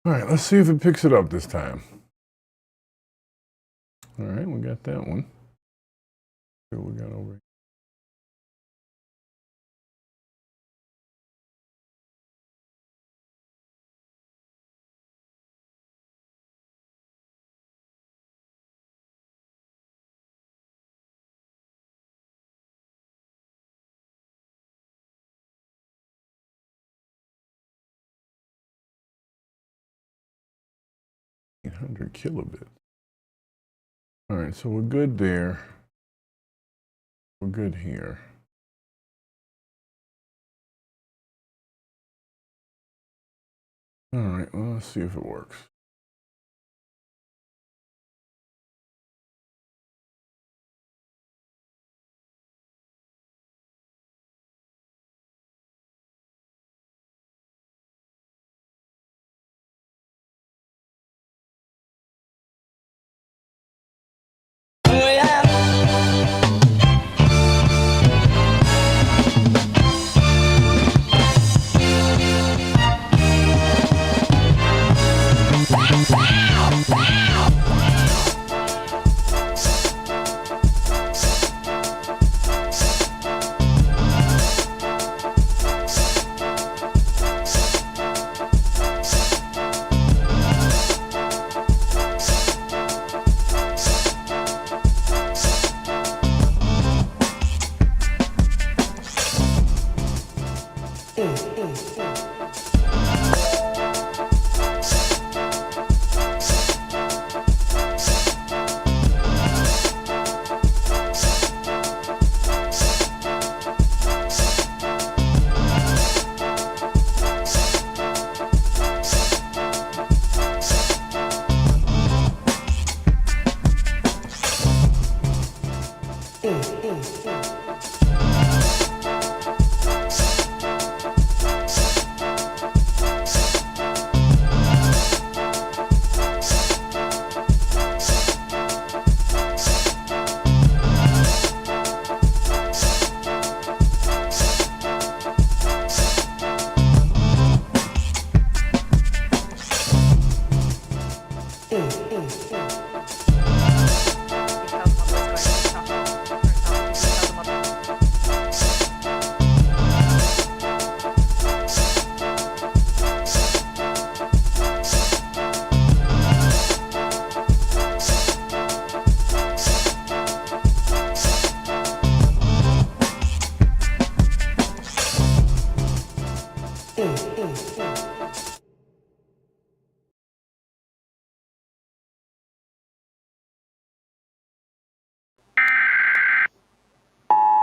All right, let's see if it picks it up this time. All right, we got that one. See what we got over here. Kilobits. All right, so we're good there. We're good here. All right, well, let's see if it works.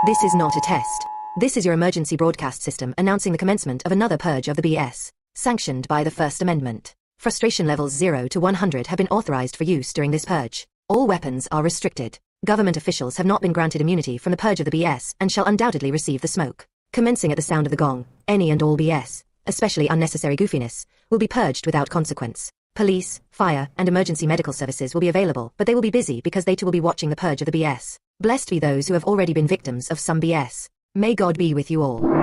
This is not a test. This is your emergency broadcast system announcing the commencement of another purge of the BS, sanctioned by the First Amendment. Frustration levels 0 to 100 have been authorized for use during this purge. All weapons are restricted. Government officials have not been granted immunity from the purge of the BS and shall undoubtedly receive the smoke. Commencing at the sound of the gong, any and all BS, especially unnecessary goofiness, will be purged without consequence. Police, fire, and emergency medical services will be available, but they will be busy because they too will be watching the purge of the BS. Blessed be those who have already been victims of some BS. May God be with you all. We can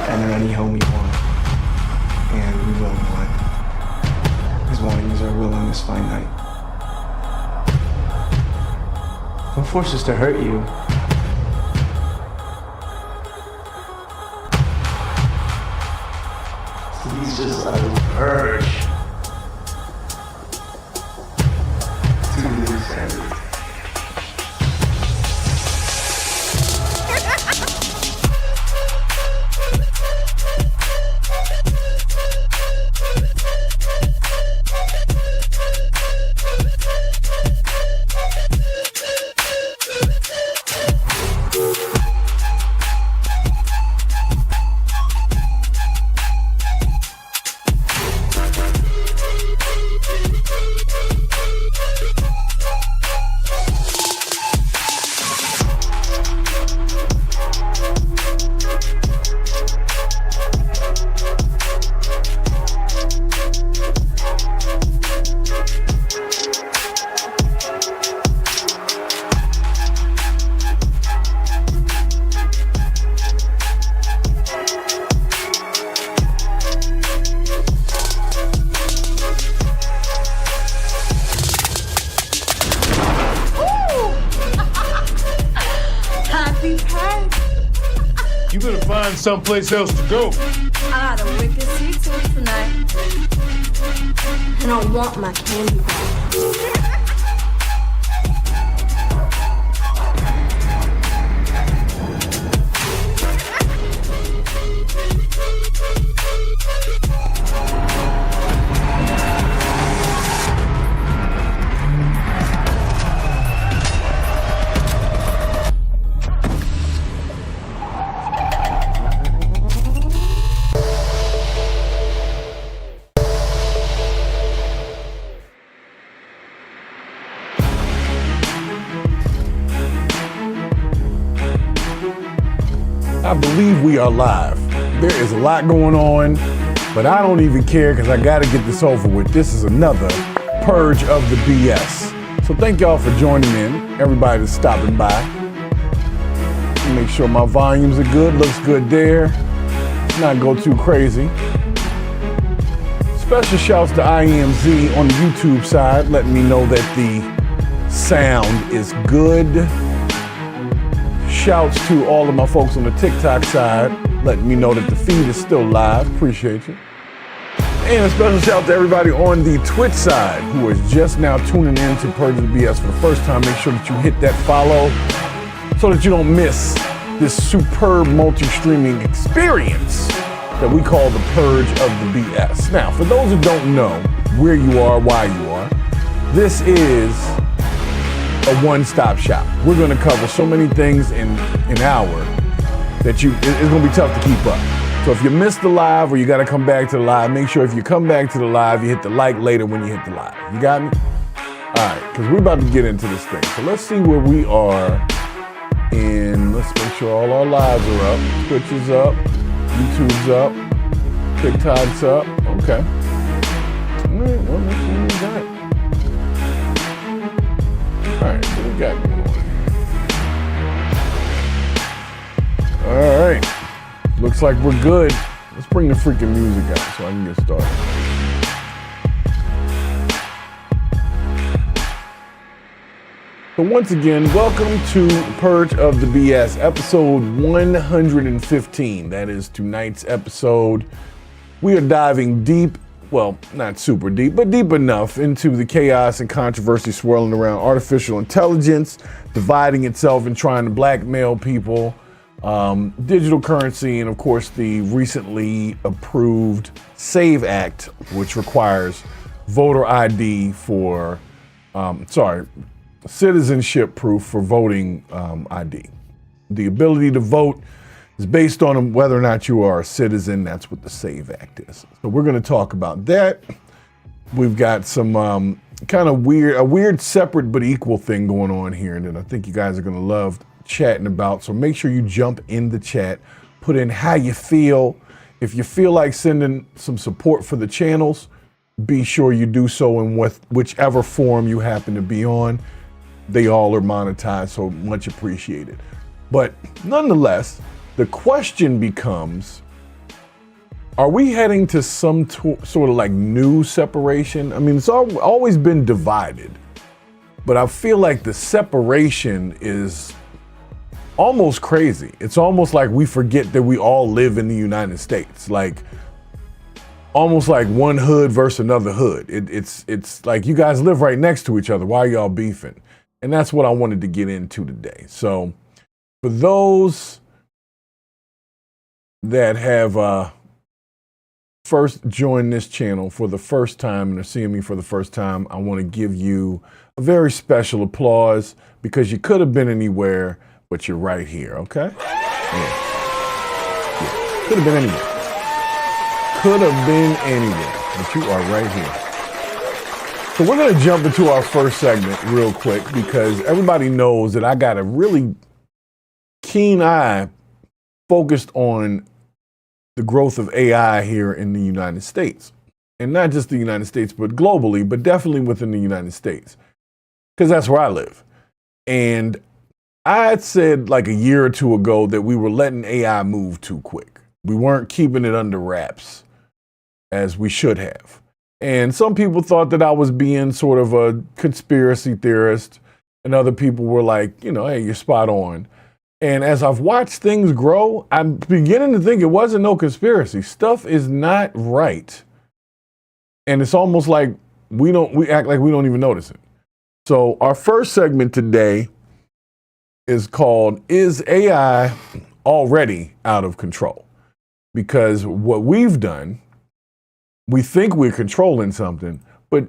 enter any home we want, and we will one. As long as our will on this fine night. Don't force us to hurt you. Please just let us purge. To the sanity. You better find someplace else to go. I got a wicked sweet tooth tonight. And I want my candy back. I believe we are live. There is a lot going on, but I don't even care because I got to get this over with. This is another Purge of the BS. So thank y'all for joining in, everybody that's stopping by. Make sure my volumes are good, looks good there. Not go too crazy. Special shouts to IMZ on the YouTube side, letting me know that the sound is good. Shouts to all of my folks on the TikTok side, letting me know that the feed is still live. Appreciate you. And a special shout to everybody on the Twitch side who is just now tuning in to Purge of the BS for the first time. Make sure that you hit that follow so that you don't miss this superb multi-streaming experience that we call the Purge of the BS. Now, for those who don't know where you are, why you are, this is a one-stop shop. We're going to cover so many things in an hour that it's going to be tough to keep up. So if you missed the live or you got to come back to the live, make sure if you come back to the live, you hit the like later when you hit the live. You got me? All right, because we're about to get into this thing. So let's see where we are let's make sure all our lives are up. Twitch is up, YouTube's up, TikTok's up. Okay. All right, well, let's see what we got. All right, what we got going on? All right, looks like we're good. Let's bring the freaking music out so I can get started. So once again, welcome to Purge of the BS, episode 115. That is tonight's episode. We are diving deep, well, not super deep, but deep enough into the chaos and controversy swirling around artificial intelligence, dividing itself and trying to blackmail people, digital currency, and of course the recently approved SAVE Act, which requires voter ID for, citizenship proof for voting ID. The ability to vote is based on whether or not you are a citizen. That's what the SAVE Act is. So we're going to talk about that. We've got some kind of weird separate but equal thing going on here that I think you guys are going to love chatting about. So make sure you jump in the chat, put in how you feel. If you feel like sending some support for the channels, be sure you do so in whichever form you happen to be on. They all are monetized, so much appreciated. But nonetheless, the question becomes, are we heading to some sort of like new separation? I mean, it's always been divided, but I feel like the separation is almost crazy. It's almost like we forget that we all live in the United States. Like, almost like one hood versus another hood. It's like you guys live right next to each other. Why are y'all beefing? And that's what I wanted to get into today. So for those that have first joined this channel for the first time and are seeing me for the first time, I want to give you a very special applause because you could have been anywhere, but you're right here, okay? Yeah. Could have been anywhere. Could have been anywhere, but you are right here. So we're going to jump into our first segment real quick because everybody knows that I got a really keen eye focused on the growth of AI here in the United States. And not just the United States, but globally, but definitely within the United States. Because that's where I live. And I had said like a year or two ago that we were letting AI move too quick. We weren't keeping it under wraps as we should have. And some people thought that I was being sort of a conspiracy theorist, and other people were like, hey, you're spot on. And as I've watched things grow, I'm beginning to think it wasn't no conspiracy. Stuff is not right. And it's almost like we act like we don't even notice it. So our first segment today is called, Is AI Already Out of Control? Because what we've done, we think we're controlling something, but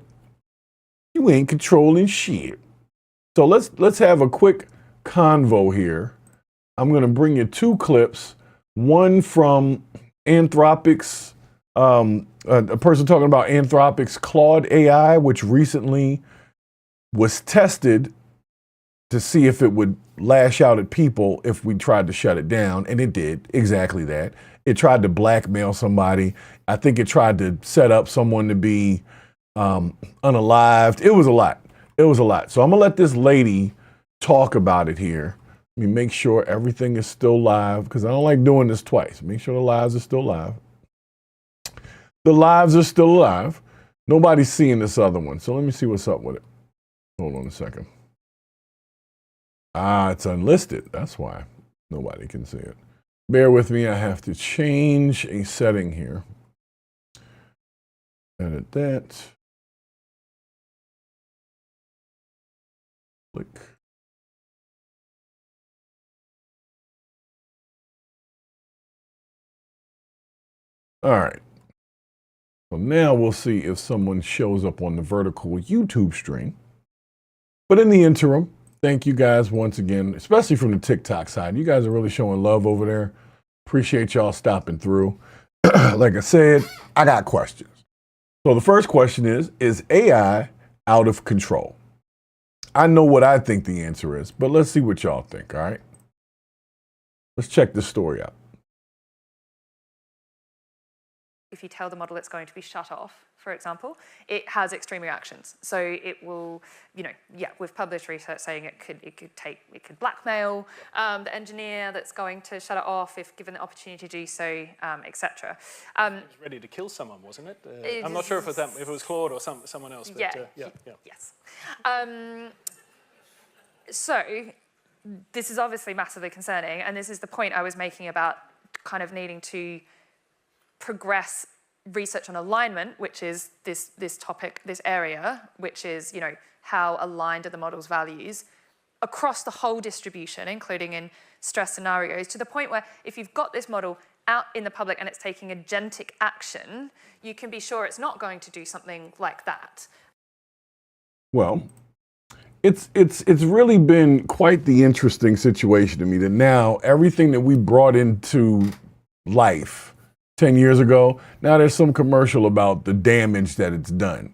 you ain't controlling shit. So let's have a quick convo here. I'm going to bring you two clips, one from Anthropic's, a person talking about Anthropic's Claude AI, which recently was tested to see if it would lash out at people if we tried to shut it down, and it did exactly that. It tried to blackmail somebody. I think it tried to set up someone to be unalived. It was a lot. So I'm going to let this lady talk about it here. Let me make sure everything is still live, because I don't like doing this twice. Make sure the lives are still live. The lives are still alive. Nobody's seeing this other one. So let me see what's up with it. Hold on a second. It's unlisted. That's why nobody can see it. Bear with me. I have to change a setting here. Edit that. Click. All right. So now we'll see if someone shows up on the vertical YouTube stream. But in the interim, thank you guys once again, especially from the TikTok side. You guys are really showing love over there. Appreciate y'all stopping through. Like I said, I got questions. So the first question is AI out of control? I know what I think the answer is, but let's see what y'all think, all right? Let's check this story out. If you tell the model it's going to be shut off, for example, it has extreme reactions. So it will, we've published research saying it could blackmail the engineer that's going to shut it off if given the opportunity to do so, etc. It was ready to kill someone, wasn't it? I'm not sure if it was Claude or someone else. But, yeah. Yes. So this is obviously massively concerning, and this is the point I was making about kind of needing to progress research on alignment, which is this topic, this area, which is, how aligned are the model's values across the whole distribution, including in stress scenarios, to the point where if you've got this model out in the public and it's taking agentic action, you can be sure it's not going to do something like that. Well, it's really been quite the interesting situation to me that now everything that we brought into life 10 years ago, now there's some commercial about the damage that it's done.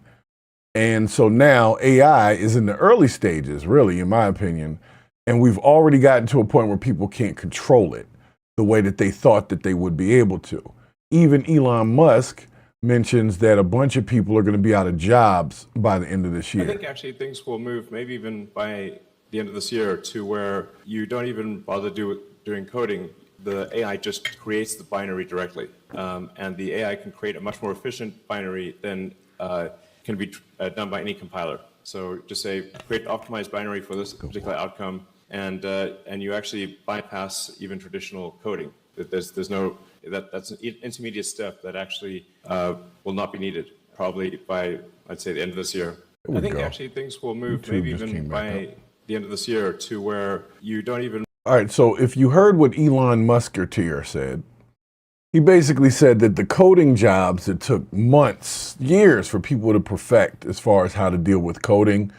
And so now AI is in the early stages, really, in my opinion, and we've already gotten to a point where people can't control it the way that they thought that they would be able to. Even Elon Musk mentions that a bunch of people are going to be out of jobs by the end of this year. I think actually things will move maybe even by the end of this year to where you don't even bother doing coding. The AI just creates the binary directly, and the AI can create a much more efficient binary than can be done by any compiler. So just say, create an optimized binary for this particular outcome, and you actually bypass even traditional coding. That's an intermediate step that actually will not be needed probably by, I'd say, the end of this year. I think actually things will move YouTube maybe even by the end of this year to where you don't even. All right, so if you heard what Elon Musketeer said, he basically said that the coding jobs that took months, years for people to perfect as far as how to deal with coding,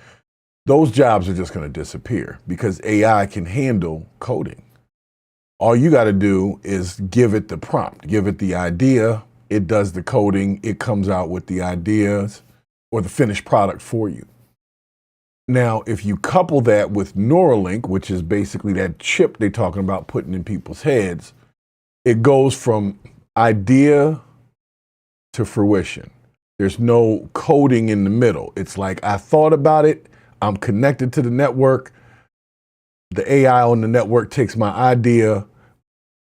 those jobs are just going to disappear because AI can handle coding. All you got to do is give it the prompt, give it the idea, it does the coding, it comes out with the ideas or the finished product for you. Now, if you couple that with Neuralink, which is basically that chip they're talking about putting in people's heads, it goes from idea to fruition. There's no coding in the middle. It's like, I thought about it, I'm connected to the network, the AI on the network takes my idea,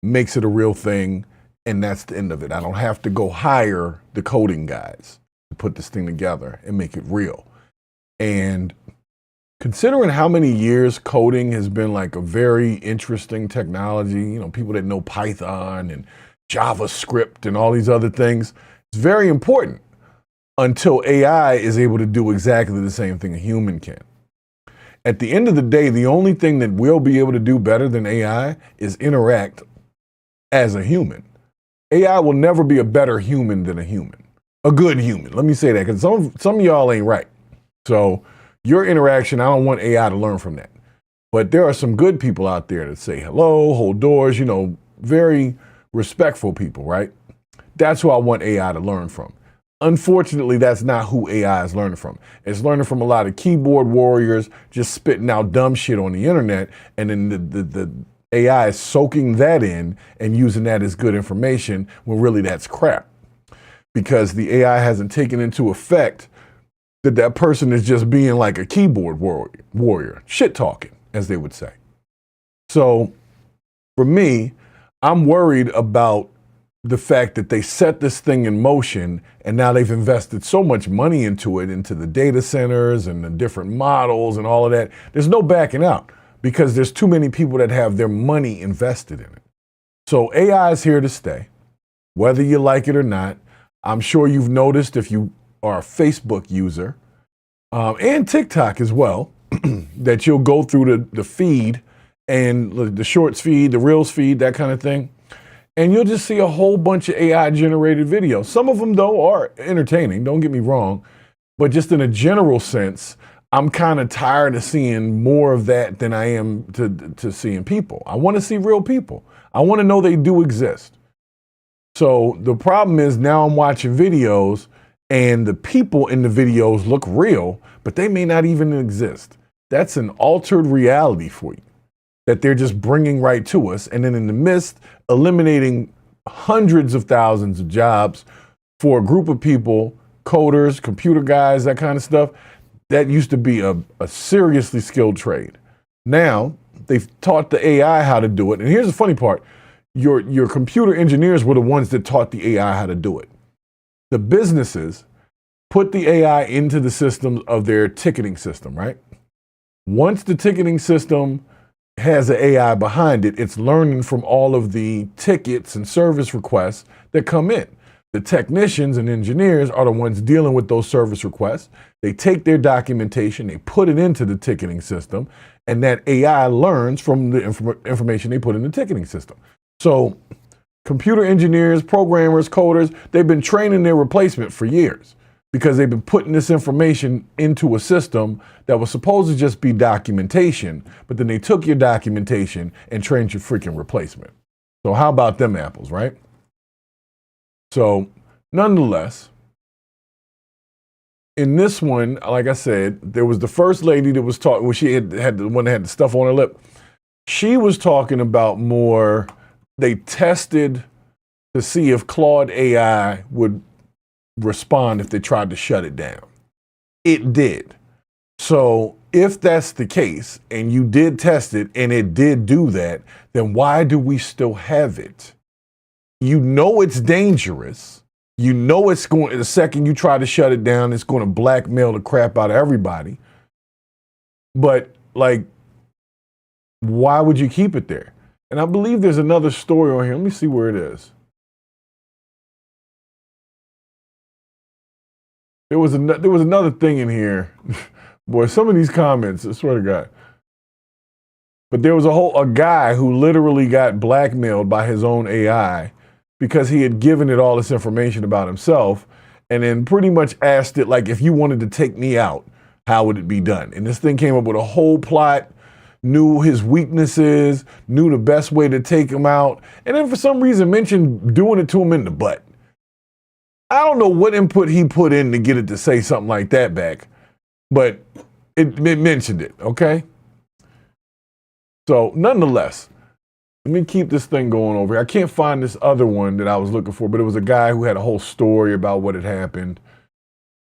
makes it a real thing, and that's the end of it. I don't have to go hire the coding guys to put this thing together and make it real. And considering how many years coding has been like a very interesting technology, you know, people that know Python and JavaScript and all these other things, it's very important until AI is able to do exactly the same thing a human can. At the end of the day, the only thing that we'll be able to do better than AI is interact as a human. AI will never be a better human than a human, a good human. Let me say that, because some of y'all ain't right. So your interaction, I don't want AI to learn from that. But there are some good people out there that say hello, hold doors, you know, very respectful people, right? That's who I want AI to learn from. Unfortunately, that's not who AI is learning from. It's learning from a lot of keyboard warriors just spitting out dumb shit on the internet, and then the AI is soaking that in and using that as good information when really that's crap. Because the AI hasn't taken into effect that person is just being like a keyboard warrior, shit talking, as they would say. So for me, I'm worried about the fact that they set this thing in motion and now they've invested so much money into it, into the data centers and the different models and all of that. There's no backing out because there's too many people that have their money invested in it. So AI is here to stay, whether you like it or not. I'm sure you've noticed if you are a Facebook user and TikTok as well, that you'll go through the feed and the shorts feed, the reels feed, that kind of thing. And you'll just see a whole bunch of AI generated videos. Some of them though are entertaining, don't get me wrong, but just in a general sense, I'm kind of tired of seeing more of that than I am to seeing people. I want to see real people. I want to know they do exist. So the problem is now I'm watching videos and the people in the videos look real, but they may not even exist. That's an altered reality for you that they're just bringing right to us. And then in the midst, eliminating hundreds of thousands of jobs for a group of people, coders, computer guys, that kind of stuff. That used to be a seriously skilled trade. Now they've taught the AI how to do it. And here's the funny part. Your computer engineers were the ones that taught the AI how to do it. The businesses put the AI into the systems of their ticketing system, right? Once the ticketing system has an AI behind it, it's learning from all of the tickets and service requests that come in. The technicians and engineers are the ones dealing with those service requests. They take their documentation, they put it into the ticketing system, and that AI learns from the information they put in the ticketing system. So computer engineers, programmers, coders, they've been training their replacement for years because they've been putting this information into a system that was supposed to just be documentation, but then they took your documentation and trained your freaking replacement. So how about them apples, right? So nonetheless, in this one, like I said, there was the first lady that was talking, well, she had the one that had the stuff on her lip. She was talking about more, they tested to see if Claude AI would respond if they tried to shut it down. It did. So if that's the case, and you did test it and it did do that, then why do we still have it? You know it's dangerous. You know it's going, the second you try to shut it down, it's going to blackmail the crap out of everybody. But like, why would you keep it there? And I believe there's another story on here. Let me see where it is. There was another thing in here. Boy, some of these comments, I swear to God. But there was a guy who literally got blackmailed by his own AI because he had given it all this information about himself and then pretty much asked it, like, if you wanted to take me out, how would it be done? And this thing came up with a whole plot, knew his weaknesses, knew the best way to take him out, and then for some reason mentioned doing it to him in the butt. I don't know what input he put in to get it to say something like that back, but it mentioned it, okay? So nonetheless, let me keep this thing going over here. I can't find this other one that I was looking for, but it was a guy who had a whole story about what had happened.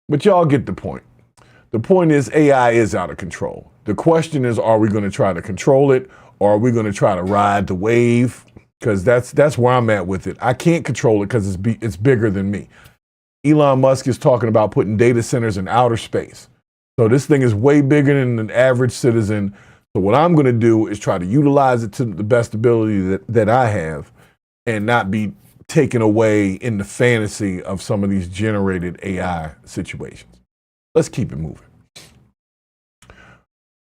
But y'all get the point. The point is AI is out of control. The question is, are we going to try to control it, or are we going to try to ride the wave? Because that's where I'm at with it. I can't control it because it's bigger than me. Elon Musk is talking about putting data centers in outer space. So this thing is way bigger than an average citizen. So what I'm going to do is try to utilize it to the best ability that I have and not be taken away in the fantasy of some of these generated AI situations. Let's keep it moving.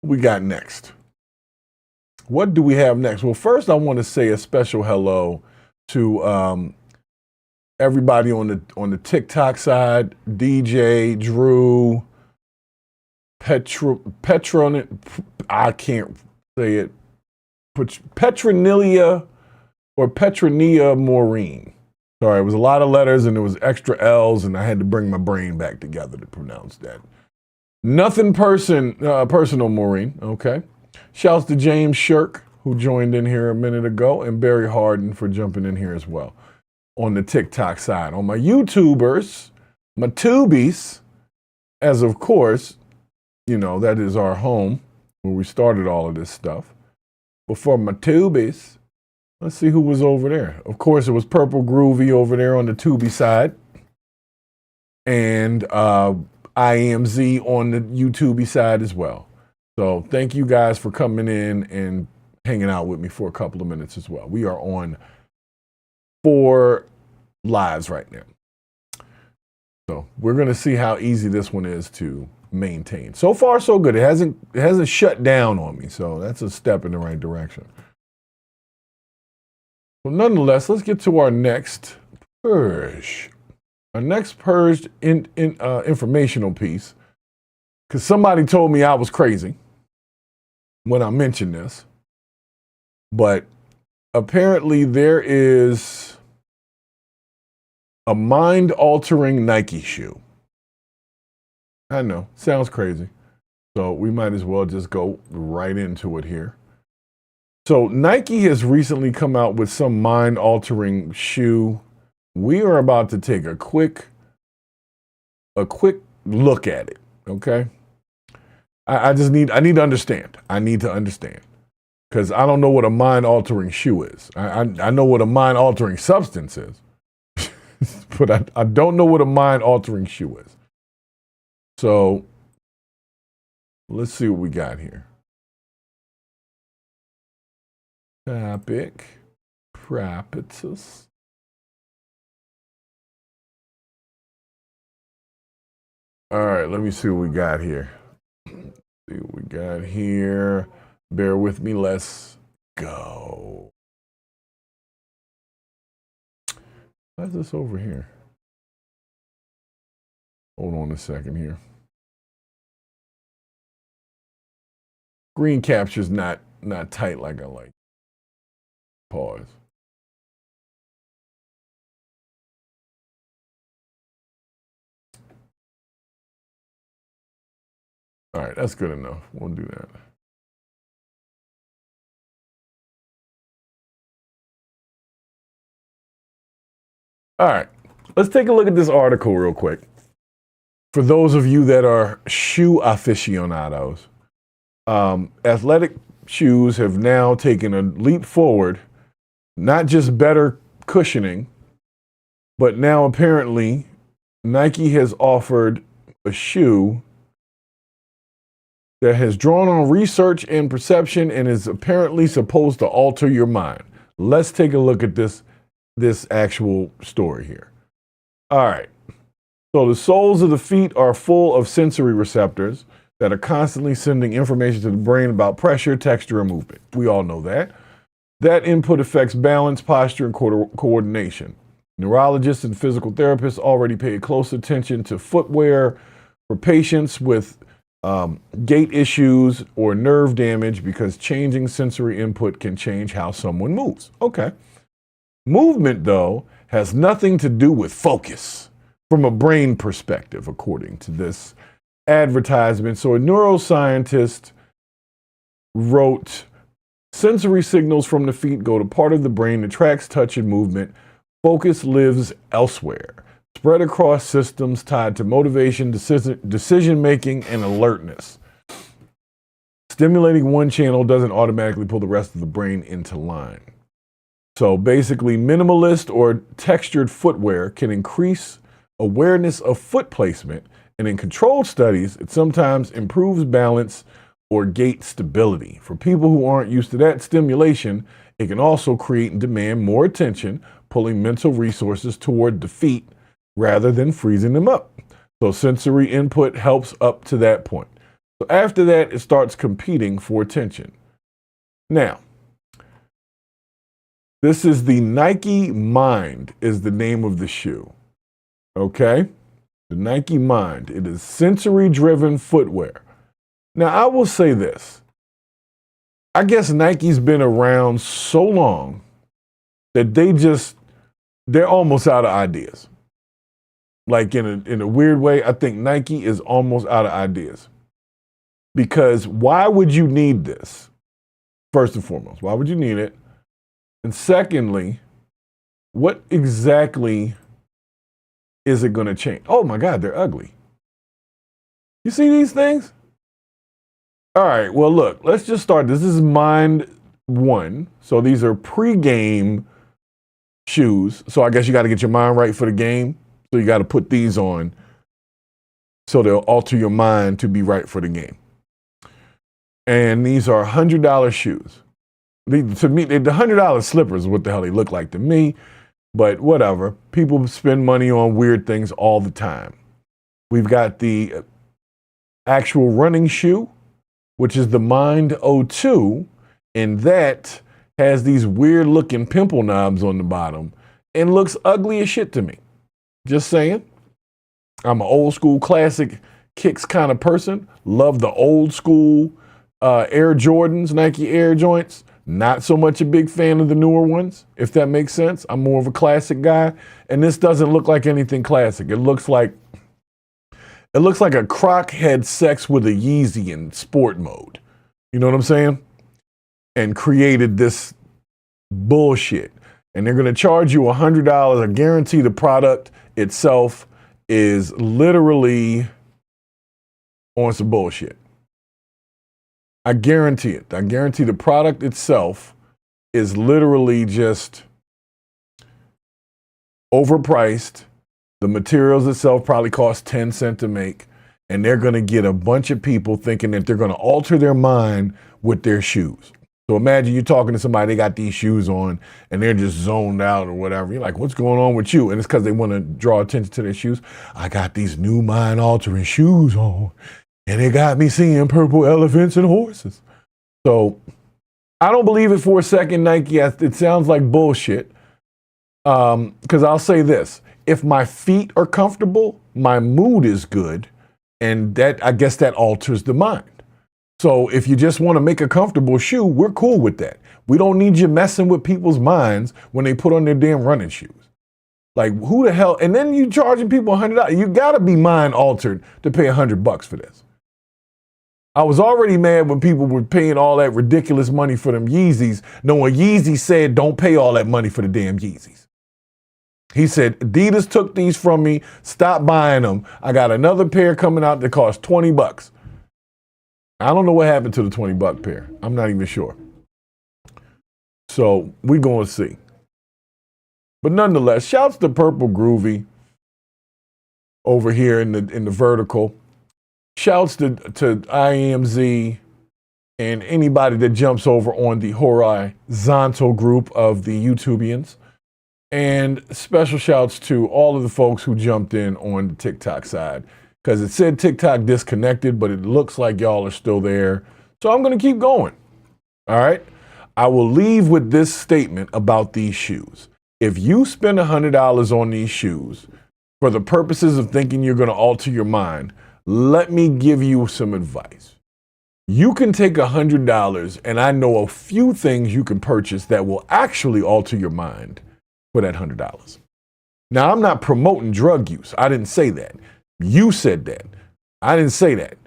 What we got next? What do we have next? Well, first I want to say a special hello to everybody on the TikTok side, DJ, Drew, I can't say it, Petronilia or Petronia Maureen. Sorry, it was a lot of letters and there was extra L's and I had to bring my brain back together to pronounce that. Nothing personal, Maureen, okay? Shouts to James Shirk, who joined in here a minute ago, and Barry Harden for jumping in here as well on the TikTok side. On my YouTubers, my tubies, as of course, you know, that is our home where we started all of this stuff. But for my tubies, let's see who was over there. Of course, it was Purple Groovy over there on the Tubi side. And IMZ on the YouTube side as well. So thank you guys for coming in and hanging out with me for a couple of minutes as well. We are on 4 lives right now. So we're going to see how easy this one is to maintain. So far, so good. It hasn't shut down on me. So that's a step in the right direction. Well, nonetheless, let's get to our next purge. Our next purged informational piece, because somebody told me I was crazy when I mentioned this, but apparently there is a mind-altering Nike shoe. I know, sounds crazy. So we might as well just go right into it here. So Nike has recently come out with some mind-altering shoe. We are about to take a quick look at it, okay? I need to understand. I need to understand. Because I don't know what a mind-altering shoe is. I know what a mind-altering substance is. But I don't know what a mind-altering shoe is. So let's see what we got here. Topic. Properties. All right, let me see what we got here. See what we got here. Bear with me. Let's go. Why's this over here? Hold on a second here. Screen capture's not tight like I like. Pause. All right, that's good enough. We'll do that. All right, let's take a look at this article real quick. For those of you that are shoe aficionados, athletic shoes have now taken a leap forward, not just better cushioning, but now apparently Nike has offered a shoe that has drawn on research and perception and is apparently supposed to alter your mind. Let's take a look at this actual story here. All right. So the soles of the feet are full of sensory receptors that are constantly sending information to the brain about pressure, texture, and movement. We all know that. That input affects balance, posture, and coordination. Neurologists and physical therapists already pay close attention to footwear for patients with gait issues or nerve damage because changing sensory input can change how someone moves. Okay. Movement, though, has nothing to do with focus from a brain perspective, according to this advertisement. So a neuroscientist wrote, sensory signals from the feet go to part of the brain that tracks touch and movement. Focus lives elsewhere, spread across systems tied to motivation, decision-making, and alertness. Stimulating one channel doesn't automatically pull the rest of the brain into line. So basically, minimalist or textured footwear can increase awareness of foot placement And in controlled studies, it sometimes improves balance or gait stability. For people who aren't used to that stimulation, it can also create and demand more attention, pulling mental resources toward the feet rather than freezing them up. So sensory input helps up to that point. So after that, it starts competing for attention. Now, this is the Nike Mind is the name of the shoe. Okay? The Nike Mind. It is sensory-driven footwear. Now, I will say this. I guess Nike's been around so long that they're almost out of ideas. Like in a weird way, I think Nike is almost out of ideas. Because why would you need this? First and foremost, why would you need it? And secondly, what exactly is it going to change? Oh my God, they're ugly. You see these things? All right, well, look, let's just start. This is Mind 1. So these are pre-game shoes. So I guess you got to get your mind right for the game. So you got to put these on so they'll alter your mind to be right for the game. And these are $100 shoes. To me, the $100 slippers is what the hell they look like to me. But whatever. People spend money on weird things all the time. We've got the actual running shoe, which is the Mind 02. And that has these weird looking pimple knobs on the bottom and looks ugly as shit to me. Just saying. I'm an old school classic kicks kind of person. Love the old school Air Jordans, Nike Air joints. Not so much a big fan of the newer ones, if that makes sense. I'm more of a classic guy. And this doesn't look like anything classic. It looks like a Croc had sex with a Yeezy in sport mode. You know what I'm saying? And created this bullshit. And they're going to charge you $100. I guarantee the product itself is literally on some bullshit. I guarantee it. I guarantee the product itself is literally just overpriced. The materials itself probably cost 10 cents to make. And they're going to get a bunch of people thinking that they're going to alter their mind with their shoes. So imagine you're talking to somebody, they got these shoes on and they're just zoned out or whatever. You're like, what's going on with you? And it's because they want to draw attention to their shoes. I got these new mind altering shoes on and it got me seeing purple elephants and horses. So I don't believe it for a second, Nike. It sounds like bullshit. Because I'll say this, if my feet are comfortable, my mood is good. And that, I guess that alters the mind. So if you just want to make a comfortable shoe, we're cool with that. We don't need you messing with people's minds when they put on their damn running shoes. Like who the hell? And then you charging people $100. You got to be mind altered to pay $100 for this. I was already mad when people were paying all that ridiculous money for them Yeezys, knowing Yeezy said don't pay all that money for the damn Yeezys. He said, Adidas took these from me, stop buying them. I got another pair coming out that costs $20. I don't know what happened to the $20 pair. I'm not even sure. So we're going to see. But nonetheless, shouts to Purple Groovy over here in the vertical. Shouts to IMZ and anybody that jumps over on the horizontal group of the YouTubians. And special shouts to all of the folks who jumped in on the TikTok side. Because it said TikTok disconnected, but it looks like y'all are still there. So I'm going to keep going. All right. I will leave with this statement about these shoes. If you spend $100 on these shoes for the purposes of thinking you're going to alter your mind, let me give you some advice. You can take $100 and I know a few things you can purchase that will actually alter your mind for that $100. Now, I'm not promoting drug use. I didn't say that. You said that. I didn't say that.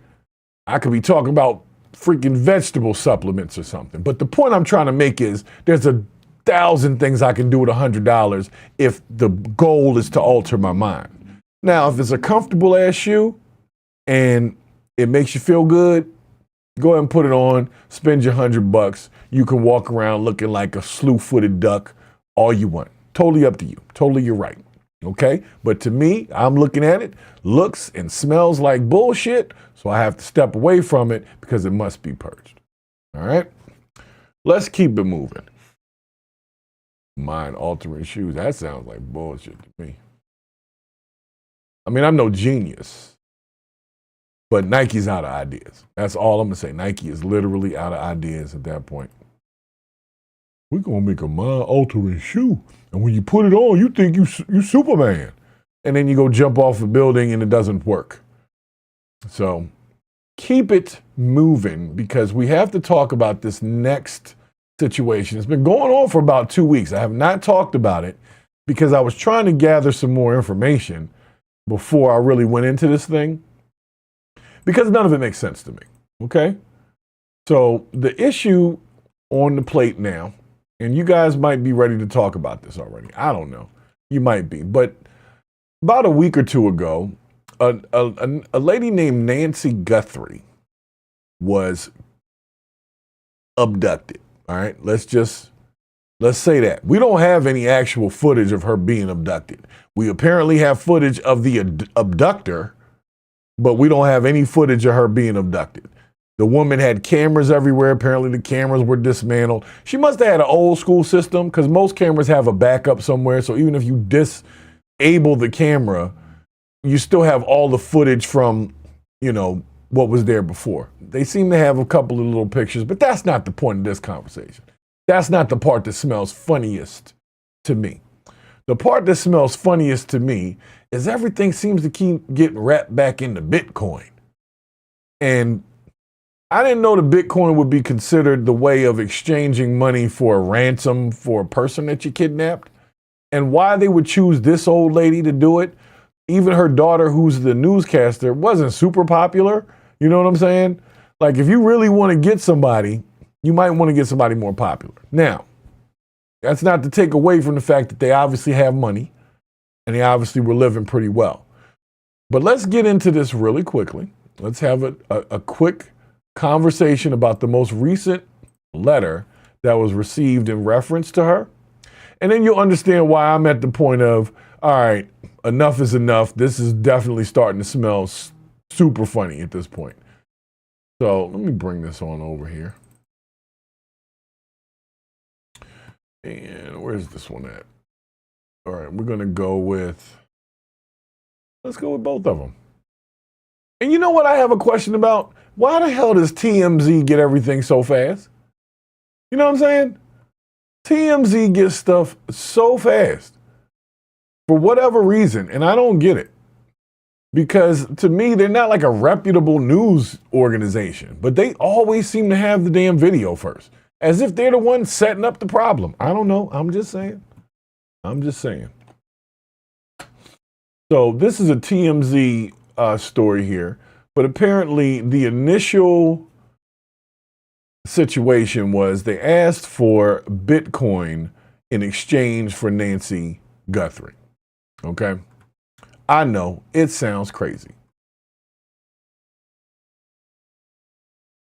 I could be talking about freaking vegetable supplements or something. But the point I'm trying to make is there's 1,000 things I can do with $100 if the goal is to alter my mind. Now, if it's a comfortable ass shoe and it makes you feel good, go ahead and put it on, spend your $100. You can walk around looking like a slew-footed duck all you want. Totally up to you. Totally your right. Okay? But to me, I'm looking at it, looks and smells like bullshit, so I have to step away from it because it must be purged. All right? Let's keep it moving. Mind-altering shoes. That sounds like bullshit to me. I mean, I'm no genius, but Nike's out of ideas. That's all I'm going to say. Nike is literally out of ideas at that point. We're going to make a mind-altering shoe. And when you put it on, you think you Superman. And then you go jump off a building and it doesn't work. So keep it moving because we have to talk about this next situation. It's been going on for about 2 weeks. I have not talked about it because I was trying to gather some more information before I really went into this thing because none of it makes sense to me. Okay? So the issue on the plate now, and you guys might be ready to talk about this already. I don't know. You might be. But about a week or two ago, a lady named Nancy Guthrie was abducted. All right, let's say that. We don't have any actual footage of her being abducted. We apparently have footage of the abductor, but we don't have any footage of her being abducted. The woman had cameras everywhere. Apparently the cameras were dismantled. She must have had an old school system because most cameras have a backup somewhere. So even if you disable the camera, you still have all the footage from, what was there before. They seem to have a couple of little pictures, but that's not the point of this conversation. That's not the part that smells funniest to me. The part that smells funniest to me is everything seems to keep getting wrapped back into Bitcoin. And I didn't know that Bitcoin would be considered the way of exchanging money for a ransom for a person that you kidnapped. And why they would choose this old lady to do it, even her daughter, who's the newscaster, wasn't super popular. You know what I'm saying? Like, if you really want to get somebody, you might want to get somebody more popular. Now, that's not to take away from the fact that they obviously have money and they obviously were living pretty well. But let's get into this really quickly. Let's have a quick conversation about the most recent letter that was received in reference to her. And then you'll understand why I'm at the point of, all right, enough is enough. This is definitely starting to smell super funny at this point. So let me bring this on over here. And where's this one at? All right, we're going to go with, let's go with both of them. And you know what I have a question about? Why the hell does TMZ get everything so fast? You know what I'm saying? TMZ gets stuff so fast for whatever reason, and I don't get it. Because to me, they're not like a reputable news organization, but they always seem to have the damn video first, as if they're the ones setting up the problem. I don't know. I'm just saying. So this is a TMZ story here, but apparently the initial situation was they asked for Bitcoin in exchange for Nancy Guthrie. Okay? I know, it sounds crazy.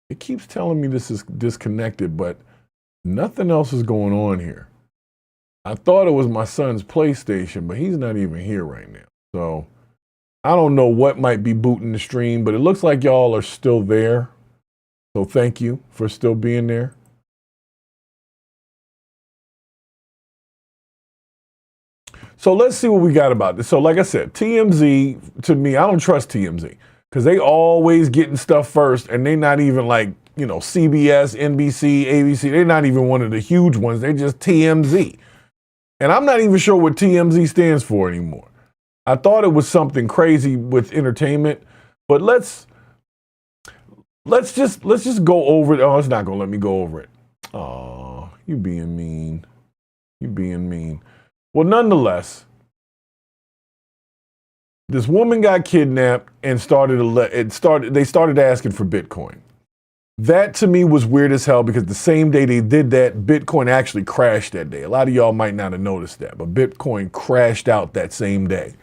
It keeps telling me this is disconnected, but nothing else is going on here. I thought it was my son's PlayStation, but he's not even here right now. So I don't know what might be booting the stream, but it looks like y'all are still there. So thank you for still being there. So let's see what we got about this. So like I said, TMZ, to me, I don't trust TMZ because they always getting stuff first and they not even like, CBS, NBC, ABC. They're not even one of the huge ones. They're just TMZ. And I'm not even sure what TMZ stands for anymore. I thought it was something crazy with entertainment, but let's just go over it. Oh, it's not gonna let me go over it. Oh, you being mean. Well, nonetheless, this woman got kidnapped and they started asking for Bitcoin. That to me was weird as hell because the same day they did that, Bitcoin actually crashed that day. A lot of y'all might not have noticed that, but Bitcoin crashed out that same day.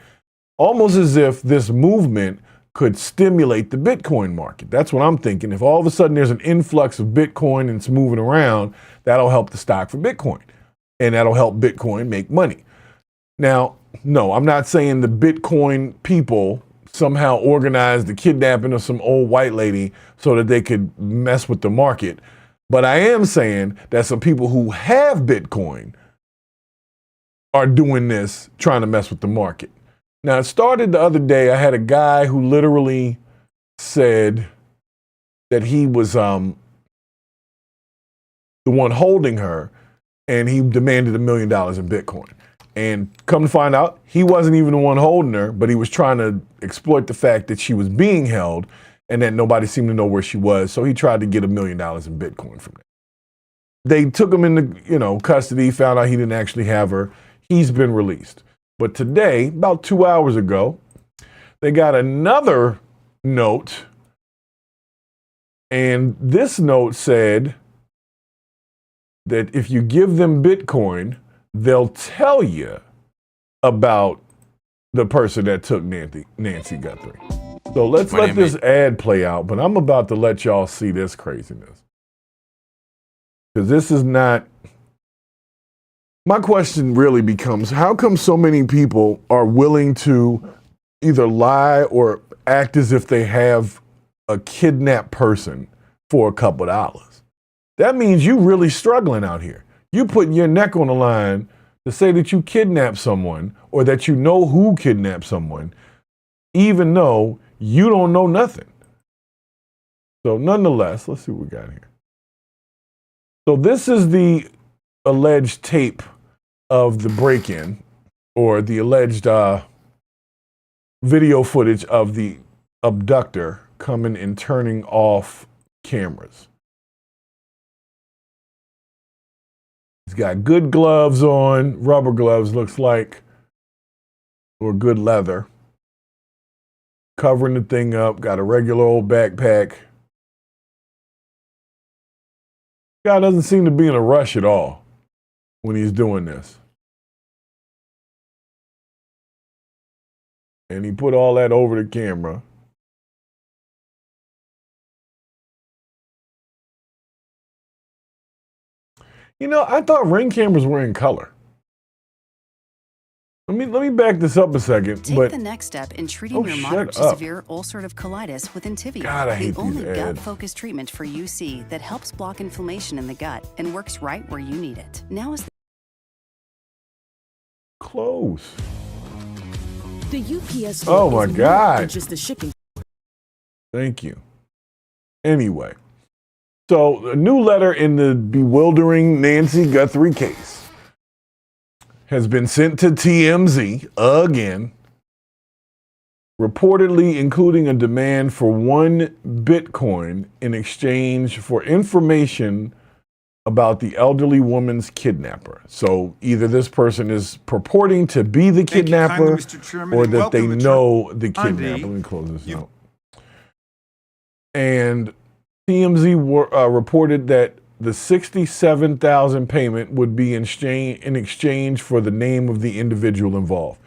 Almost as if this movement could stimulate the Bitcoin market. That's what I'm thinking. If all of a sudden there's an influx of Bitcoin and it's moving around, that'll help the stock for Bitcoin. And that'll help Bitcoin make money. Now, no, I'm not saying the Bitcoin people somehow organized the kidnapping of some old white lady so that they could mess with the market. But I am saying that some people who have Bitcoin are doing this, trying to mess with the market. Now, it started the other day. I had a guy who literally said that he was the one holding her, and he demanded $1 million in Bitcoin. And come to find out, he wasn't even the one holding her, but he was trying to exploit the fact that she was being held and that nobody seemed to know where she was. So he tried to get $1 million in Bitcoin from them. They took him into, custody, found out he didn't actually have her. He's been released. But today, about 2 hours ago, they got another note. And this note said that if you give them Bitcoin, they'll tell you about the person that took Nancy Guthrie. So let's let this ad play out, but I'm about to let y'all see this craziness. Because this is not... My question really becomes, how come so many people are willing to either lie or act as if they have a kidnapped person for a couple dollars? That means you really struggling out here. You putting your neck on the line to say that you kidnapped someone or that you know who kidnapped someone, even though you don't know nothing. So nonetheless, let's see what we got here. So this is the alleged tape of the break-in, or the alleged video footage of the abductor coming and turning off cameras. He's got good gloves on, rubber gloves, looks like, or good leather. Covering the thing up, got a regular old backpack. Guy doesn't seem to be in a rush at all when he's doing this. And he put all that over the camera. I thought Ring cameras were in color. Let me back this up a second. Take the next step in treating your moderate to severe ulcerative colitis with Entyvio, God, I hate the only these ads. gut-focused treatment for UC that helps block inflammation in the gut and works right where you need it. Now is Close. The UPS. Oh my God. Just the shipping. Thank you. Anyway, so a new letter in the bewildering Nancy Guthrie case has been sent to TMZ again, reportedly including a demand for 1 Bitcoin in exchange for information about the elderly woman's kidnapper. So either this person is purporting to be the kidnapper or that they know the kidnapper. Let me close this out. And TMZ reported that the $67,000 payment would be in exchange for the name of the individual involved.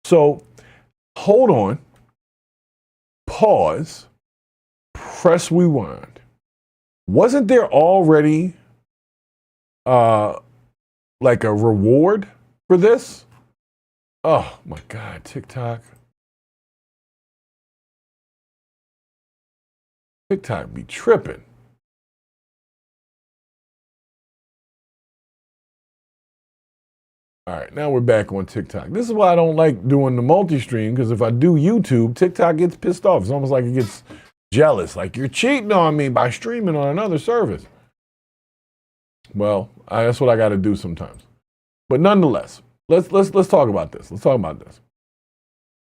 So hold on, pause, press rewind. Wasn't there already like a reward for this? Oh my God, TikTok. TikTok be tripping. All right, now we're back on TikTok. This is why I don't like doing the multi-stream, because if I do YouTube, TikTok gets pissed off. It's almost like it gets jealous, like you're cheating on me by streaming on another service. Well, that's what I got to do sometimes. But nonetheless, let's talk about this. Let's talk about this.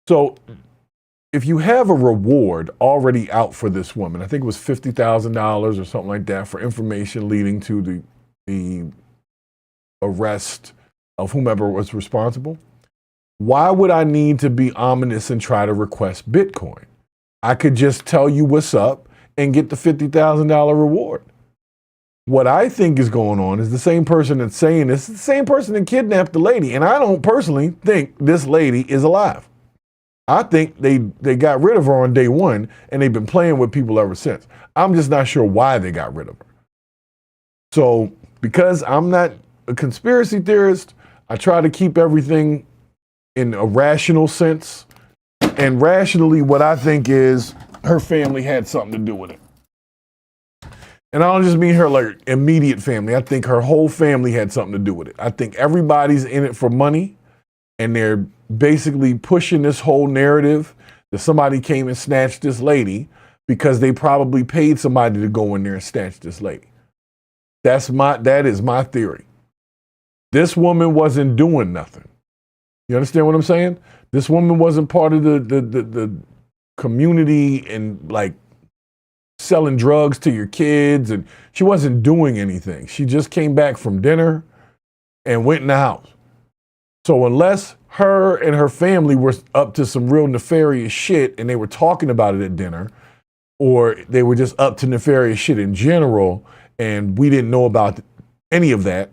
So, if you have a reward already out for this woman, I think it was $50,000 or something like that for information leading to the arrest of whomever was responsible, why would I need to be ominous and try to request Bitcoin? I could just tell you what's up and get the $50,000 reward. What I think is going on is the same person that's saying this is the same person that kidnapped the lady. And I don't personally think this lady is alive. I think they got rid of her on day one and they've been playing with people ever since. I'm just not sure why they got rid of her. So because I'm not a conspiracy theorist, I try to keep everything in a rational sense. And rationally, what I think is her family had something to do with it. And I don't just mean her like immediate family. I think her whole family had something to do with it. I think everybody's in it for money, and they're basically pushing this whole narrative that somebody came and snatched this lady because they probably paid somebody to go in there and snatch this lady. That is my theory. This woman wasn't doing nothing. You understand what I'm saying? This woman wasn't part of the community and like selling drugs to your kids, and she wasn't doing anything. She just came back from dinner and went in the house. So unless her and her family were up to some real nefarious shit and they were talking about it at dinner, or they were just up to nefarious shit in general and we didn't know about any of that,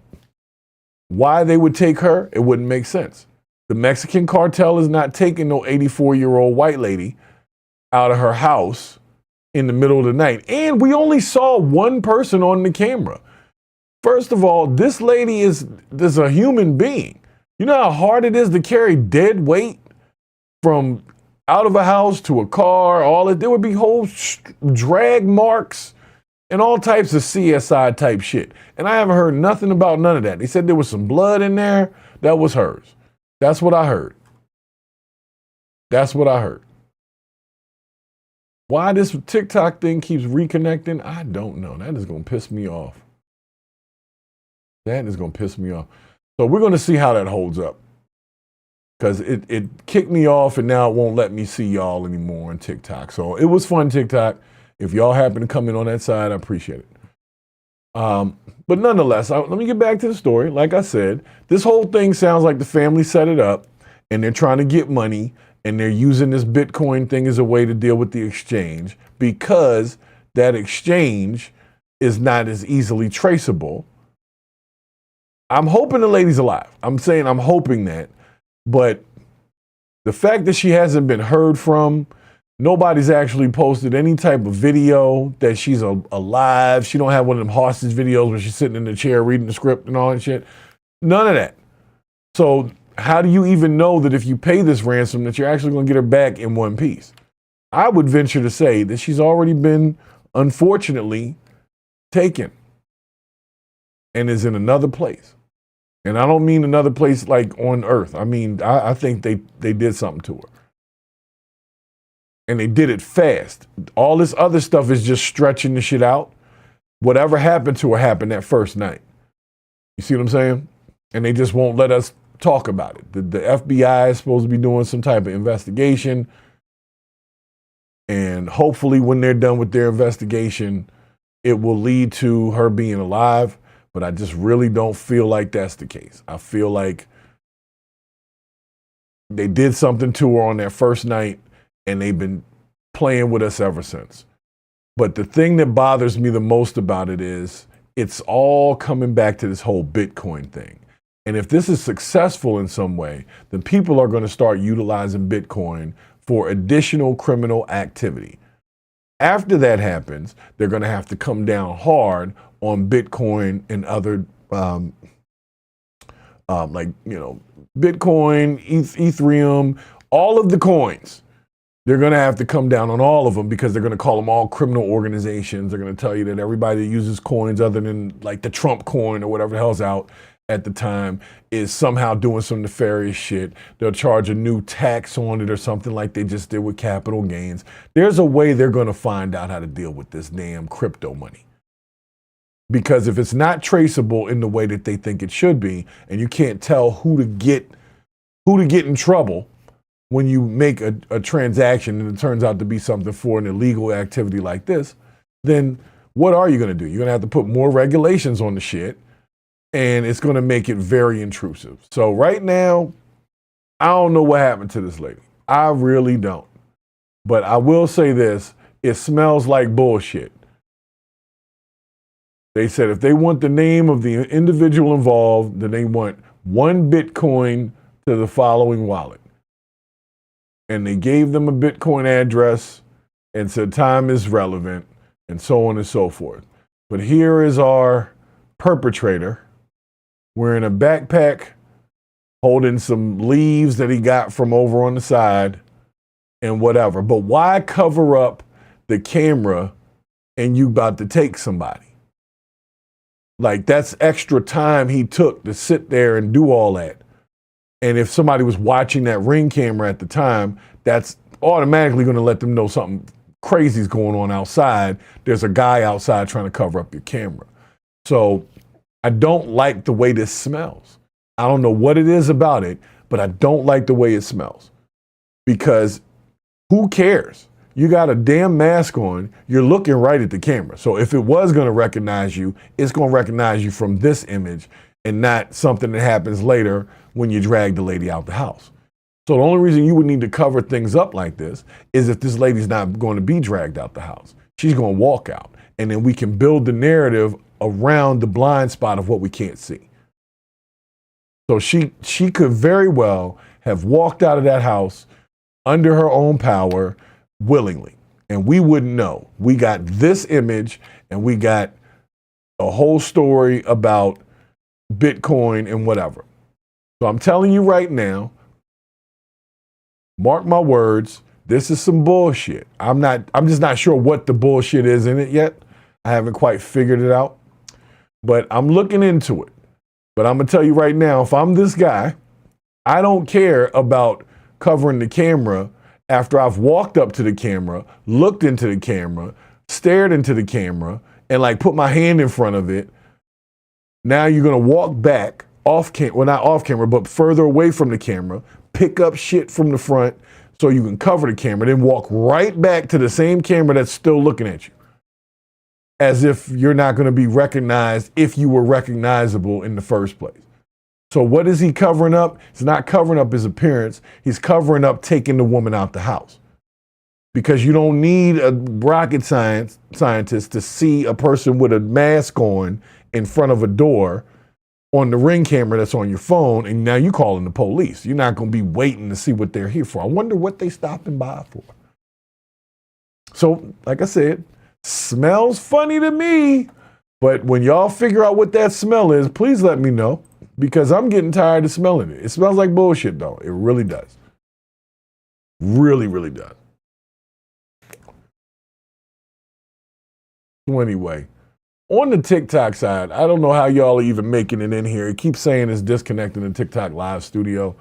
why they would take her, it wouldn't make sense. The Mexican cartel is not taking no 84-year-old white lady out of her house in the middle of the night. And we only saw one person on the camera. First of all, this lady is a human being. You know how hard it is to carry dead weight from out of a house to a car, all that? There would be whole drag marks and all types of CSI type shit. And I haven't heard nothing about none of that. They said there was some blood in there. That was hers. That's what I heard. That's what I heard. Why this TikTok thing keeps reconnecting, I don't know. That is going to piss me off. That is going to piss me off. So we're going to see how that holds up. Because it kicked me off and now it won't let me see y'all anymore on TikTok. So it was fun, TikTok. If y'all happen to come in on that side, I appreciate it. But nonetheless, let me get back to the story. Like I said, this whole thing sounds like the family set it up and they're trying to get money and they're using this Bitcoin thing as a way to deal with the exchange because that exchange is not as easily traceable. I'm hoping the lady's alive. I'm saying I'm hoping that. But the fact that she hasn't been heard from, nobody's actually posted any type of video that she's alive. She don't have one of them hostage videos where she's sitting in the chair reading the script and all that shit. None of that. So how do you even know that if you pay this ransom that you're actually going to get her back in one piece? I would venture to say that she's already been, unfortunately, taken and is in another place. And I don't mean another place like on Earth. I mean, I think they did something to her. And they did it fast. All this other stuff is just stretching the shit out. Whatever happened to her happened that first night. You see what I'm saying? And they just won't let us talk about it. The FBI is supposed to be doing some type of investigation. And hopefully when they're done with their investigation, it will lead to her being alive. But I just really don't feel like that's the case. I feel like they did something to her on that first night and they've been playing with us ever since. But the thing that bothers me the most about it is it's all coming back to this whole Bitcoin thing. And if this is successful in some way, then people are going to start utilizing Bitcoin for additional criminal activity. After that happens, they're going to have to come down hard on Bitcoin and other, Bitcoin, Ethereum, all of the coins. They're going to have to come down on all of them because they're going to call them all criminal organizations. They're going to tell you that everybody that uses coins other than like the Trump coin or whatever the hell's out at the time is somehow doing some nefarious shit. They'll charge a new tax on it or something like they just did with capital gains. There's a way they're going to find out how to deal with this damn crypto money. Because if it's not traceable in the way that they think it should be, and you can't tell who to get in trouble when you make a transaction and it turns out to be something for an illegal activity like this, then what are you going to do? You're going to have to put more regulations on the shit, and it's going to make it very intrusive. So right now, I don't know what happened to this lady. I really don't. But I will say this, it smells like bullshit. They said if they want the name of the individual involved, then they want 1 Bitcoin to the following wallet. And they gave them a Bitcoin address and said time is relevant and so on and so forth. But here is our perpetrator wearing a backpack holding some leaves that he got from over on the side and whatever. But why cover up the camera and you about to take somebody? Like, that's extra time he took to sit there and do all that. And if somebody was watching that Ring camera at the time, that's automatically going to let them know something crazy is going on outside. There's a guy outside trying to cover up your camera. So I don't like the way this smells. I don't know what it is about it, but I don't like the way it smells. Because who cares? You got a damn mask on. You're looking right at the camera. So if it was going to recognize you, it's going to recognize you from this image and not something that happens later when you drag the lady out the house. So the only reason you would need to cover things up like this is if this lady's not going to be dragged out the house. She's going to walk out. And then we can build the narrative around the blind spot of what we can't see. So she could very well have walked out of that house under her own power willingly. And we wouldn't know. We got this image and we got a whole story about Bitcoin and whatever. So I'm telling you right now, mark my words, this is some bullshit. I'm just not sure what the bullshit is in it yet. I haven't quite figured it out, but I'm looking into it. But I'm gonna tell you right now, if I'm this guy, I don't care about covering the camera after I've walked up to the camera, looked into the camera, stared into the camera, and like put my hand in front of it. Now you're gonna walk back off camera, well, not off camera, but further away from the camera, pick up shit from the front so you can cover the camera, then walk right back to the same camera that's still looking at you. As if you're not gonna be recognized if you were recognizable in the first place. So what is he covering up? He's not covering up his appearance. He's covering up taking the woman out the house. Because you don't need a rocket scientist to see a person with a mask on in front of a door on the Ring camera that's on your phone, and now you calling the police. You're not going to be waiting to see what they're here for. I wonder what they stopping by for. So, like I said, smells funny to me, but when y'all figure out what that smell is, please let me know, because I'm getting tired of smelling it. It smells like bullshit, though. It really does. Really, really does. So anyway, on the TikTok side, I don't know how y'all are even making it in here. It keeps saying it's disconnecting the TikTok live studio.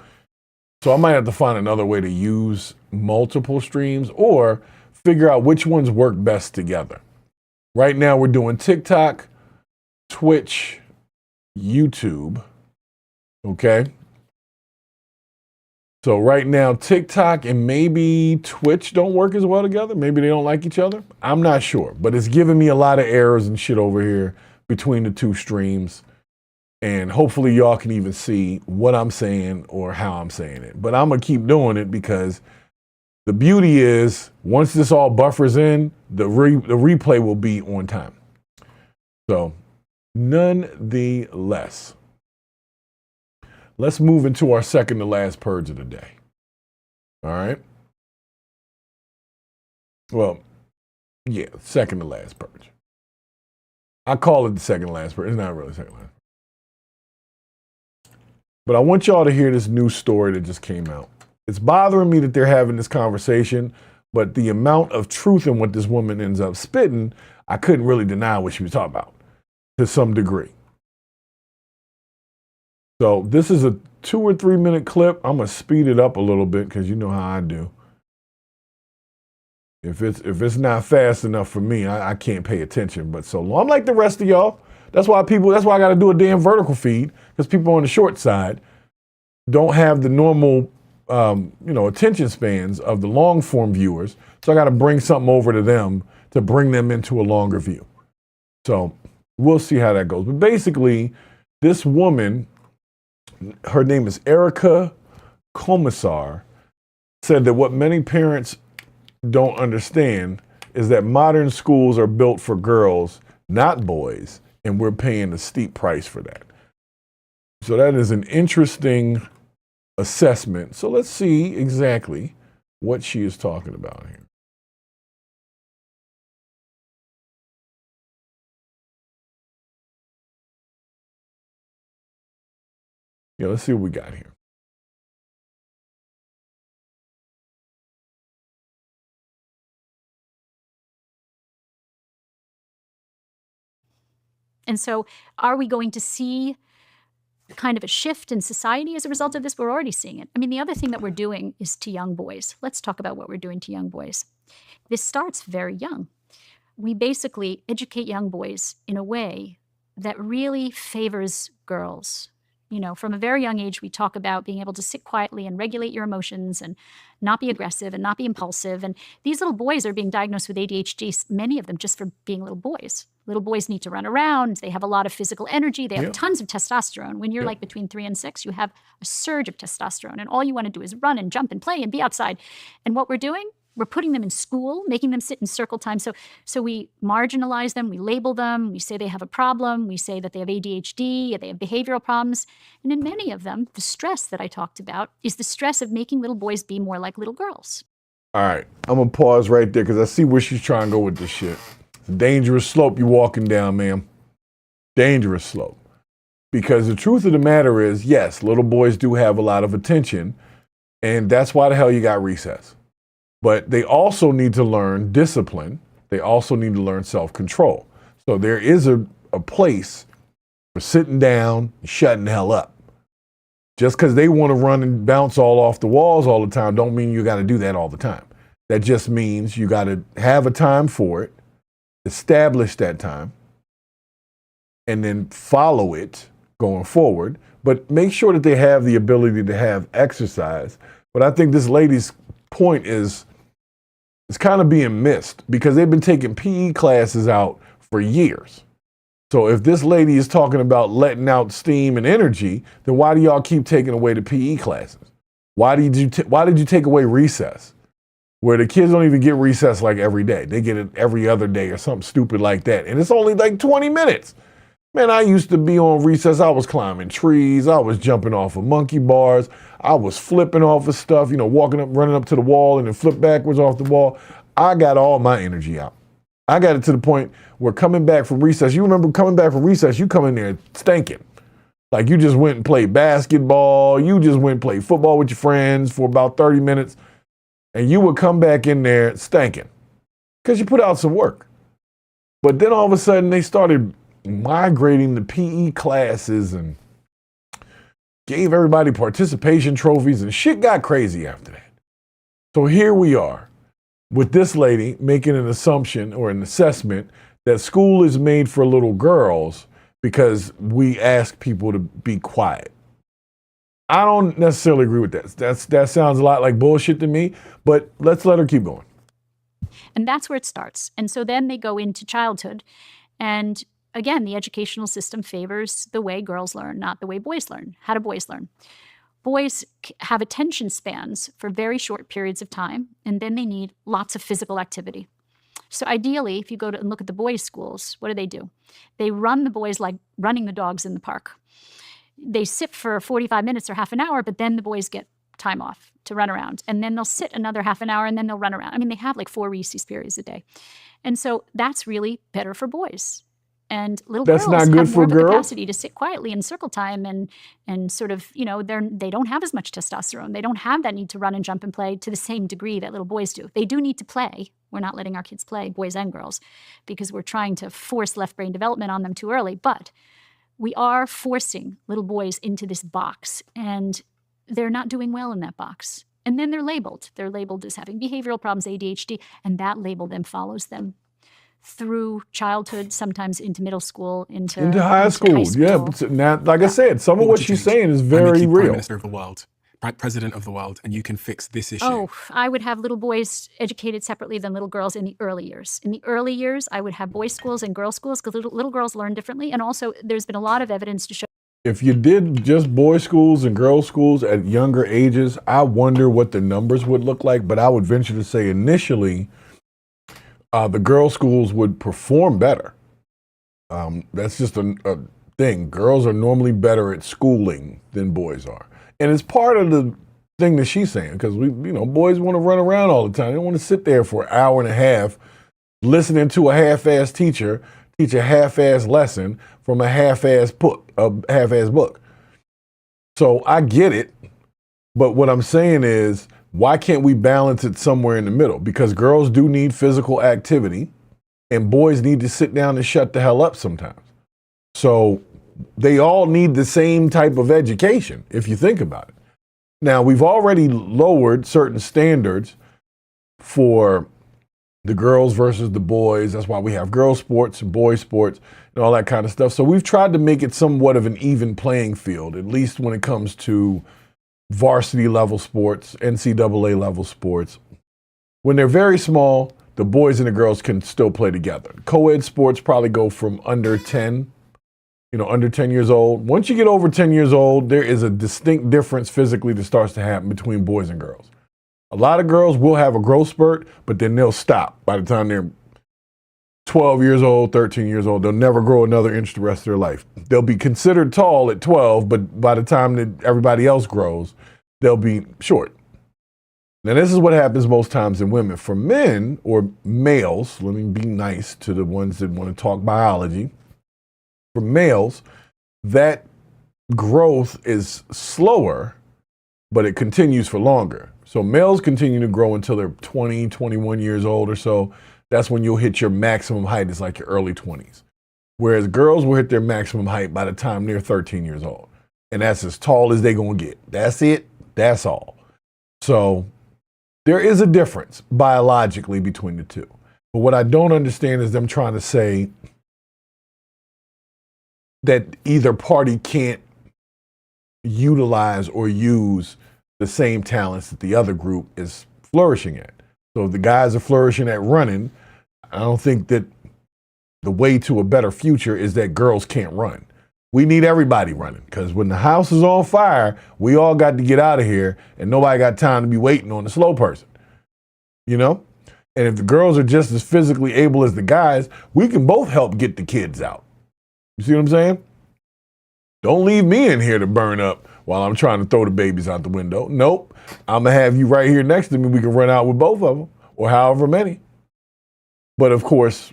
So I might have to find another way to use multiple streams or figure out which ones work best together. Right now we're doing TikTok, Twitch, YouTube. Okay. So right now TikTok and maybe Twitch don't work as well together. Maybe they don't like each other. I'm not sure, but it's giving me a lot of errors and shit over here between the two streams. And hopefully y'all can even see what I'm saying or how I'm saying it. But I'm going to keep doing it because the beauty is once this all buffers in, the replay will be on time. So nonetheless, let's move into our second to last purge of the day. All right. Well, yeah, second to last purge. I call it the second to last purge. It's not really second to last. But I want y'all to hear this new story that just came out. It's bothering me that they're having this conversation, but the amount of truth in what this woman ends up spitting, I couldn't really deny what she was talking about to some degree. So this is a 2 or 3 minute clip. I'm gonna speed it up a little bit because you know how I do. If it's not fast enough for me, I can't pay attention. But so long, I'm like the rest of y'all. That's why I got to do a damn vertical feed, because people on the short side don't have the normal, attention spans of the long form viewers. So I got to bring something over to them to bring them into a longer view. So we'll see how that goes. But basically, this woman, her name is Erica Commissar, said that what many parents don't understand is that modern schools are built for girls, not boys, and we're paying a steep price for that. So that is an interesting assessment. So let's see exactly what she is talking about here. Yeah, let's see what we got here. And so are we going to see kind of a shift in society as a result of this? We're already seeing it. I mean, the other thing that we're doing is to young boys. Let's talk about what we're doing to young boys. This starts very young. We basically educate young boys in a way that really favors girls. You know, from a very young age, we talk about being able to sit quietly and regulate your emotions and not be aggressive and not be impulsive. And these little boys are being diagnosed with ADHD, many of them just for being little boys. Little boys need to run around. They have a lot of physical energy. They have tons of testosterone. When you're like between 3 and 6, you have a surge of testosterone. And all you want to do is run and jump and play and be outside. And what we're doing, we're putting them in school, making them sit in circle time. So we marginalize them, we label them, we say they have a problem, we say that they have ADHD, they have behavioral problems. And in many of them, the stress that I talked about is the stress of making little boys be more like little girls. All right, I'm gonna pause right there because I see where she's trying to go with this shit. It's a dangerous slope you're walking down, ma'am. Dangerous slope. Because the truth of the matter is, yes, little boys do have a lot of attention, and that's why the hell you got recess. But they also need to learn discipline. They also need to learn self-control. So there is a place for sitting down and shutting the hell up. Just because they want to run and bounce all off the walls all the time don't mean you got to do that all the time. That just means you got to have a time for it, establish that time, and then follow it going forward. But make sure that they have the ability to have exercise. But I think this lady's point is it's kind of being missed because they've been taking PE classes out for years. So if this lady is talking about letting out steam and energy, then why do y'all keep taking away the PE classes? Why did you take away recess? Where the kids don't even get recess like every day. They get it every other day or something stupid like that. And it's only like 20 minutes. Man, I used to be on recess. I was climbing trees. I was jumping off of monkey bars. I was flipping off of stuff, walking up, running up to the wall and then flip backwards off the wall. I got all my energy out. I got it to the point where coming back from recess, you remember coming back from recess, you come in there stinking. Like you just went and played basketball. You just went and played football with your friends for about 30 minutes. And you would come back in there stinking because you put out some work. But then all of a sudden they started migrating the PE classes and gave everybody participation trophies and shit got crazy after that. So here we are with this lady making an assumption or an assessment that school is made for little girls because we ask people to be quiet. I don't necessarily agree with that. That sounds a lot like bullshit to me, but let's let her keep going. And that's where it starts. And so then they go into childhood. And again, the educational system favors the way girls learn, not the way boys learn. How do boys learn? Boys have attention spans for very short periods of time, and then they need lots of physical activity. So ideally, if you go to and look at the boys' schools, what do? They run the boys like running the dogs in the park. They sit for 45 minutes or half an hour, but then the boys get time off to run around. And then they'll sit another half an hour, and then they'll run around. I mean, they have like 4 recess periods a day. And so that's really better for boys. And little girls have more of a capacity to sit quietly in circle time and sort of, they don't have as much testosterone. They don't have that need to run and jump and play to the same degree that little boys do. They do need to play. We're not letting our kids play, boys and girls, because we're trying to force left brain development on them too early. But we are forcing little boys into this box, and they're not doing well in that box. And then they're labeled. They're labeled as having behavioral problems, ADHD, and that label then follows them through childhood, sometimes into middle school, into high school. Yeah, now, like I said, some of what she's saying is very real. Prime Minister of the world, President of the world, and you can fix this issue. Oh, I would have little boys educated separately than little girls in the early years. In the early years, I would have boys' schools and girls' schools because little girls learn differently. And also, there's been a lot of evidence to show. If you did just boys' schools and girls' schools at younger ages, I wonder what the numbers would look like. But I would venture to say initially, the girls' schools would perform better. That's just a thing. Girls are normally better at schooling than boys are. And it's part of the thing that she's saying, because boys want to run around all the time. They want to sit there for an hour and a half listening to a half-ass teacher teach a half-ass lesson from a half-ass book. So I get it, but what I'm saying is, why can't we balance it somewhere in the middle? Because girls do need physical activity, and boys need to sit down and shut the hell up sometimes. So they all need the same type of education, if you think about it. Now, we've already lowered certain standards for the girls versus the boys. That's why we have girls sports and boys sports and all that kind of stuff. So we've tried to make it somewhat of an even playing field, at least when it comes to varsity level sports, NCAA level sports. When they're very small, the boys and the girls can still play together. Co-ed sports probably go from under 10, under 10 years old. Once you get over 10 years old, there is a distinct difference physically that starts to happen between boys and girls. A lot of girls will have a growth spurt, but then they'll stop by the time they're 12 years old, 13 years old. They'll never grow another inch the rest of their life. They'll be considered tall at 12, but by the time that everybody else grows, they'll be short. Now, this is what happens most times in women. For men or males, let me be nice to the ones that want to talk biology. For males, that growth is slower, but it continues for longer. So males continue to grow until they're 20, 21 years old or so. That's when you'll hit your maximum height. It's like your early 20s. Whereas girls will hit their maximum height by the time they're 13 years old. And that's as tall as they're going to get. That's it. That's all. So there is a difference biologically between the two. But what I don't understand is them trying to say that either party can't utilize or use the same talents that the other group is flourishing at. So if the guys are flourishing at running, I don't think that the way to a better future is that girls can't run. We need everybody running, because when the house is on fire, we all got to get out of here, and nobody got time to be waiting on the slow person, And if the girls are just as physically able as the guys, we can both help get the kids out. You see what I'm saying? Don't leave me in here to burn up while I'm trying to throw the babies out the window. Nope. I'm going to have you right here next to me. We can run out with both of them, or however many. But of course,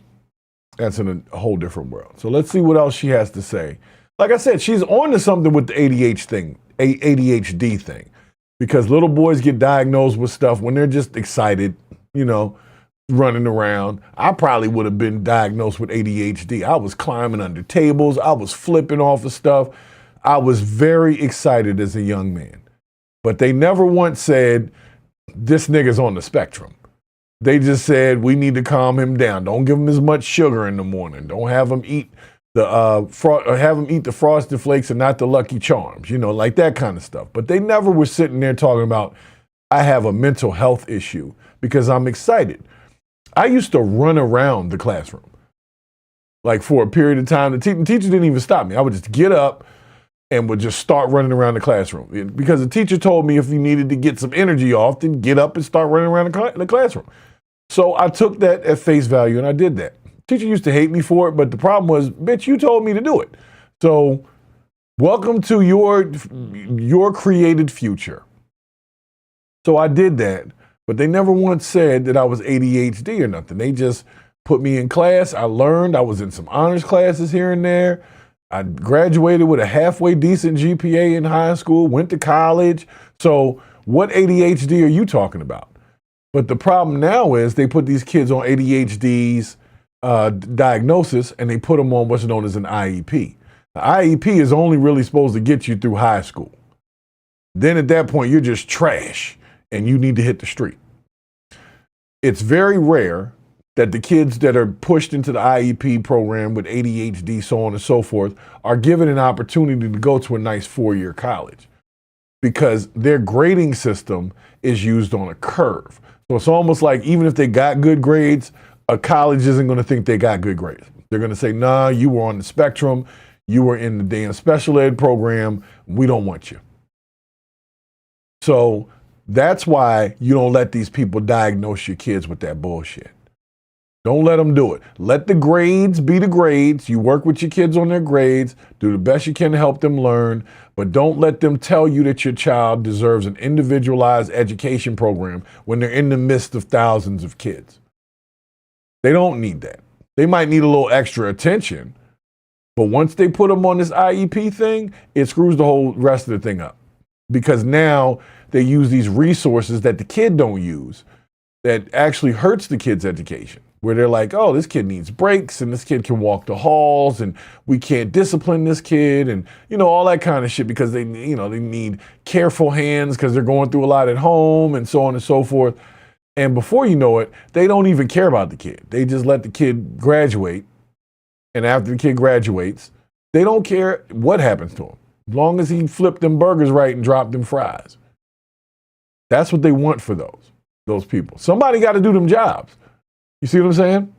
that's in a whole different world. So let's see what else she has to say. Like I said, she's on to something with the ADHD thing, because little boys get diagnosed with stuff when they're just excited, running around. I probably would have been diagnosed with ADHD. I was climbing under tables. I was flipping off of stuff. I was very excited as a young man. But they never once said, this nigga's on the spectrum. They just said, we need to calm him down. Don't give him as much sugar in the morning. Don't have him eat the Frosted Flakes and not the Lucky Charms, like that kind of stuff. But they never were sitting there talking about, I have a mental health issue because I'm excited. I used to run around the classroom. Like for a period of time, the teacher didn't even stop me. I would just get up and would just start running around the classroom. Because the teacher told me if you needed to get some energy off, then get up and start running around the classroom. So I took that at face value and I did that. Teacher used to hate me for it, but the problem was, bitch, you told me to do it. So welcome to your created future. So I did that, but they never once said that I was ADHD or nothing. They just put me in class. I learned. I was in some honors classes here and there. I graduated with a halfway decent GPA in high school, went to college. So what ADHD are you talking about? But the problem now is they put these kids on ADHD's diagnosis, and they put them on what's known as an IEP. The IEP is only really supposed to get you through high school. Then at that point, you're just trash, and you need to hit the street. It's very rare that the kids that are pushed into the IEP program with ADHD, so on and so forth, are given an opportunity to go to a nice 4-year college, because their grading system is used on a curve. So it's almost like even if they got good grades, a college isn't going to think they got good grades. They're going to say, nah, you were on the spectrum. You were in the damn special ed program. We don't want you. So that's why you don't let these people diagnose your kids with that bullshit. Don't let them do it. Let the grades be the grades. You work with your kids on their grades. Do the best you can to help them learn. But don't let them tell you that your child deserves an individualized education program when they're in the midst of thousands of kids. They don't need that. They might need a little extra attention, but once they put them on this IEP thing, it screws the whole rest of the thing up. Because now they use these resources that the kid don't use that actually hurts the kid's education. where they're like, oh, this kid needs breaks and this kid can walk the halls and we can't discipline this kid and, all that kind of shit because they need careful hands because they're going through a lot at home and so on and so forth. And before you know it, they don't even care about the kid. They just let the kid graduate. And after the kid graduates, they don't care what happens to him, as long as he flipped them burgers right and dropped them fries. That's what they want for those people. Somebody got to do them jobs. You see what I'm saying?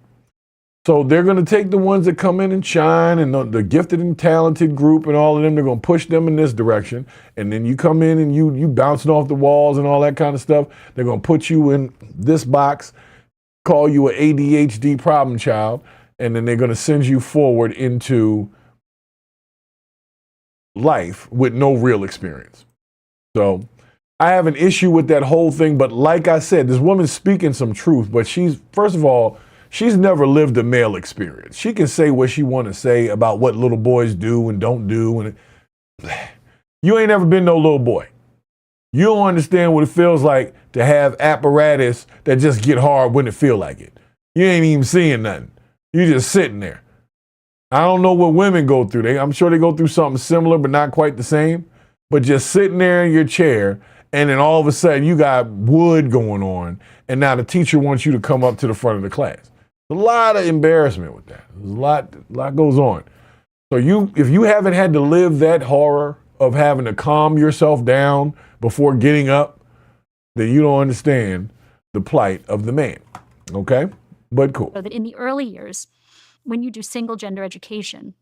So they're going to take the ones that come in and shine and the gifted and talented group and all of them, they're going to push them in this direction. And then you come in and you bouncing off the walls and all that kind of stuff. They're going to put you in this box, call you an ADHD problem child, and then they're going to send you forward into life with no real experience. So I have an issue with that whole thing. But like I said, this woman's speaking some truth, but first of all, she's never lived a male experience. She can say what she want to say about what little boys do and don't do. And you ain't never been no little boy. You don't understand what it feels like to have apparatus that just get hard when it feel like it. You ain't even seeing nothing. You just sitting there. I don't know what women go through. I'm sure they go through something similar, but not quite the same. But just sitting there in your chair, and then all of a sudden you got wood going on, and now the teacher wants you to come up to the front of the class. A lot of embarrassment with that. There's a lot goes on. So if you haven't had to live that horror of having to calm yourself down before getting up, then you don't understand the plight of the man. Okay? But cool. So that in the early years, when you do single gender education,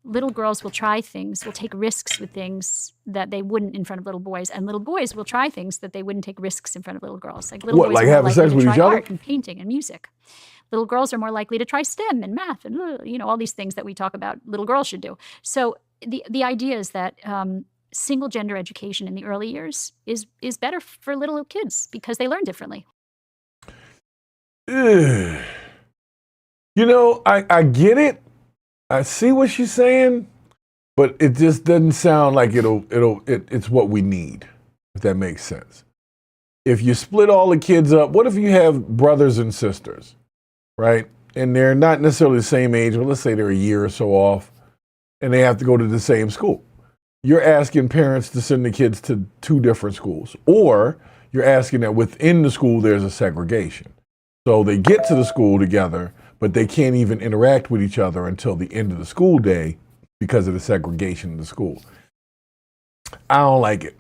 little girls will try things, will take risks with things that they wouldn't in front of little boys, and little boys will try things that they wouldn't take risks in front of little girls. Like little boys like are more having likely sex to with try each other? art and painting and music. Little girls are more likely to try STEM and math and all these things that we talk about little girls should do. So the idea is that single gender education in the early years is better for little kids because they learn differently. I get it. I see what she's saying, but it just doesn't sound like it's what we need, if that makes sense. If you split all the kids up, what if you have brothers and sisters, right? And they're not necessarily the same age, but let's say they're a year or so off, and they have to go to the same school. You're asking parents to send the kids to two different schools, or you're asking that within the school there's a segregation. So they get to the school together, but they can't even interact with each other until the end of the school day because of the segregation in the school. I don't like it.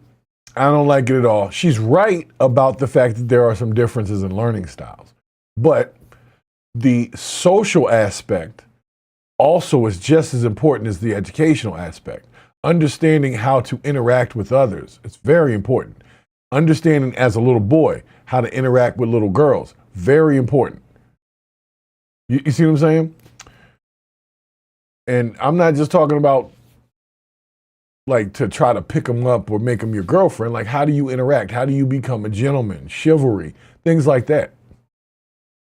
I don't like it at all. She's right about the fact that there are some differences in learning styles, but the social aspect also is just as important as the educational aspect. Understanding how to interact with others, it's very important. Understanding as a little boy how to interact with little girls, very important. You see what I'm saying? And I'm not just talking about like to try to pick them up or make them your girlfriend. Like, how do you interact? How do you become a gentleman? Chivalry, things like that.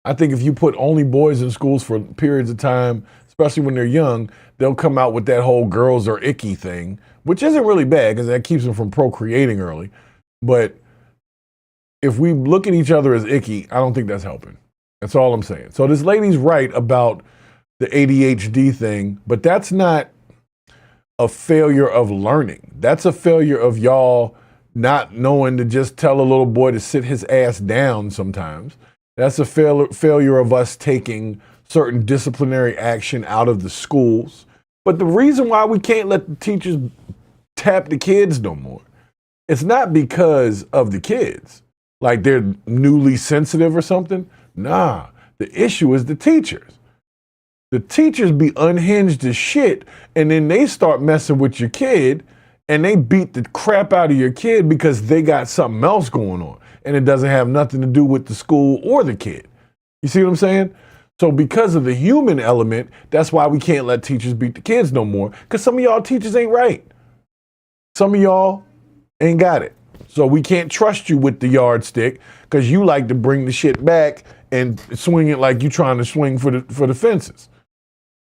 I think if you put only boys in schools for periods of time, especially when they're young, they'll come out with that whole girls are icky thing, which isn't really bad because that keeps them from procreating early. But if we look at each other as icky, I don't think that's helping. That's all I'm saying. So this lady's right about the ADHD thing, but that's not a failure of learning. That's a failure of y'all not knowing to just tell a little boy to sit his ass down sometimes. That's a failure of us taking certain disciplinary action out of the schools. But the reason why we can't let the teachers tap the kids no more, it's not because of the kids, like they're newly sensitive or something. Nah, the issue is the teachers. The teachers be unhinged as shit, and then they start messing with your kid, and they beat the crap out of your kid because they got something else going on, and it doesn't have nothing to do with the school or the kid. You see what I'm saying? So because of the human element, that's why we can't let teachers beat the kids no more, because some of y'all teachers ain't right. Some of y'all ain't got it. So we can't trust you with the yardstick because you like to bring the shit back and swing it like you trying to swing for the fences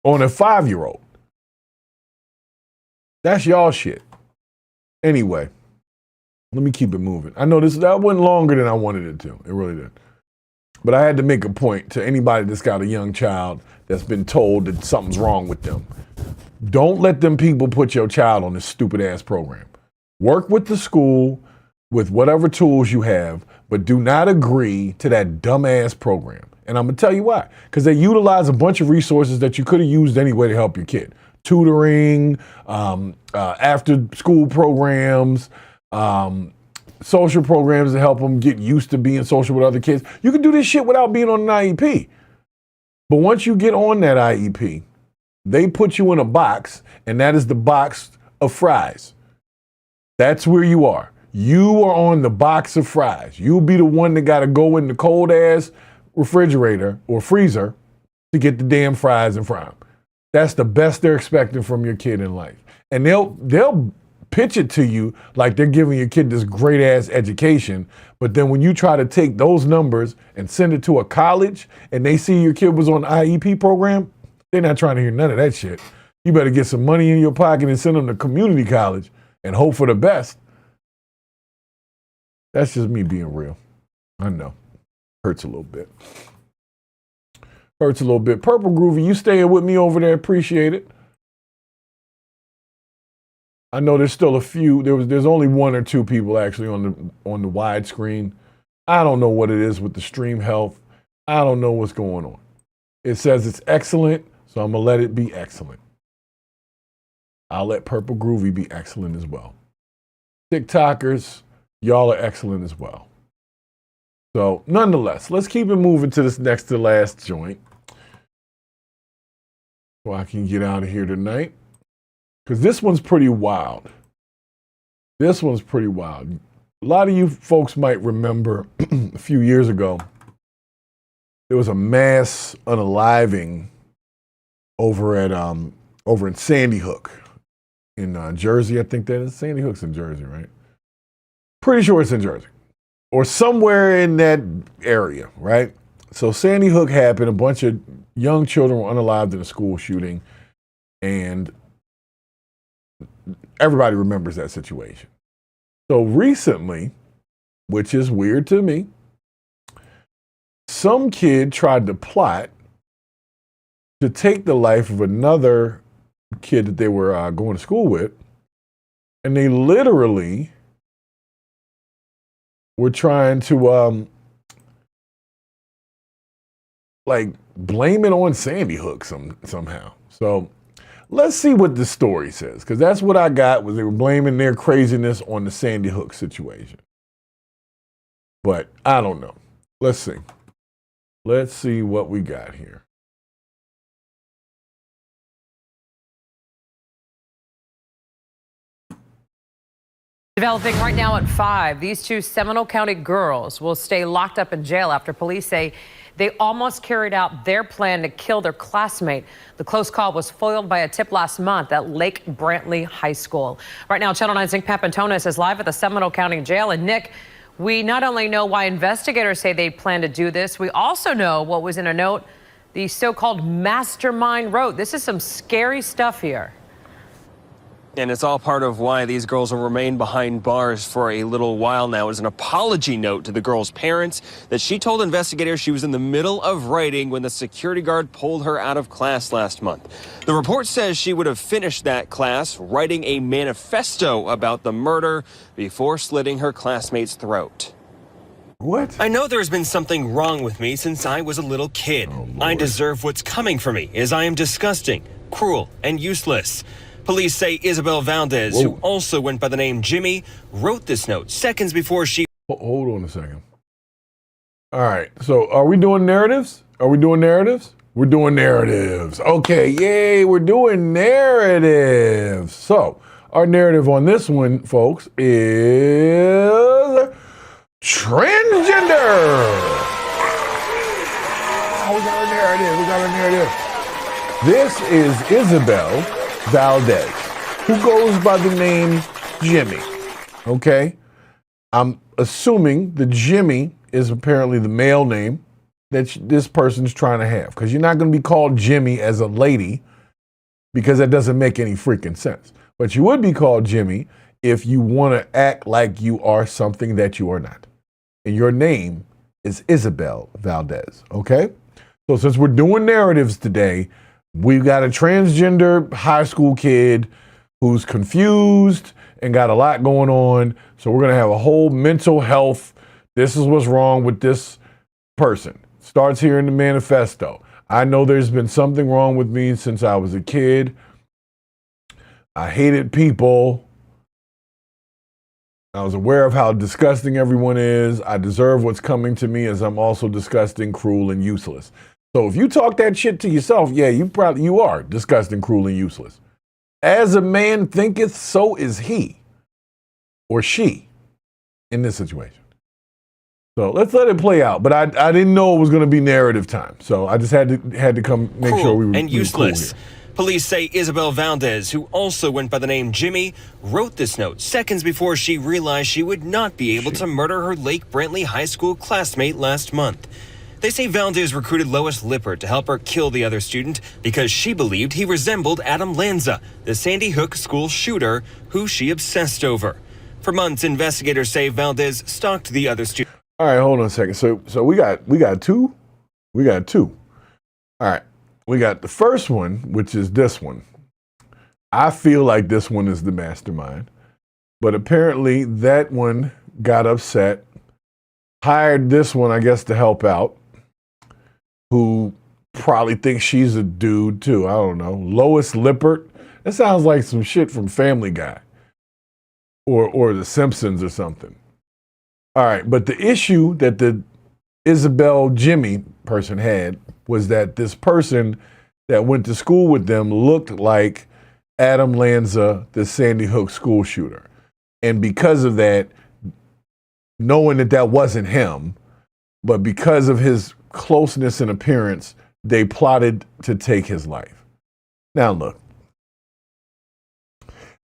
on a 5-year-old. That's y'all shit. Anyway, let me keep it moving. I know that went longer than I wanted it to. It really did. but I had to make a point to anybody that's got a young child that's been told that something's wrong with them. Don't let them people put your child on this stupid ass program. Work with the school with whatever tools you have, but do not agree to that dumbass program. And I'm gonna tell you why. Because they utilize a bunch of resources that you could have used anyway to help your kid. Tutoring, after school programs, social programs to help them get used to being social with other kids. You can do this shit without being on an IEP. But once you get on that IEP, they put you in a box, and that is the box of fries. That's where you are. You are on the box of fries. You'll be the one that got to go in the cold ass refrigerator or freezer to get the damn fries and fry them. That's the best they're expecting from your kid in life. And they'll pitch it to you like they're giving your kid this great ass education. But then when you try to take those numbers and send it to a college and they see your kid was on the IEP program, they're not trying to hear none of that shit. You better get some money in your pocket and send them to community college and hope for the best. That's just me being real. I know. Hurts a little bit. Hurts a little bit. Purple Groovy, you staying with me over there. Appreciate it. I know there's still a few. There's only one or two people actually on the widescreen. I don't know what it is with the stream health. I don't know what's going on. It says it's excellent, so I'm gonna let it be excellent. I'll let Purple Groovy be excellent as well. TikTokers, y'all are excellent as well. So nonetheless, let's keep it moving to this next to last joint so I can get out of here tonight. Because this one's pretty wild. This one's pretty wild. A lot of you folks might remember a few years ago, there was a mass unaliving over in Sandy Hook in Jersey. I think that is. Sandy Hook's in Jersey, right? Pretty sure it's in Jersey. Or somewhere in that area, right? So Sandy Hook happened. A bunch of young children were unalived in a school shooting. And everybody remembers that situation. So recently, which is weird to me, some kid tried to plot to take the life of another kid that they were going to school with. And they literally were trying to blame it on Sandy Hook somehow. So let's see what the story says, because that's what I got, was they were blaming their craziness on the Sandy Hook situation. But I don't know. Let's see. Let's see what we got here. Developing right now at 5, these two Seminole County girls will stay locked up in jail after police say they almost carried out their plan to kill their classmate. The close call was foiled by a tip last month at Lake Brantley High School. Right now, Channel 9's Nick Papantonis is live at the Seminole County Jail. And Nick, we not only know why investigators say they plan to do this, we also know what was in a note the so-called mastermind wrote. This is some scary stuff here. And it's all part of why these girls will remain behind bars for a little while now. It is an apology note to the girls' parents that she told investigators she was in the middle of writing when the security guard pulled her out of class last month. The report says she would have finished that class writing a manifesto about the murder before slitting her classmate's throat. What? I know there's been something wrong with me since I was a little kid. I deserve what's coming for me, as I am disgusting, cruel, and useless. Police say Isabel Valdez, who also went by the name Jimmy, wrote this note seconds before she... Hold on a second. All right, so are we doing narratives? Are we doing narratives? We're doing narratives. Okay, yay, we're doing narratives. So, our narrative on this one, folks, is transgender. Oh, we got our narrative. This is Isabel Valdez, who goes by the name Jimmy. Okay? I'm assuming the Jimmy is apparently the male name that this person's trying to have, because you're not going to be called Jimmy as a lady, because that doesn't make any freaking sense. But you would be called Jimmy if you want to act like you are something that you are not. And your name is Isabel Valdez, okay? So since we're doing narratives today, we've got a transgender high school kid who's confused and got a lot going on. So we're going to have a whole mental health. This is what's wrong with this person. Starts here in the manifesto. I know there's been something wrong with me since I was a kid. I hated people. I was aware of how disgusting everyone is. I deserve what's coming to me as I'm also disgusting, cruel, and useless. So if you talk that shit to yourself, yeah, you are disgusting, cruel, and useless. As a man thinketh, so is he or she in this situation. So let's let it play out. But I didn't know it was going to be narrative time. So I just had to come make sure we were and useless. Cool here. Police say Isabel Valdez, who also went by the name Jimmy, wrote this note seconds before she realized she would not be able to murder her Lake Brantley High School classmate last month. They say Valdez recruited Lois Lippert to help her kill the other student because she believed he resembled Adam Lanza, the Sandy Hook school shooter, who she obsessed over. For months, investigators say Valdez stalked the other student. All right, hold on a second. So we got two. We got two. All right. We got the first one, which is this one. I feel like this one is the mastermind, but apparently that one got upset, hired this one, I guess, to help out, who probably thinks she's a dude too. I don't know. Lois Lippert. That sounds like some shit from Family Guy or The Simpsons or something. All right, but the issue that the Isabel Jimmy person had was that this person that went to school with them looked like Adam Lanza, the Sandy Hook school shooter. And because of that, knowing that that wasn't him, but because of his closeness in appearance, they plotted to take his life. Now look,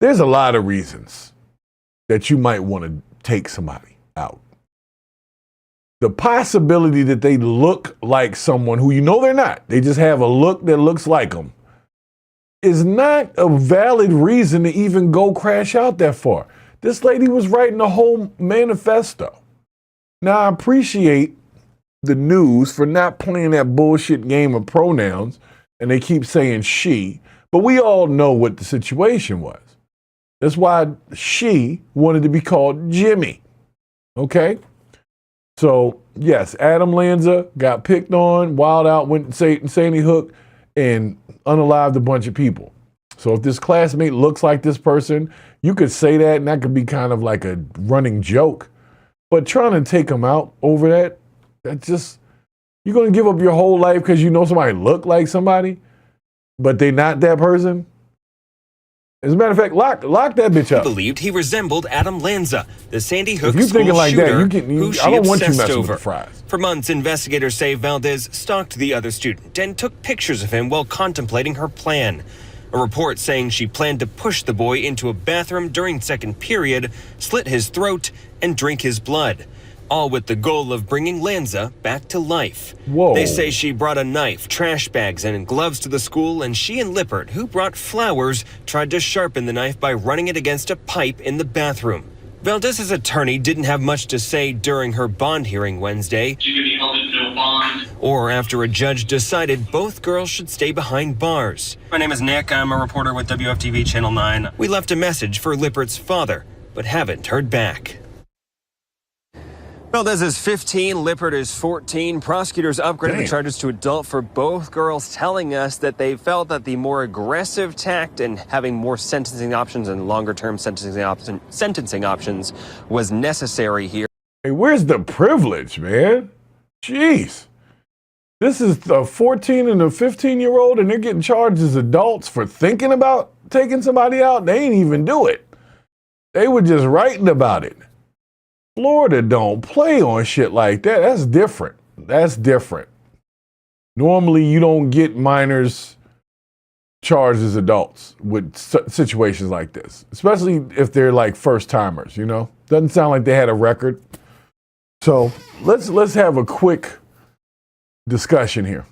there's a lot of reasons that you might want to take somebody out. The possibility that they look like someone who you know they're not, they just have a look that looks like them, is not a valid reason to even go crash out that far. This lady was writing a whole manifesto. Now, I appreciate the news for not playing that bullshit game of pronouns, and they keep saying she, but we all know what the situation was. That's why she wanted to be called Jimmy, okay? So, yes, Adam Lanza got picked on, wild out, went to Sandy Hook, and unalived a bunch of people. So if this classmate looks like this person, you could say that, and that could be kind of like a running joke. But trying to take them out over that just, you're going to give up your whole life because you know somebody look like somebody, but they not that person? As a matter of fact, lock that bitch up. He believed he resembled Adam Lanza, the Sandy Hook If you school thinking like that, shooter, who she I don't want you obsessed messing over. with the fries. For months, investigators say Valdez stalked the other student and took pictures of him while contemplating her plan. A report saying she planned to push the boy into a bathroom during second period, slit his throat, and drink his blood. All with the goal of bringing Lanza back to life. Whoa. They say she brought a knife, trash bags, and gloves to the school, and she and Lippert, who brought flowers, tried to sharpen the knife by running it against a pipe in the bathroom. Valdez's attorney didn't have much to say during her bond hearing Wednesday, She could be held in no bond. or after a judge decided both girls should stay behind bars. My name is Nick. I'm a reporter with WFTV Channel 9. We left a message for Lippert's father, but haven't heard back. Valdez is 15, Lippert is 14. Prosecutors upgraded the charges to adult for both girls, telling us that they felt that the more aggressive tact and having more sentencing options and longer-term sentencing options was necessary here. Hey, where's the privilege, man? Jeez. This is a 14 and a 15-year-old, and they're getting charged as adults for thinking about taking somebody out. They ain't even do it. They were just writing about it. Florida don't play on shit like that. That's different. That's different. Normally, you don't get minors charged as adults with situations like this, especially if they're like first timers, you know? Doesn't sound like they had a record. So let's have a quick discussion here,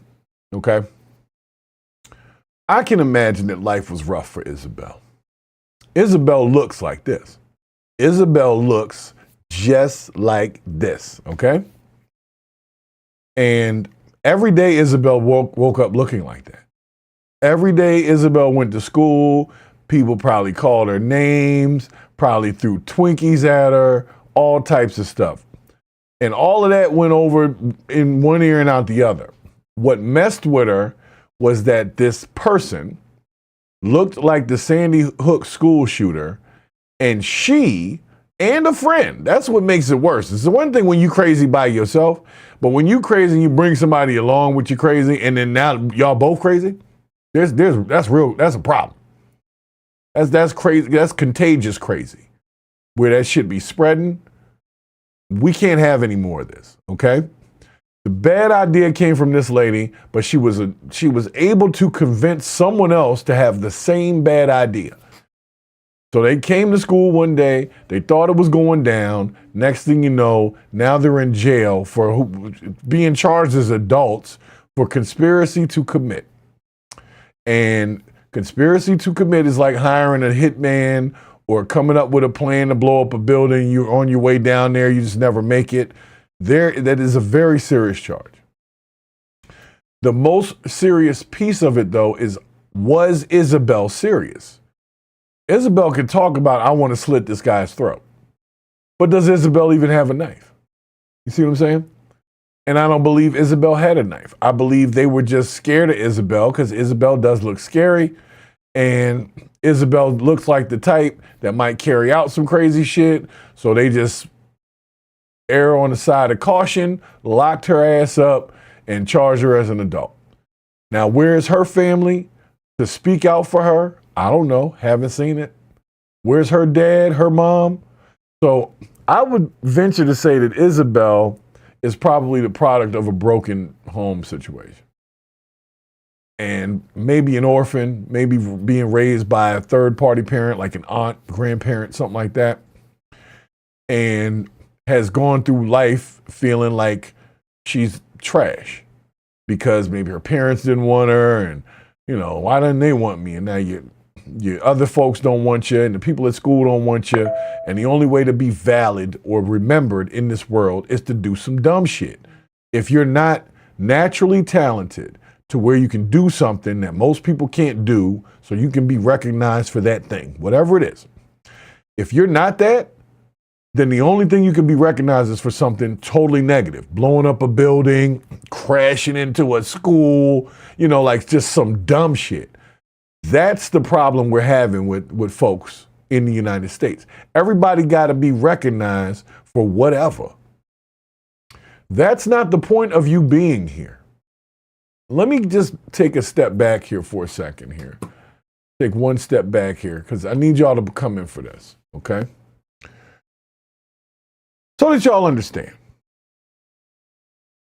okay? I can imagine that life was rough for Isabel. Isabel looks like this. Isabel looks just like this, okay? And every day Isabel woke up looking like that. Every day Isabel went to school, people probably called her names, probably threw Twinkies at her, all types of stuff. And all of that went over in one ear and out the other. What messed with her was that this person looked like the Sandy Hook school shooter, and she and a friend, that's what makes it worse. It's the one thing when you crazy by yourself, but when you crazy and you bring somebody along with you crazy, and then now y'all both crazy, that's a problem. That's crazy, that's contagious crazy, where that shit be spreading. We can't have any more of this, okay? The bad idea came from this lady, but she was able to convince someone else to have the same bad idea. So they came to school one day, they thought it was going down. Next thing you know, now they're in jail for being charged as adults for conspiracy to commit. And conspiracy to commit is like hiring a hitman or coming up with a plan to blow up a building. You're on your way down there, you just never make it. That is a very serious charge. The most serious piece of it, though, was Isabel serious? Isabel could talk about, I want to slit this guy's throat. But does Isabel even have a knife? You see what I'm saying? And I don't believe Isabel had a knife. I believe they were just scared of Isabel because Isabel does look scary. And Isabel looks like the type that might carry out some crazy shit. So they just err on the side of caution, locked her ass up, and charged her as an adult. Now, where's her family to speak out for her? I don't know. Haven't seen it. Where's her dad, her mom? So I would venture to say that Isabel is probably the product of a broken home situation. And maybe an orphan, maybe being raised by a third-party parent, like an aunt, grandparent, something like that. And has gone through life feeling like she's trash because maybe her parents didn't want her and, why didn't they want me? And now your other folks don't want you and the people at school don't want you. And the only way to be valid or remembered in this world is to do some dumb shit. If you're not naturally talented to where you can do something that most people can't do so you can be recognized for that thing, whatever it is. If you're not that, then the only thing you can be recognized is for something totally negative. Blowing up a building, crashing into a school, like just some dumb shit. That's the problem we're having with folks in the United States. Everybody got to be recognized for whatever. That's not the point of you being here. Let me just take a step back here for a second here. Take one step back here because I need y'all to come in for this, okay? So that y'all understand,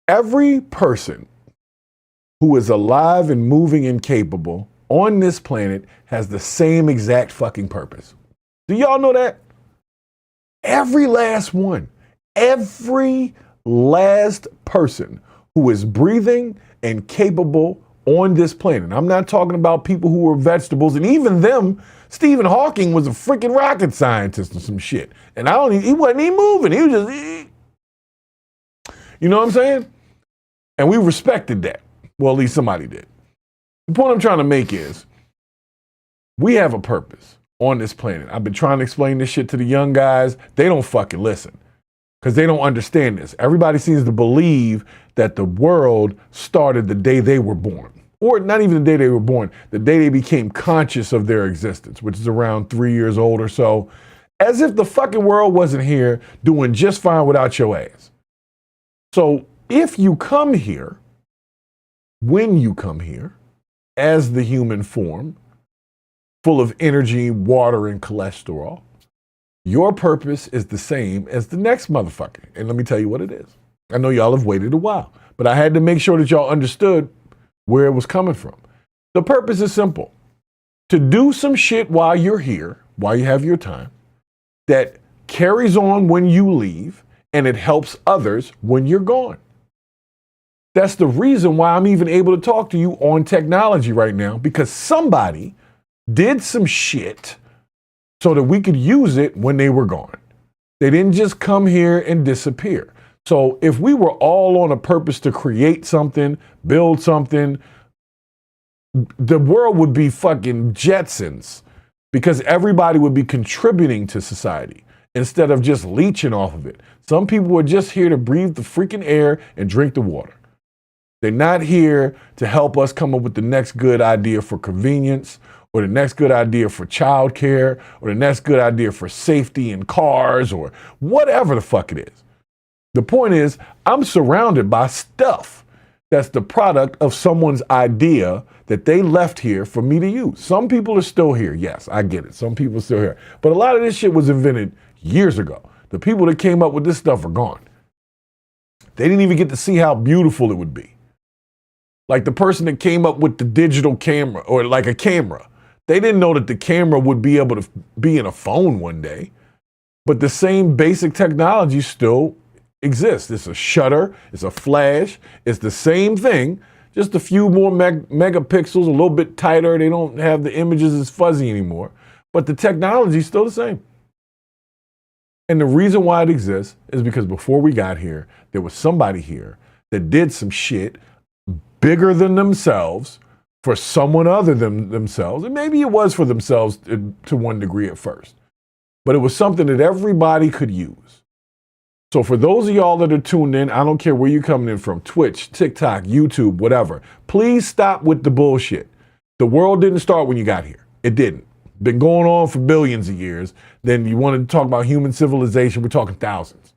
every person who is alive and moving and capable on this planet has the same exact fucking purpose. Do y'all know that? Every last one, every last person who is breathing and capable on this planet. I'm not talking about people who are vegetables, and even them, Stephen Hawking was a freaking rocket scientist or some shit. And he wasn't even moving. He was just, you know what I'm saying? And we respected that. Well, at least somebody did. The point I'm trying to make is, we have a purpose on this planet. I've been trying to explain this shit to the young guys. They don't fucking listen because they don't understand this. Everybody seems to believe that the world started the day they were born. Or not even the day they were born, the day they became conscious of their existence, which is around 3 years old or so, as if the fucking world wasn't here doing just fine without your ass. So if you come here, when you come here, as the human form, full of energy, water, and cholesterol, your purpose is the same as the next motherfucker. And let me tell you what it is. I know y'all have waited a while, but I had to make sure that y'all understood where it was coming from. The purpose is simple. To do some shit while you're here, while you have your time, that carries on when you leave, and it helps others when you're gone. That's the reason why I'm even able to talk to you on technology right now, because somebody did some shit so that we could use it when they were gone. They didn't just come here and disappear. So if we were all on a purpose to create something, build something, the world would be fucking Jetsons because everybody would be contributing to society instead of just leeching off of it. Some people are just here to breathe the freaking air and drink the water. They're not here to help us come up with the next good idea for convenience or the next good idea for childcare or the next good idea for safety in cars or whatever the fuck it is. The point is, I'm surrounded by stuff that's the product of someone's idea that they left here for me to use. Some people are still here. Yes, I get it. Some people are still here. But a lot of this shit was invented years ago. The people that came up with this stuff are gone. They didn't even get to see how beautiful it would be. Like the person that came up with the digital camera or like a camera. They didn't know that the camera would be able to be in a phone one day. But the same basic technology still exists. It's a shutter, it's a flash, it's the same thing, just a few more megapixels, a little bit tighter. They don't have the images as fuzzy anymore, but the technology is still the same. And the reason why it exists is because before we got here, there was somebody here that did some shit bigger than themselves for someone other than themselves. And maybe it was for themselves to one degree at first, but it was something that everybody could use. So for those of y'all that are tuned in, I don't care where you're coming in from, Twitch, TikTok, YouTube, whatever, please stop with the bullshit. The world didn't start when you got here. It didn't. Been going on for billions of years. Then you want to talk about human civilization, we're talking thousands.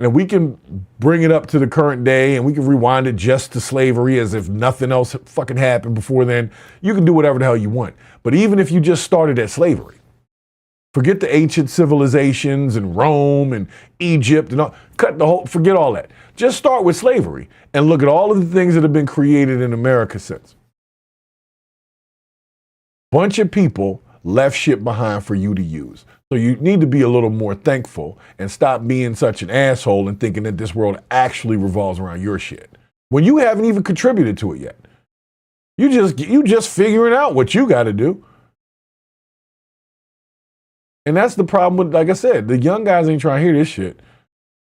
And we can bring it up to the current day and we can rewind it just to slavery as if nothing else fucking happened before then. You can do whatever the hell you want. But even if you just started at slavery, forget the ancient civilizations and Rome and Egypt and all, forget all that. Just start with slavery and look at all of the things that have been created in America since. Bunch of people left shit behind for you to use. So you need to be a little more thankful and stop being such an asshole and thinking that this world actually revolves around your shit when you haven't even contributed to it yet. You just figuring out what you got to do. And that's the problem with, like I said, the young guys ain't trying to hear this shit.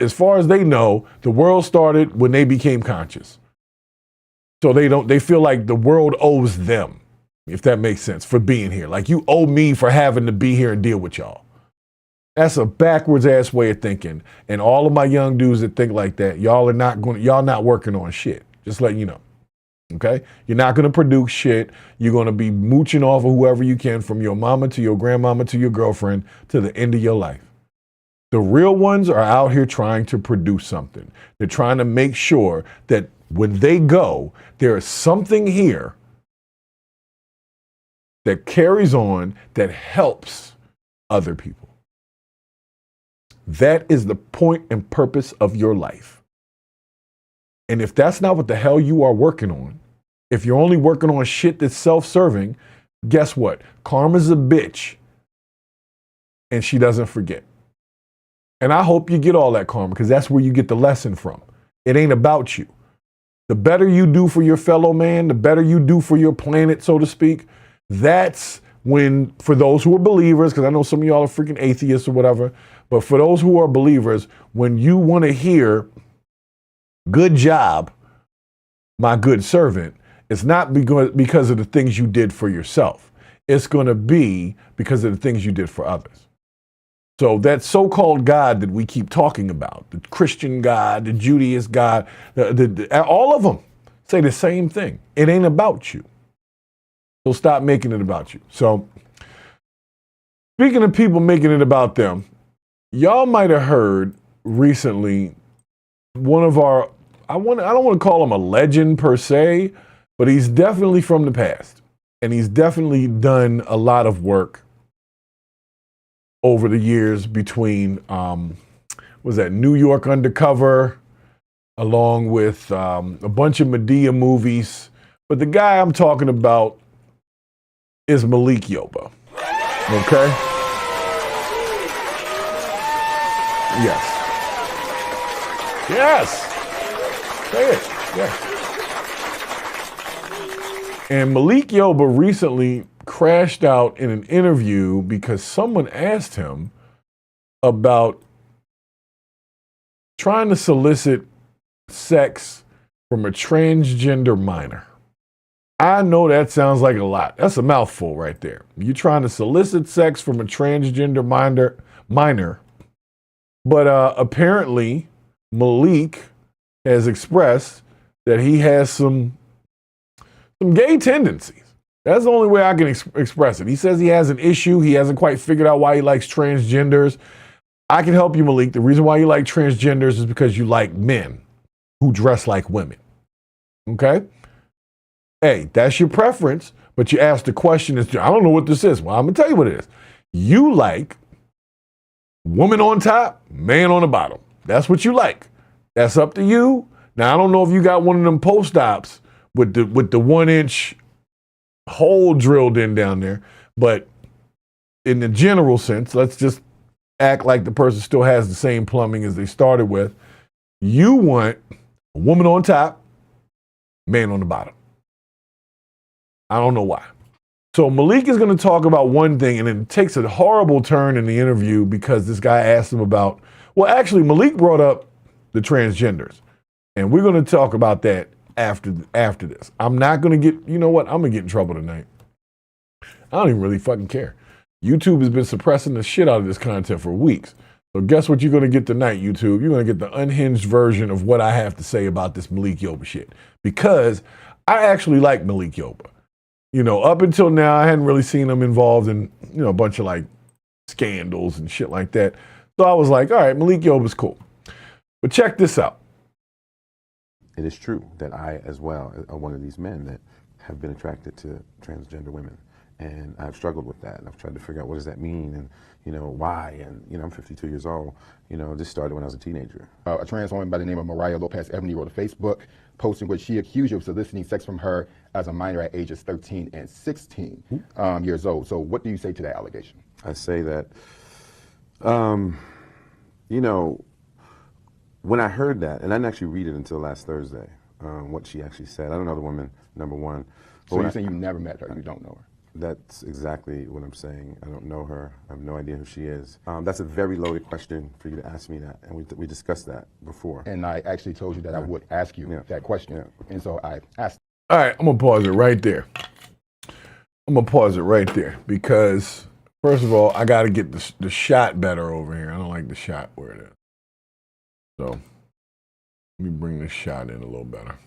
As far as they know, the world started when they became conscious. So they feel like the world owes them, if that makes sense, for being here. Like you owe me for having to be here and deal with y'all. That's a backwards ass way of thinking. And all of my young dudes that think like that, y'all not working on shit. Just letting you know. Okay? You're not going to produce shit. You're going to be mooching off of whoever you can, from your mama to your grandmama to your girlfriend to the end of your life. The real ones are out here trying to produce something. They're trying to make sure that when they go, there is something here that carries on, that helps other people. That is the point and purpose of your life. And if that's not what the hell you are working on, if you're only working on shit that's self-serving, guess what? Karma's a bitch. And she doesn't forget. And I hope you get all that karma, because that's where you get the lesson from. It ain't about you. The better you do for your fellow man, the better you do for your planet, so to speak, that's when, for those who are believers, because I know some of y'all are freaking atheists or whatever, but for those who are believers, when you want to hear, good job, my good servant, it's not because of the things you did for yourself. It's going to be because of the things you did for others. So that so-called God that we keep talking about, the Christian God, the Judaist God, all of them say the same thing. It ain't about you. So stop making it about you. So speaking of people making it about them, y'all might have heard recently one of our, I don't want to call him a legend per se, but he's definitely from the past. And he's definitely done a lot of work over the years between, was that New York Undercover, along with a bunch of Medea movies. But the guy I'm talking about is Malik Yoba. Okay? Yes. Yes. Say it. Yes. And Malik Yoba recently crashed out in an interview because someone asked him about trying to solicit sex from a transgender minor. I know that sounds like a lot. That's a mouthful right there. You're trying to solicit sex from a transgender minor. But apparently, Malik has expressed that he has some gay tendencies. That's the only way I can express it. He says he has an issue. He hasn't quite figured out why he likes transgenders. I can help you, Malik. The reason why you like transgenders is because you like men who dress like women. Okay? Hey, that's your preference, but you asked the question, I don't know what this is. Well, I'm going to tell you what it is. You like woman on top, man on the bottom. That's what you like. That's up to you. Now, I don't know if you got one of them post-ops with the 1-inch hole drilled in down there, but in the general sense, let's just act like the person still has the same plumbing as they started with. You want a woman on top, man on the bottom. I don't know why. So Malik is going to talk about one thing, and then it takes a horrible turn in the interview because this guy asked him about, well, actually, Malik brought up the transgenders, and we're going to talk about that after this. I'm not going to get, you know what? I'm going to get in trouble tonight. I don't even really fucking care. YouTube has been suppressing the shit out of this content for weeks. So guess what you're going to get tonight, YouTube? You're going to get the unhinged version of what I have to say about this Malik Yoba shit. Because I actually like Malik Yoba. You know, up until now, I hadn't really seen him involved in, you know, a bunch of like scandals and shit like that. So I was like, all right, Malik Yoba's cool. But check this out. It is true that I, as well, are one of these men that have been attracted to transgender women. And I've struggled with that, and I've tried to figure out what does that mean, and you know why. And you know, I'm 52 years old. You know, this started when I was a teenager. A trans woman by the name of Mariah Lopez Ebony wrote a Facebook post in which she accused you of soliciting sex from her as a minor at ages 13 and 16 years old. So, what do you say to that allegation? I say that, you know, when I heard that, and I didn't actually read it until last Thursday, what she actually said. I don't know the woman, number one. So you're saying you never met her, you don't know her? That's exactly what I'm saying. I don't know her. I have no idea who she is. That's a very loaded question for you to ask me that, and we discussed that before. And I actually told you that I would ask you that question, and so I asked. All right, I'm going to pause it right there. Because, first of all, I got to get the shot better over here. I don't like the shot where it is. So, let me bring this shot in a little better.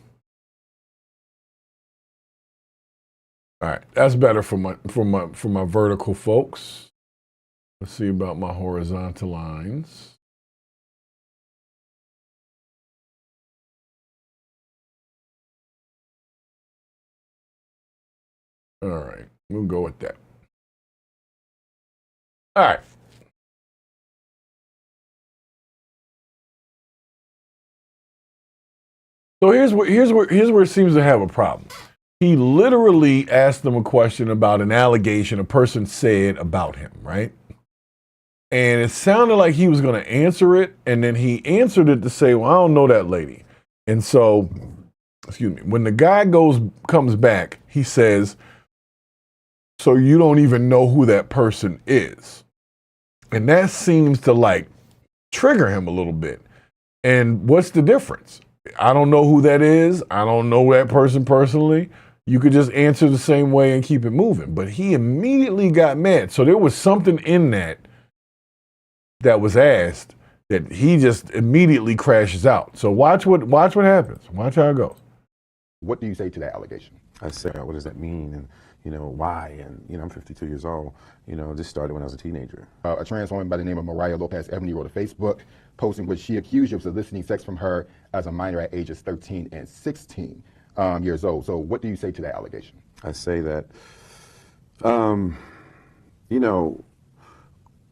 All right, that's better for my vertical folks. Let's see about my horizontal lines. All right, we'll go with that. All right. So here's where it seems to have a problem. He literally asked them a question about an allegation a person said about him, right? And it sounded like he was going to answer it, and then he answered it to say, well, I don't know that lady. And so, excuse me, when the guy comes back, he says, so you don't even know who that person is. And that seems to like trigger him a little bit. And what's the difference? I don't know who that is. I don't know that person personally. You could just answer the same way and keep it moving. But he immediately got mad. So there was something in that was asked that he just immediately crashes out. So watch what happens. Watch how it goes. What do you say to that allegation? I say, what does that mean? And you know, why? And you know, I'm 52 years old. You know, this started when I was a teenager. A trans woman by the name of Mariah Lopez Ebony wrote a Facebook post in which she accused you of soliciting sex from her as a minor at ages 13 and 16 years old. So what do you say to that allegation? I say that, you know,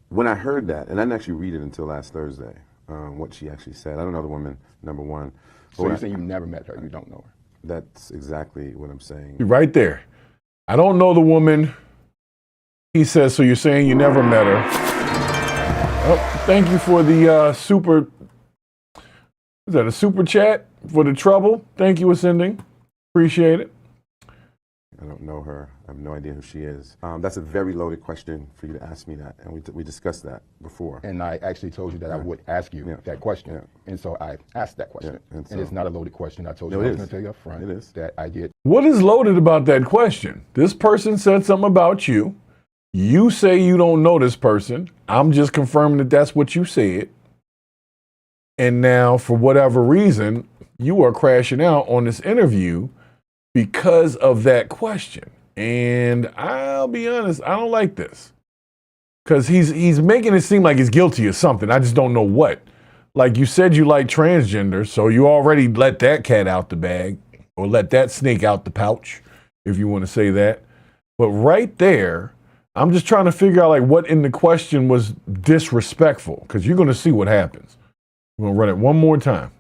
when I heard that, and I didn't actually read it until last Thursday, what she actually said. I don't know the woman, number one. So you're saying you never met her, you don't know her? That's exactly what I'm saying. Right there. I don't know the woman. He says, so you're saying you never met her. Oh, thank you for the super, is that a super chat for the trouble? Thank you for sending. Appreciate it. I don't know her. I have no idea who she is. That's a very loaded question for you to ask me that, and we discussed that before. And I actually told you that I would ask you that question, and so I asked that question. And it's not a loaded question. I told you I was going to tell you up front that I did. What is loaded about that question? This person said something about you. You say you don't know this person. I'm just confirming that that's what you said. And now, for whatever reason, you are crashing out on this interview because of that question. And I'll be honest, I don't like this. Because he's making it seem like he's guilty of something. I just don't know what. Like you said you like transgender, so you already let that cat out the bag, or let that snake out the pouch, if you want to say that. But right there, I'm just trying to figure out like what in the question was disrespectful, because you're going to see what happens. We're going to run it one more time.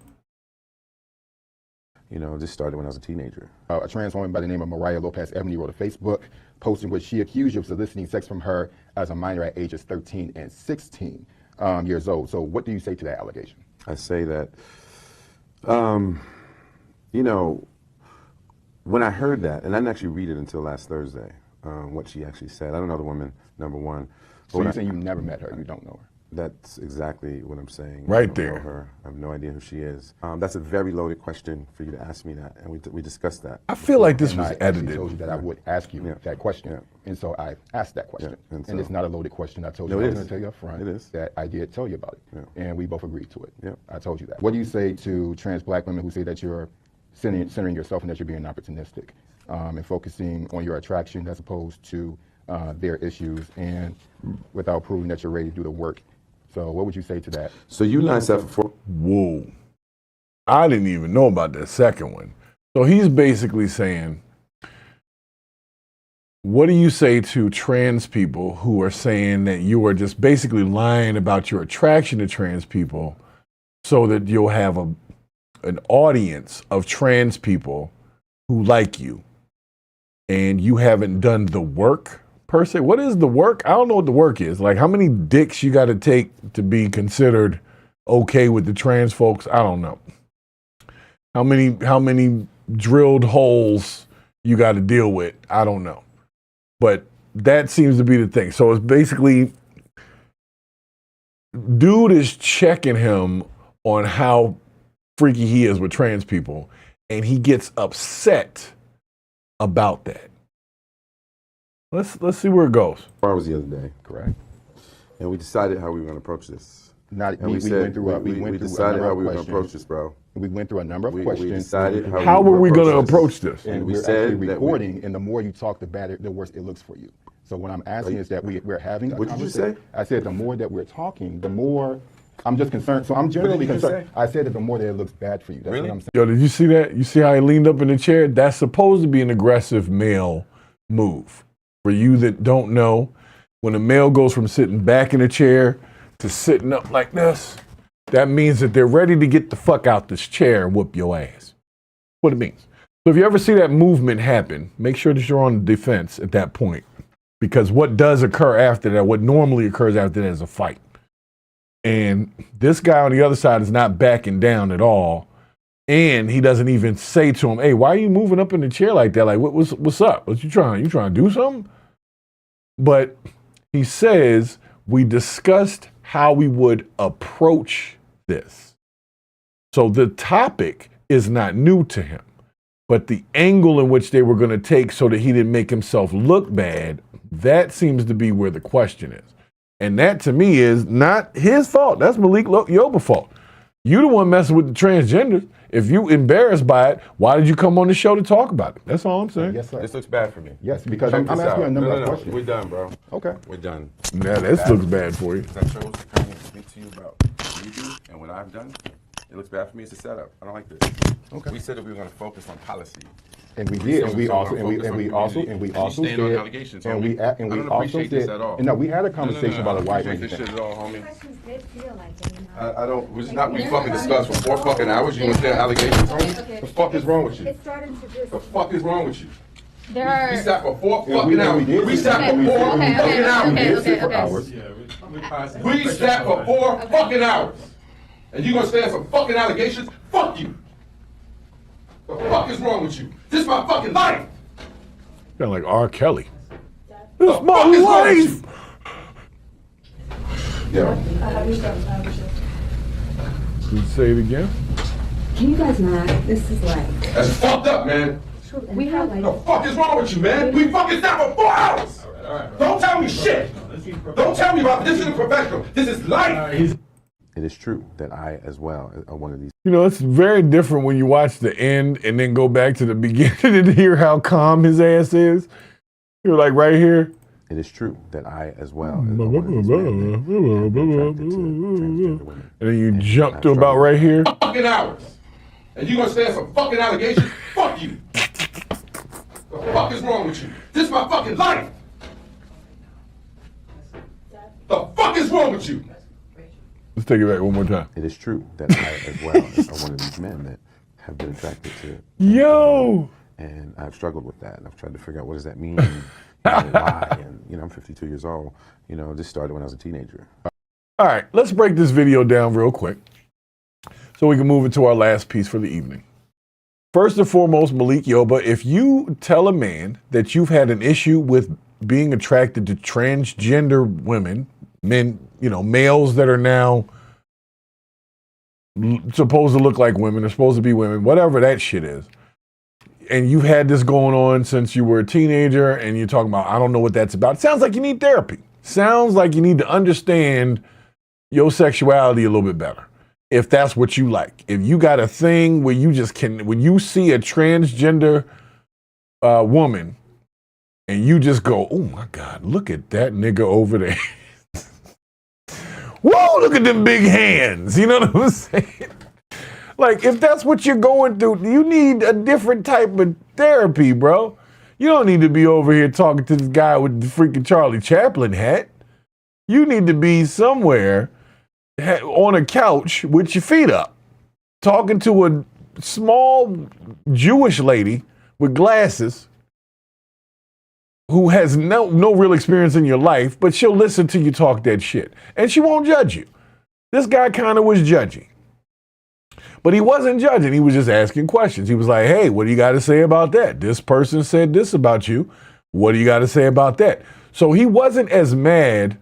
You know, this started when I was a teenager. A trans woman by the name of Mariah Lopez Ebony wrote a Facebook post in which she accused you of soliciting sex from her as a minor at ages 13 and 16 years old. So what do you say to that allegation? I say that, you know, when I heard that, and I didn't actually read it until last Thursday, what she actually said. I don't know the woman, number one. So you're saying you never met her, you don't know her? That's exactly what I'm saying. Right I there. don't know her. I have no idea who she is. That's a very loaded question for you to ask me that, and we discussed that. I feel like this And was I edited. told you that I would ask you that question, and so I asked that question. And it's not a loaded question. I told you I was going to tell you up front that I did tell you about it, and we both agreed to it. I told you that. What do you say to trans black women who say that you're centering yourself and that you're being opportunistic and focusing on your attraction as opposed to their issues, and without proving that you're ready to do the work? So what would you say to that? So you 974. Whoa. I didn't even know about that second one. So he's basically saying, what do you say to trans people who are saying that you are just basically lying about your attraction to trans people so that you'll have an audience of trans people who like you, and you haven't done the work per se? What is the work? I don't know what the work is. Like, how many dicks you got to take to be considered okay with the trans folks? I don't know. How many drilled holes you got to deal with? I don't know. But that seems to be the thing. So it's basically, dude is checking him on how freaky he is with trans people, and he gets upset about that. Let's see where it goes. Bar was the other day. Correct. And we decided how we were going to approach this. Not, and we decided how we were going to approach this, bro. We went through a number of questions. We decided how were we going to approach this? And we we're said actually recording, and the more you talk, the better, the worse it looks for you. So what I'm asking is that we're having a conversation. What did you say? I said the more that we're talking, the more I'm just concerned. So I'm generally concerned. I said that the more that it looks bad for you. That's what I'm saying. Yo, did you see that? You see how he leaned up in the chair? That's supposed to be an aggressive male move. For you that don't know, when a male goes from sitting back in a chair to sitting up like this, that means that they're ready to get the fuck out this chair and whoop your ass. What it means. So if you ever see that movement happen, make sure that you're on the defense at that point. Because what does occur after that, what normally occurs after that, is a fight. And this guy on the other side is not backing down at all. And he doesn't even say to him, hey, why are you moving up in the chair like that? Like, what's up? What you trying to do something? But he says, we discussed how we would approach this. So the topic is not new to him, but the angle in which they were going to take so that he didn't make himself look bad, that seems to be where the question is. And that, to me, is not his fault. That's Malik Yoba's fault. You the one messing with the transgenders. If you embarrassed by it, why did you come on the show to talk about it? That's all I'm saying. Yes, sir. This looks bad for me. Yes, because I'm asking a number of questions. We're done, bro. Okay. We're done. Yeah, this looks bad for you. I chose to come and speak to you about what you do and what I've done. It looks bad for me. It's a setup. I don't like this. Okay. We said that we were going to focus on policy. And we did, and we also said, and we also said, and no, we had a conversation about a wide range of things. things. I don't. We're not. We fucking discussed for 4 fucking hours. You understand allegations, homie? The fuck is wrong with you? The fuck is wrong with you? There are. We sat for 4 fucking hours. We sat for 4 fucking hours. We sat for 4 fucking hours. And you gonna stand for fucking allegations? Fuck you. The fuck is wrong with you? This is my fucking life. Sound like R. Kelly. This is my life. Yeah. Can you say it again? Can you guys not? This is like... That's fucked up, man. We have like... What the fuck is wrong with you, man? We fucking sat for 4 hours. Don't tell me shit. Don't tell me about this. This is professional. This is life. It is true that I, as well, are one of these. You know, it's very different when you watch the end and then go back to the beginning and hear how calm his ass is. You're like right here. It is true that I, as well, are one of these men that have been attracted to transgender women. And then you jump to about right here. Fucking hours. And you gonna stand some fucking allegations? Fuck you. The fuck is wrong with you? This is my fucking life. The fuck is wrong with you? Let's take it back one more time. It is true that I, as well, are one of these men that have been attracted to. Yo! And I've struggled with that. And I've tried to figure out what does that mean and why. And, you know, I'm 52 years old. You know, this started when I was a teenager. All right, let's break this video down real quick so we can move into our last piece for the evening. First and foremost, Malik Yoba, if you tell a man that you've had an issue with being attracted to transgender women, men, you know, males that are now supposed to look like women, are supposed to be women, whatever that shit is, and you've had this going on since you were a teenager and you're talking about, I don't know what that's about. It sounds like you need therapy. Sounds like you need to understand your sexuality a little bit better. If that's what you like. If you got a thing where you just can, when you see a transgender woman and you just go, oh my God, look at that nigga over there. Whoa, look at them big hands. You know what I'm saying? Like, if that's what you're going through, you need a different type of therapy, bro. You don't need to be over here talking to this guy with the freaking Charlie Chaplin hat. You need to be somewhere on a couch with your feet up, talking to a small Jewish lady with glasses who has no real experience in your life, but she'll listen to you talk that shit. And she won't judge you. This guy kind of was judging. But he wasn't judging. He was just asking questions. He was like, hey, what do you got to say about that? This person said this about you. What do you got to say about that? So he wasn't as mad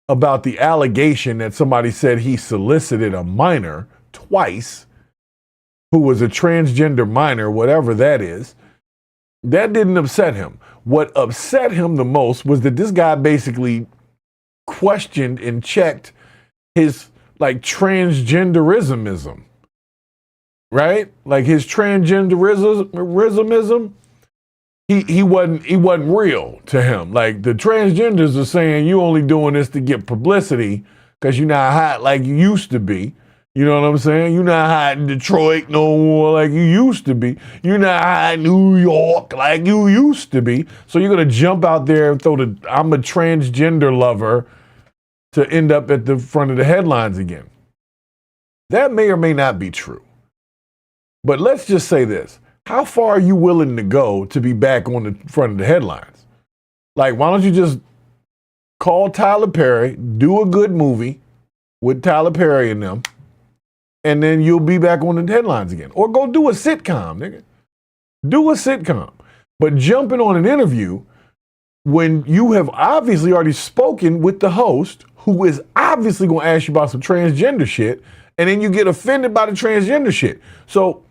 about the allegation that somebody said he solicited a minor twice who was a transgender minor, whatever that is. That didn't upset him. What upset him the most was that this guy basically questioned and checked his like transgenderism, right? Like his transgenderism. He wasn't real to him. Like the transgenders are saying you only doing this to get publicity because you're not hot like you used to be. You know what I'm saying? You're not hot in Detroit no more like you used to be. You're not hot in New York like you used to be. So you're gonna jump out there and throw the I'm a transgender lover to end up at the front of the headlines again. That may or may not be true. But let's just say this. How far are you willing to go to be back on the front of the headlines? Like, why don't you just call Tyler Perry, do a good movie with Tyler Perry and them, and then you'll be back on the headlines again. Or go do a sitcom, nigga. Do a sitcom. But jumping on an interview when you have obviously already spoken with the host, who is obviously going to ask you about some transgender shit, and then you get offended by the transgender shit. So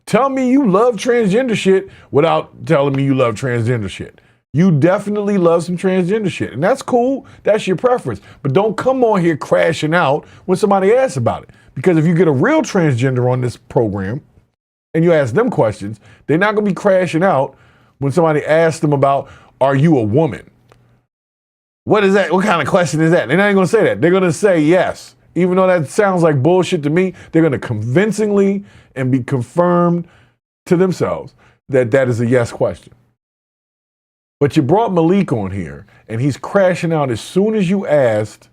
tell me you love transgender shit without telling me you love transgender shit. You definitely love some transgender shit, and that's cool. That's your preference. But don't come on here crashing out when somebody asks about it. Because if you get a real transgender on this program and you ask them questions, they're not going to be crashing out when somebody asks them about, are you a woman? What is that? What kind of question is that? They're not even going to say that. They're going to say yes. Even though that sounds like bullshit to me, they're going to convincingly and be confirmed to themselves that that is a yes question. But you brought Malik on here, and he's crashing out as soon as you asked,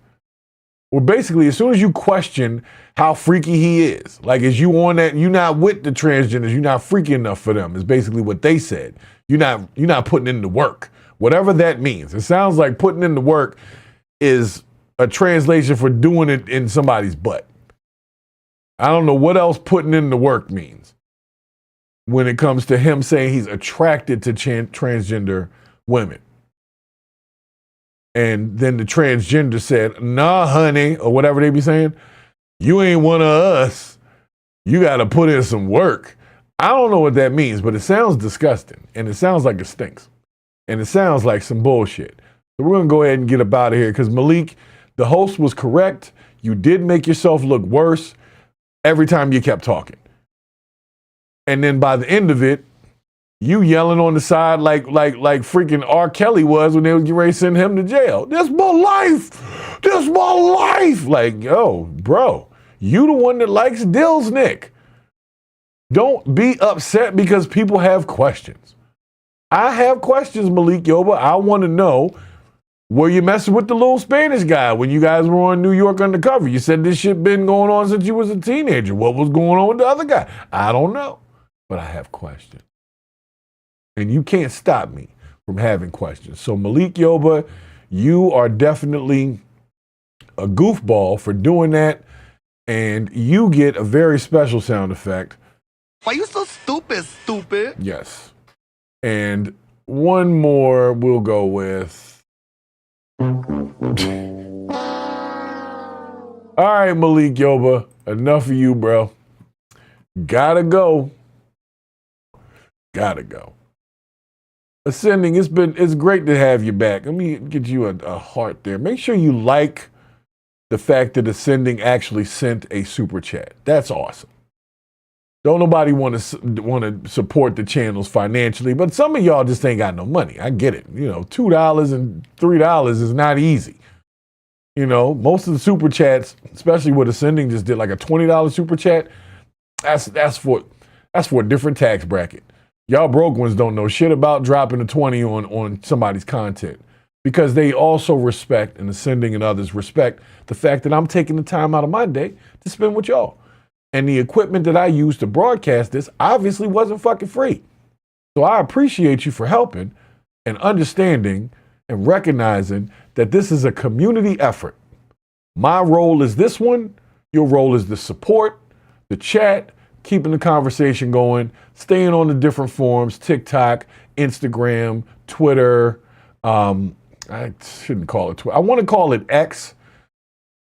or basically as soon as you question how freaky he is. Like, is you on that, you're not with the transgenders, you're not freaky enough for them, is basically what they said. You're not putting in the work. Whatever that means. It sounds like putting in the work is a translation for doing it in somebody's butt. I don't know what else putting in the work means when it comes to him saying he's attracted to transgender women. And then the transgender said, nah, honey, or whatever they be saying, you ain't one of us. You got to put in some work. I don't know what that means, but it sounds disgusting. And it sounds like it stinks. And it sounds like some bullshit. So we're going to go ahead and get up out of here because Malik, the host was correct. You did make yourself look worse every time you kept talking. And then by the end of it, you yelling on the side like freaking R. Kelly was when they was getting ready to send him to jail. This my life. This my life. Like, yo, bro, you the one that likes Dills, Nick. Don't be upset because people have questions. I have questions, Malik Yoba. I want to know, were you messing with the little Spanish guy when you guys were on New York Undercover? You said this shit been going on since you was a teenager. What was going on with the other guy? I don't know, but I have questions. And you can't stop me from having questions. So Malik Yoba, you are definitely a goofball for doing that. And you get a very special sound effect. Why you so stupid? Yes. And one more we'll go with. All right, Malik Yoba, enough of you, bro. Gotta go. Ascending, it's great to have you back. Let me get you a heart there. Make sure you like the fact that Ascending actually sent a super chat. That's awesome. Don't nobody want to support the channels financially, but some of y'all just ain't got no money. I get it. You know, $2 and $3 is not easy. You know, most of the super chats, especially with Ascending, just did like a $20 super chat. That's for a different tax bracket. Y'all broke ones don't know shit about dropping a 20 on somebody's content because they also respect, and Ascending and others respect, the fact that I'm taking the time out of my day to spend with y'all. And the equipment that I use to broadcast this obviously wasn't fucking free. So I appreciate you for helping and understanding and recognizing that this is a community effort. My role is this one. Your role is the support, the chat, keeping the conversation going, staying on the different forums, TikTok, Instagram, Twitter. I shouldn't call it Twitter. I want to call it X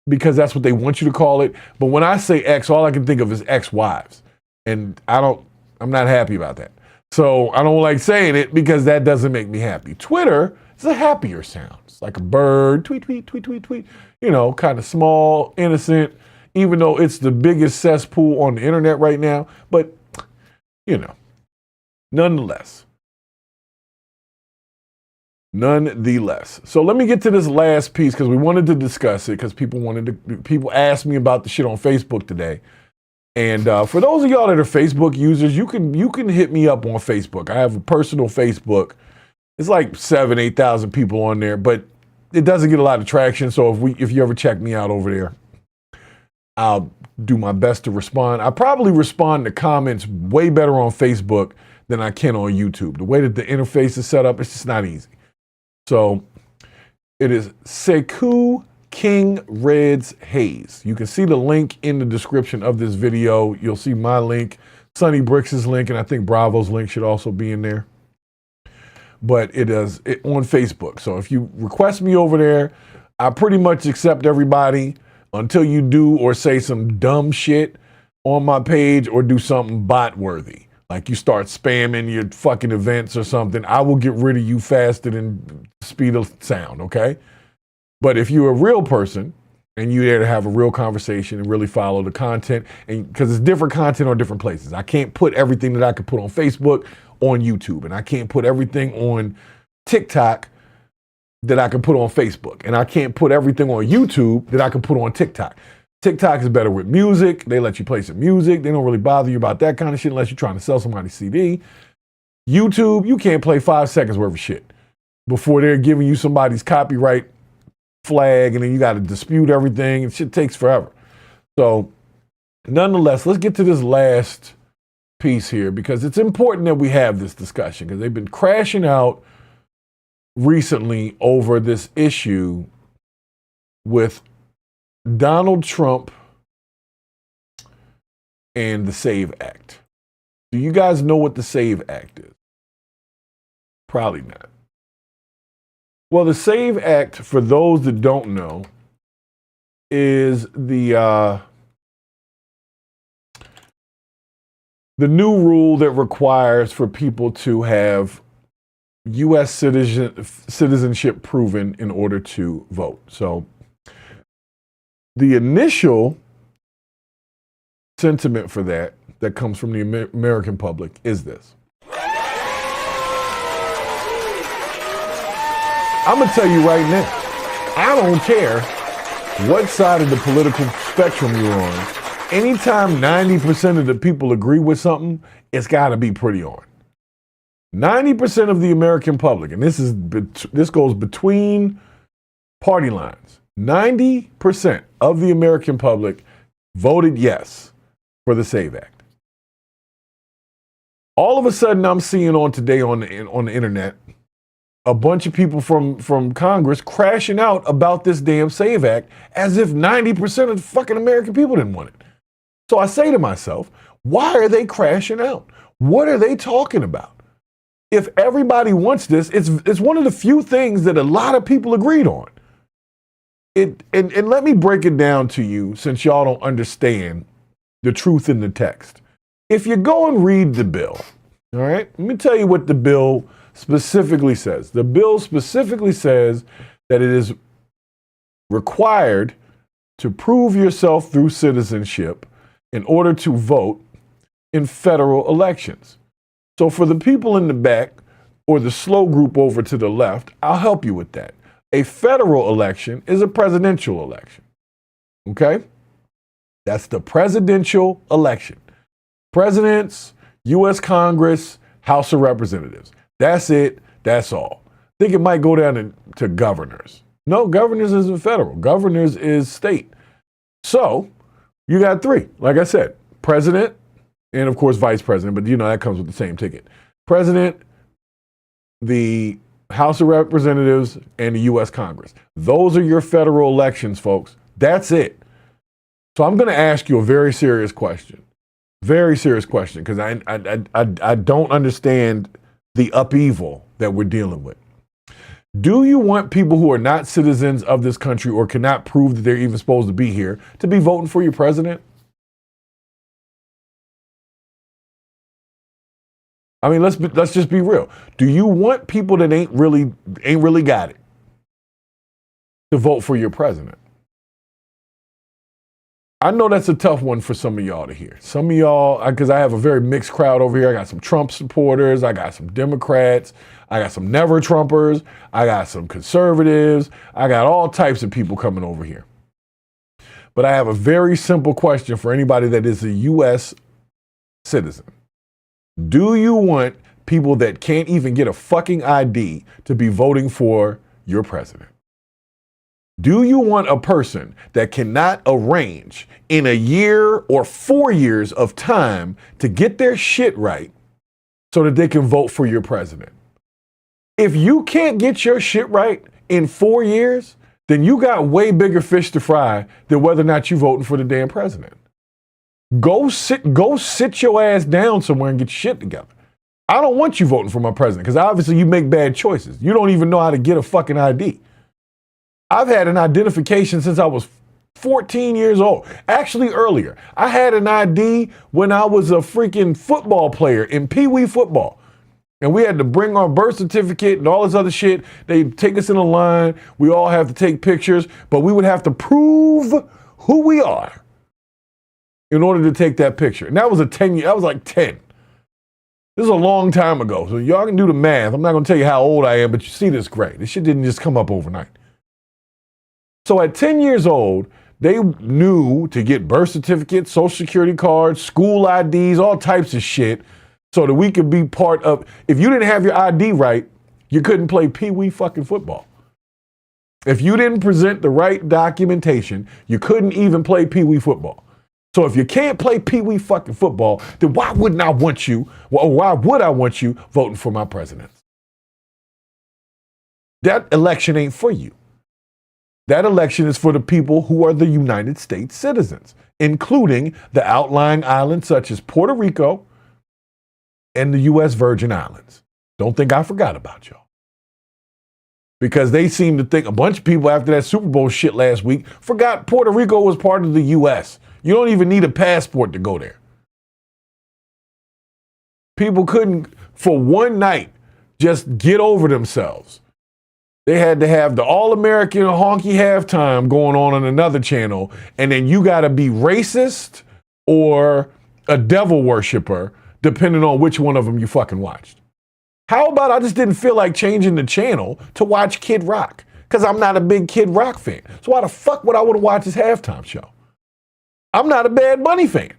because that's what they want you to call it. But when I say X, all I can think of is ex-wives. And I'm not happy about that. So I don't like saying it because that doesn't make me happy. Twitter is a happier sound. It's like a bird, tweet, tweet, tweet, tweet, tweet. You know, kind of small, innocent, even though it's the biggest cesspool on the internet right now. But, you know, nonetheless. So let me get to this last piece because we wanted to discuss it because people asked me about the shit on Facebook today. And for those of y'all that are Facebook users, you can hit me up on Facebook. I have a personal Facebook. It's like 8,000 people on there, but it doesn't get a lot of traction. So if you ever check me out over there, I'll do my best to respond. I probably respond to comments way better on Facebook than I can on YouTube. The way that the interface is set up, it's just not easy. So it is Sekou King Reds Hayes. You can see the link in the description of this video. You'll see my link, Sonny Bricks' link, and I think Bravo's link should also be in there. But it is on Facebook. So if you request me over there, I pretty much accept everybody until you do or say some dumb shit on my page or do something bot-worthy. Like you start spamming your fucking events or something, I will get rid of you faster than speed of sound, okay? But if you're a real person and you're there to have a real conversation and really follow the content, and because it's different content on different places. I can't put everything that I could put on Facebook on YouTube, and I can't put everything on TikTok that I can put on Facebook, and I can't put everything on YouTube that I can put on TikTok. TikTok is better with music. They let you play some music. They don't really bother you about that kind of shit unless you're trying to sell somebody's CD. YouTube, you can't play 5 seconds worth of shit before they're giving you somebody's copyright flag, and then you got to dispute everything, and shit takes forever. So nonetheless, let's get to this last piece here because it's important that we have this discussion because they've been crashing out recently over this issue with Donald Trump and the SAVE Act. Do you guys know what the SAVE Act is? Probably not. Well, the SAVE Act, for those that don't know, is the new rule that requires for people to have U.S. citizenship proven in order to vote. So the initial sentiment for that comes from the American public is this. I'm going to tell you right now, I don't care what side of the political spectrum you're on. Anytime 90% of the people agree with something, it's got to be pretty on. 90% of the American public, and this goes between party lines, 90% of the American public voted yes for the SAVE Act. All of a sudden, I'm seeing on today on the internet a bunch of people from Congress crashing out about this damn SAVE Act as if 90% of the fucking American people didn't want it. So I say to myself, why are they crashing out? What are they talking about? If everybody wants this, it's one of the few things that a lot of people agreed on. And let me break it down to you, since y'all don't understand the truth in the text. If you go and read the bill, all right, let me tell you what the bill specifically says. The bill specifically says that it is required to prove yourself through citizenship in order to vote in federal elections. So for the people in the back or the slow group over to the left, I'll help you with that. A federal election is a presidential election. Okay? That's the presidential election. Presidents, U.S. Congress, House of Representatives. That's it. That's all. I think it might go down to governors. No, governors isn't federal. Governors is state. So you got three. Like I said, president and, of course, vice president. But, that comes with the same ticket. President, the House of Representatives, and the U.S. Congress. Those are your federal elections, folks. That's it. So I'm going to ask you a very serious question. Very serious question, because I don't understand the upheaval that we're dealing with. Do you want people who are not citizens of this country or cannot prove that they're even supposed to be here to be voting for your president? I mean, let's just be real. Do you want people that ain't really got it to vote for your president? I know that's a tough one for some of y'all to hear. Some of y'all, because I have a very mixed crowd over here. I got some Trump supporters. I got some Democrats. I got some never Trumpers. I got some conservatives. I got all types of people coming over here. But I have a very simple question for anybody that is a U.S. citizen. Do you want people that can't even get a fucking ID to be voting for your president? Do you want a person that cannot arrange in a year or 4 years of time to get their shit right so that they can vote for your president? If you can't get your shit right in 4 years, then you got way bigger fish to fry than whether or not you're voting for the damn president. Go sit your ass down somewhere and get your shit together. I don't want you voting for my president because obviously you make bad choices. You don't even know how to get a fucking ID. I've had an identification since I was 14 years old. Actually, earlier. I had an ID when I was a freaking football player in Pee Wee football. And we had to bring our birth certificate and all this other shit. They'd take us in a line. We all have to take pictures, but we would have to prove who we are in order to take that picture. And that was that was like 10. This is a long time ago. So y'all can do the math. I'm not going to tell you how old I am, but you see this gray. This shit didn't just come up overnight. So at 10 years old, they knew to get birth certificates, social security cards, school IDs, all types of shit, so that we could be part of. If you didn't have your ID right, you couldn't play Pee Wee fucking football. If you didn't present the right documentation, you couldn't even play Pee Wee football. So if you can't play Pee Wee fucking football, then why wouldn't I want you, or why would I want you voting for my president? That election ain't for you. That election is for the people who are the United States citizens, including the outlying islands such as Puerto Rico and the U.S. Virgin Islands. Don't think I forgot about y'all. because they seem to think a bunch of people after that Super Bowl shit last week forgot Puerto Rico was part of the U.S. You don't even need a passport to go there. People couldn't, for one night, just get over themselves. They had to have the all-American honky halftime going on another channel, and then you got to be racist or a devil worshiper, depending on which one of them you fucking watched. How about I just didn't feel like changing the channel to watch Kid Rock? Because I'm not a big Kid Rock fan. So why the fuck would I want to watch his halftime show? I'm not a Bad Bunny fan.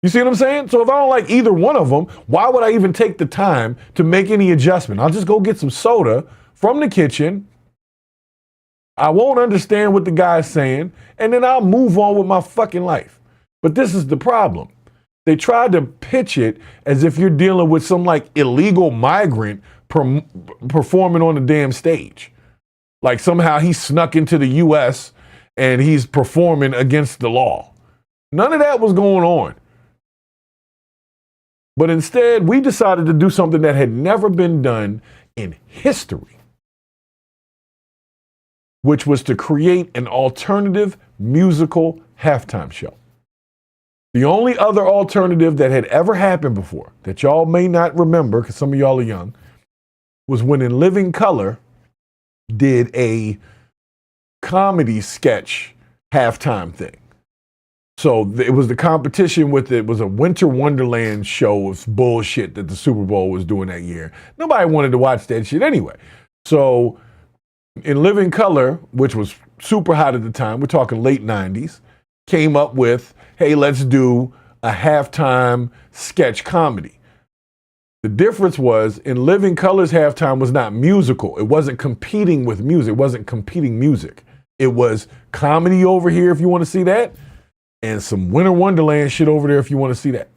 You see what I'm saying? So if I don't like either one of them, why would I even take the time to make any adjustment? I'll just go get some soda from the kitchen. I won't understand what the guy's saying, and then I'll move on with my fucking life. But this is the problem. They tried to pitch it as if you're dealing with some like illegal migrant performing on the damn stage. Like somehow he snuck into the U.S. and he's performing against the law. None of that was going on. But instead, we decided to do something that had never been done in history, which was to create an alternative musical halftime show. The only other alternative that had ever happened before, that y'all may not remember, because some of y'all are young, was when In Living Color did a comedy sketch halftime thing. So it was the competition with it was a Winter Wonderland show of bullshit that the Super Bowl was doing that year. Nobody wanted to watch that shit anyway. So In Living Color, which was super hot at the time, we're talking late 90s, came up with, hey, let's do a halftime sketch comedy. The difference was In Living Color's halftime was not musical. It wasn't competing with music. It wasn't competing music. It was comedy over here if you want to see that, and some Winter Wonderland shit over there if you want to see that.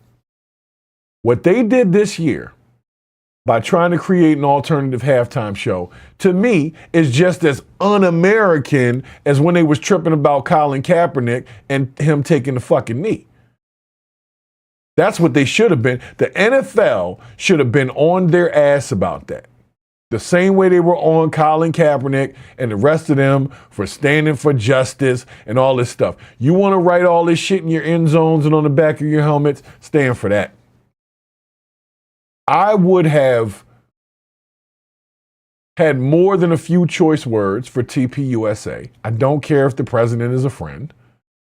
What they did this year by trying to create an alternative halftime show, to me, is just as un-American as when they was tripping about Colin Kaepernick and him taking the fucking knee. That's what they should have been. The NFL should have been on their ass about that. The same way they were on Colin Kaepernick and the rest of them for standing for justice and all this stuff. You want to write all this shit in your end zones and on the back of your helmets? Stand for that. I would have had more than a few choice words for TPUSA. I don't care if the president is a friend,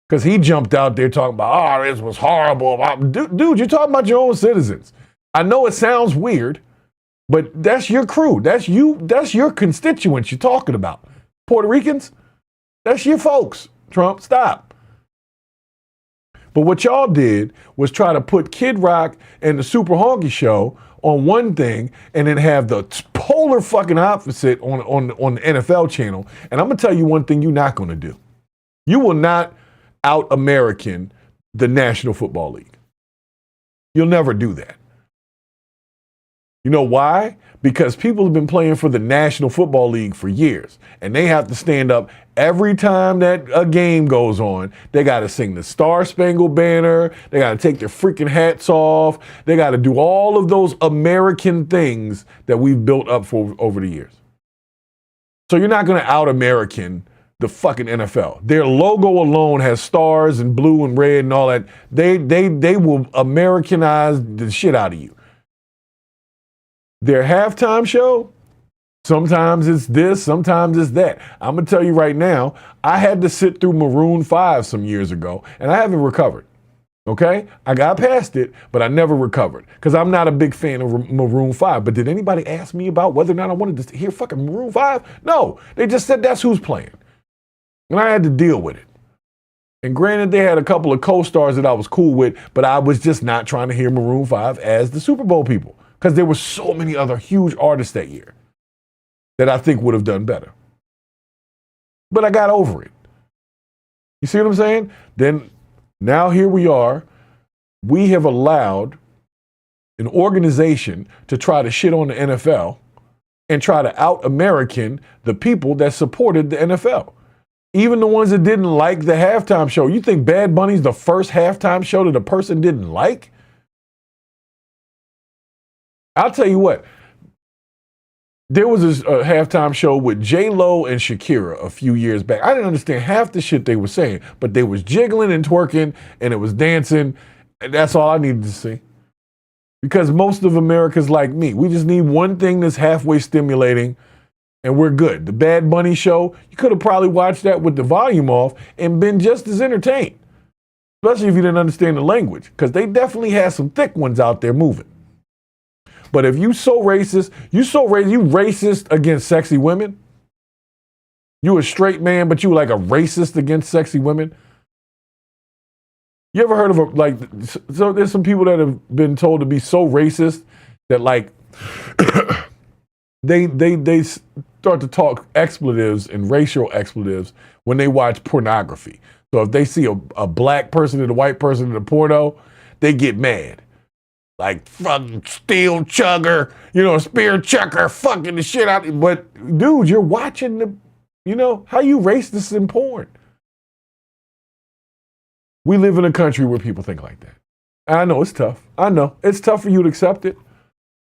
because he jumped out there talking about, oh, this was horrible. Dude, you're talking about your own citizens. I know it sounds weird, but that's your crew. That's you. That's your constituents you're talking about. Puerto Ricans, that's your folks. Trump, stop. But what y'all did was try to put Kid Rock and the Super Honky Show on one thing and then have the polar fucking opposite on the NFL channel. And I'm going to tell you one thing you're not going to do. You will not out-American the National Football League. You'll never do that. You know why? Because people have been playing for the National Football League for years, and they have to stand up every time that a game goes on. They got to sing the Star Spangled Banner. They got to take their freaking hats off. They got to do all of those American things that we've built up for over the years. So you're not going to out-American the fucking NFL. Their logo alone has stars and blue and red and all that. They will Americanize the shit out of you. Their halftime show, sometimes it's this, sometimes it's that. I'm going to tell you right now, I had to sit through Maroon 5 some years ago, and I haven't recovered. Okay? I got past it, but I never recovered because I'm not a big fan of Maroon 5. But did anybody ask me about whether or not I wanted to hear fucking Maroon 5? No. They just said that's who's playing. And I had to deal with it. And granted, they had a couple of co-stars that I was cool with, but I was just not trying to hear Maroon 5 as the Super Bowl people. Because there were so many other huge artists that year that I think would have done better. But I got over it. You see what I'm saying? Then now here we are. We have allowed an organization to try to shit on the NFL and try to out-American the people that supported the NFL. Even the ones that didn't like the halftime show. You think Bad Bunny's the first halftime show that a person didn't like? I'll tell you what, There was a halftime show with J-Lo and Shakira a few years back. I didn't understand half the shit they were saying, but they was jiggling and twerking and it was dancing. And that's all I needed to see. Because most of America's like me. We just need one thing that's halfway stimulating and we're good. The Bad Bunny show, you could have probably watched that with the volume off and been just as entertained. Especially if you didn't understand the language. Because they definitely had some thick ones out there moving. But if you so racist, you racist against sexy women? You a straight man, but you like a racist against sexy women? You ever heard of so there's some people that have been told to be so racist that like, they start to talk expletives and racial expletives when they watch pornography. So if they see a black person and a white person in a porno, they get mad. Like fucking steel chugger, spear chucker, fucking the shit out. But dude, you're watching how you racist in porn. We live in a country where people think like that. And I know it's tough. I know it's tough for you to accept it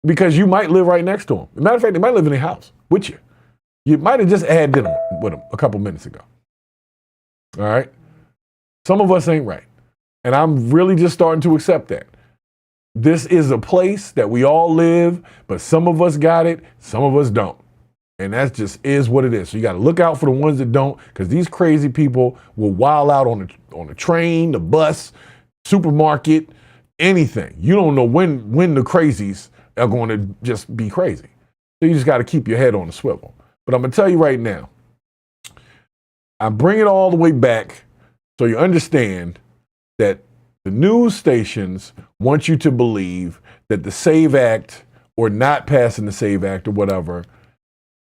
because you might live right next to them. As a matter of fact, they might live in their house with you. You might have just had dinner with them a couple minutes ago. All right. Some of us ain't right. And I'm really just starting to accept that. This is a place that we all live, but some of us got it, some of us don't. And that just is what it is. So you got to look out for the ones that don't, because these crazy people will wild out on the train, the bus, supermarket, anything. You don't know when the crazies are going to just be crazy. So you just got to keep your head on the swivel. But I'm going to tell you right now, I bring it all the way back so you understand that the news stations want you to believe that the SAVE Act or not passing the SAVE Act or whatever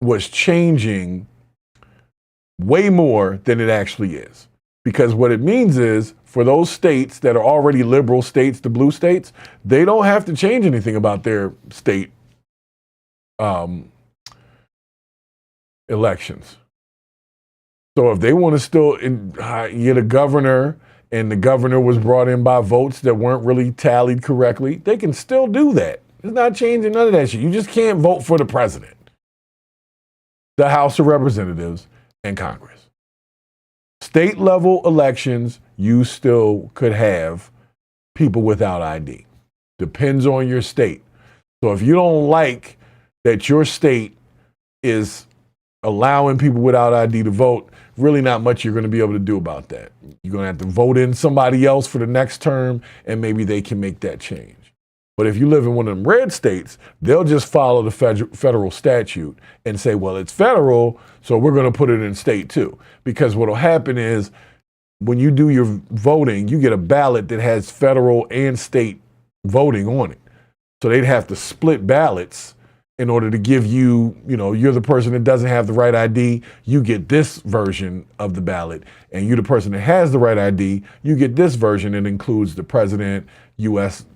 was changing way more than it actually is. Because what it means is for those states that are already liberal states, the blue states, they don't have to change anything about their state elections. So if they want to still get a governor and the governor was brought in by votes that weren't really tallied correctly, they can still do that. It's not changing none of that shit. You just can't vote for the president, the House of Representatives, and Congress. State level elections, you still could have people without ID. Depends on your state. So if you don't like that your state is allowing people without ID to vote, really not much you're going to be able to do about that. You're going to have to vote in somebody else for the next term, and maybe they can make that change. But if you live in one of them red states, they'll just follow the federal statute and say, well, it's federal, so we're going to put it in state too. Because what will happen is when you do your voting, you get a ballot that has federal and state voting on it. So they'd have to split ballots in order to give you, you're the person that doesn't have the right ID, you get this version of the ballot. And you're the person that has the right ID, you get this version that includes the president, U.S.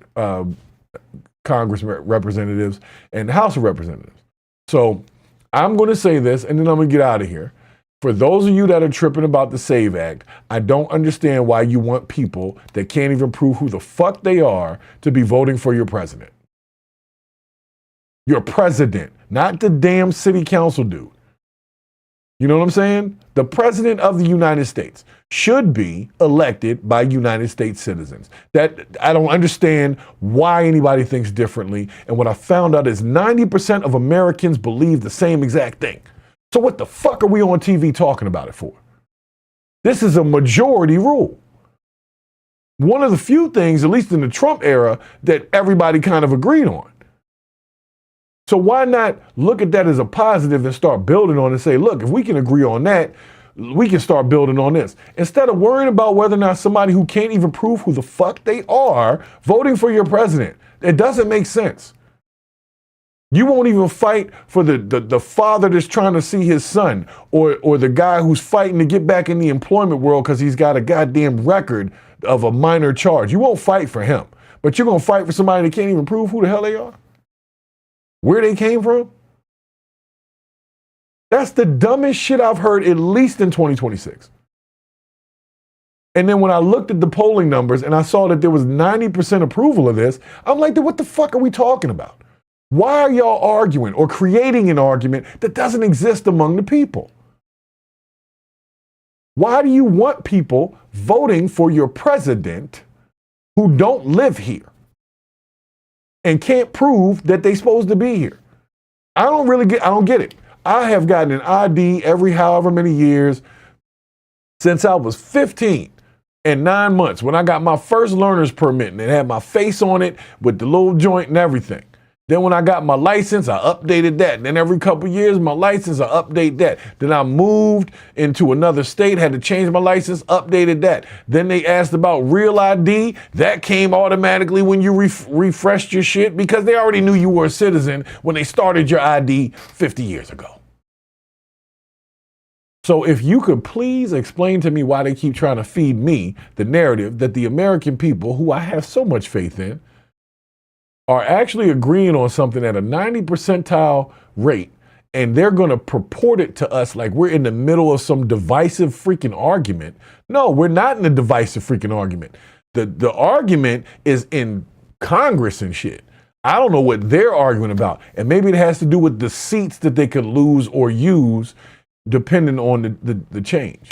Congress representatives, and the House of Representatives. So I'm going to say this, and then I'm going to get out of here. For those of you that are tripping about the SAVE Act, I don't understand why you want people that can't even prove who the fuck they are to be voting for your president. Your president, not the damn city council dude. You know what I'm saying? The president of the United States should be elected by United States citizens. That I don't understand why anybody thinks differently. And what I found out is 90% of Americans believe the same exact thing. So what the fuck are we on TV talking about it for? This is a majority rule. One of the few things, at least in the Trump era, that everybody kind of agreed on. So why not look at that as a positive and start building on it and say, look, if we can agree on that, we can start building on this. Instead of worrying about whether or not somebody who can't even prove who the fuck they are voting for your president. It doesn't make sense. You won't even fight for the father that's trying to see his son or the guy who's fighting to get back in the employment world because he's got a goddamn record of a minor charge. You won't fight for him, but you're going to fight for somebody that can't even prove who the hell they are. Where they came from? That's the dumbest shit I've heard, at least in 2026. And then when I looked at the polling numbers and I saw that there was 90% approval of this, I'm like, what the fuck are we talking about? Why are y'all arguing or creating an argument that doesn't exist among the people? Why do you want people voting for your president who don't live here and can't prove that they're supposed to be here? I don't get it. I have gotten an ID every however many years since I was 15 and 9 months when I got my first learner's permit and it had my face on it with the little joint and everything. Then when I got my license, I updated that. And then every couple of years, my license, I update that. Then I moved into another state, had to change my license, updated that. Then they asked about real ID. That came automatically when you refreshed your shit because they already knew you were a citizen when they started your ID 50 years ago. So if you could please explain to me why they keep trying to feed me the narrative that the American people, who I have so much faith in, are actually agreeing on something at a 90 percentile rate, and they're going to purport it to us like we're in the middle of some divisive freaking argument. No, we're not in a divisive freaking argument. The argument is in Congress and shit. I don't know what they're arguing about. And maybe it has to do with the seats that they could lose or use depending on the change.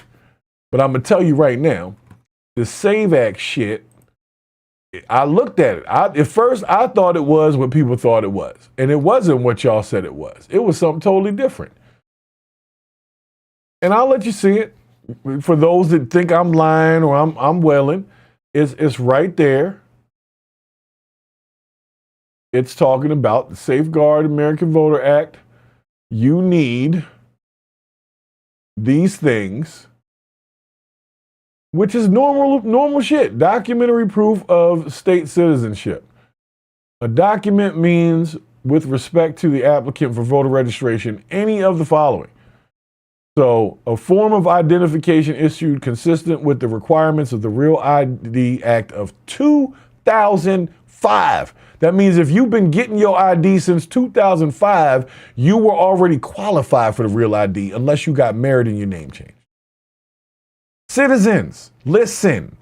But I'm going to tell you right now, the SAVE Act shit, I looked at it. At first, I thought it was what people thought it was. And it wasn't what y'all said it was. It was something totally different. And I'll let you see it. For those that think I'm lying or I'm welling, it's right there. It's talking about the Safeguard American Voter Act. You need these things, which is normal shit. Documentary proof of state citizenship. A document means, with respect to the applicant for voter registration, any of the following. So, a form of identification issued consistent with the requirements of the Real ID Act of 2005. That means if you've been getting your ID since 2005, you were already qualified for the Real ID unless you got married and your name changed. Citizens, listen.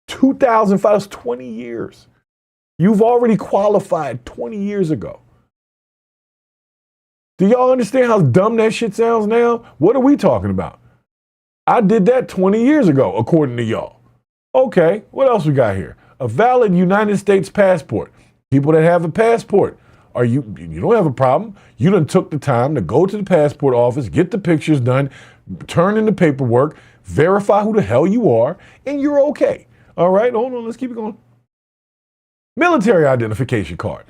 2005 is 20 years. You've already qualified 20 years ago. Do y'all understand how dumb that shit sounds now? What are we talking about? I did that 20 years ago, according to y'all. Okay, what else we got here? A valid United States passport. People that have a passport, you don't have a problem. You done took the time to go to the passport office, get the pictures done, turn in the paperwork, verify who the hell you are, and you're okay. All right, hold on, let's keep it going. Military identification card,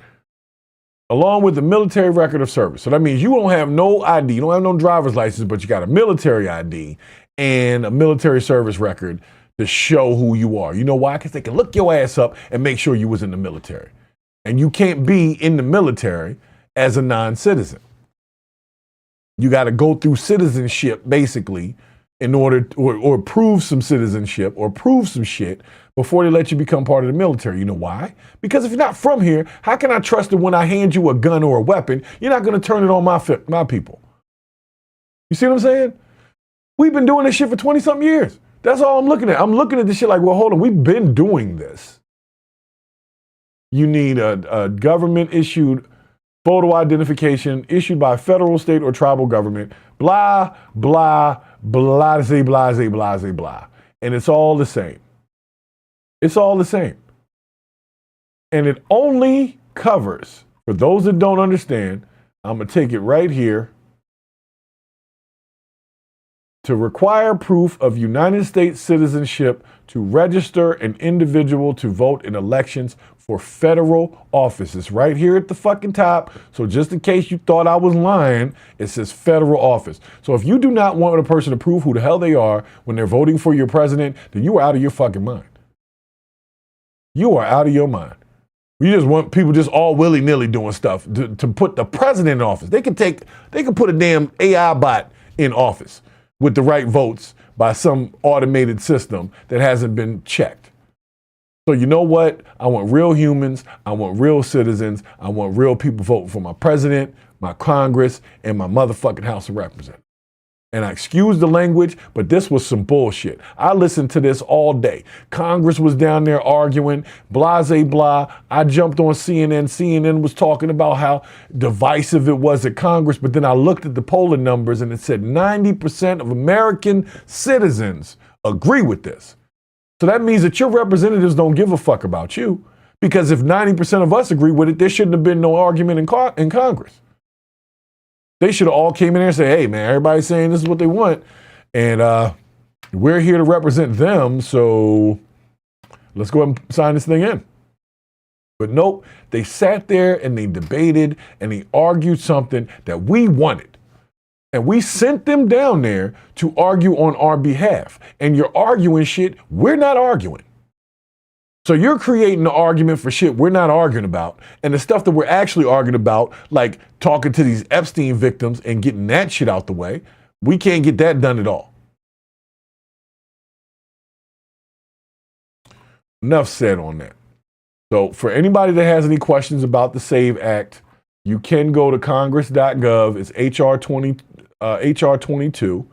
along with the military record of service. So that means you don't have no ID, you don't have no driver's license, but you got a military ID and a military service record to show who you are. You know why? Because they can look your ass up and make sure you was in the military. And you can't be in the military as a non-citizen. You got to go through citizenship, basically, in order or prove some citizenship or prove some shit before they let you become part of the military. You know why? Because if you're not from here, how can I trust that when I hand you a gun or a weapon, you're not going to turn it on my people? You see what I'm saying? We've been doing this shit for 20-something years. That's all I'm looking at. I'm looking at this shit like, well, hold on, we've been doing this. You need a government-issued photo identification issued by federal, state, or tribal government, blah, blah, blah, blah, blah, blah, blah. And it's all the same. It's all the same. And it only covers, for those that don't understand, I'm going to take it right here, to require proof of United States citizenship to register an individual to vote in elections for federal office. It's right here at the fucking top. So just in case you thought I was lying, it says federal office. So if you do not want a person to prove who the hell they are when they're voting for your president, then you are out of your fucking mind. You are out of your mind. You just want people just all willy-nilly doing stuff to put the president in office. They could put a damn AI bot in office with the right votes by some automated system that hasn't been checked. So you know what? I want real humans. I want real citizens. I want real people voting for my president, my Congress, and my motherfucking House of Representatives. And I excuse the language, but this was some bullshit. I listened to this all day. Congress was down there arguing, blase blah. I jumped on CNN. CNN was talking about how divisive it was at Congress, but then I looked at the polling numbers and it said 90% of American citizens agree with this. So that means that your representatives don't give a fuck about you, because if 90% of us agree with it, there shouldn't have been no argument in Congress. They should have all came in there and said, hey, man, everybody's saying this is what they want. And we're here to represent them. So let's go ahead and sign this thing in. But nope, they sat there and they debated and they argued something that we wanted. And we sent them down there to argue on our behalf. And you're arguing shit we're not arguing. So you're creating the argument for shit we're not arguing about. And the stuff that we're actually arguing about, like talking to these Epstein victims and getting that shit out the way, we can't get that done at all. Enough said on that. So for anybody that has any questions about the SAVE Act, you can go to congress.gov. It's HR 22.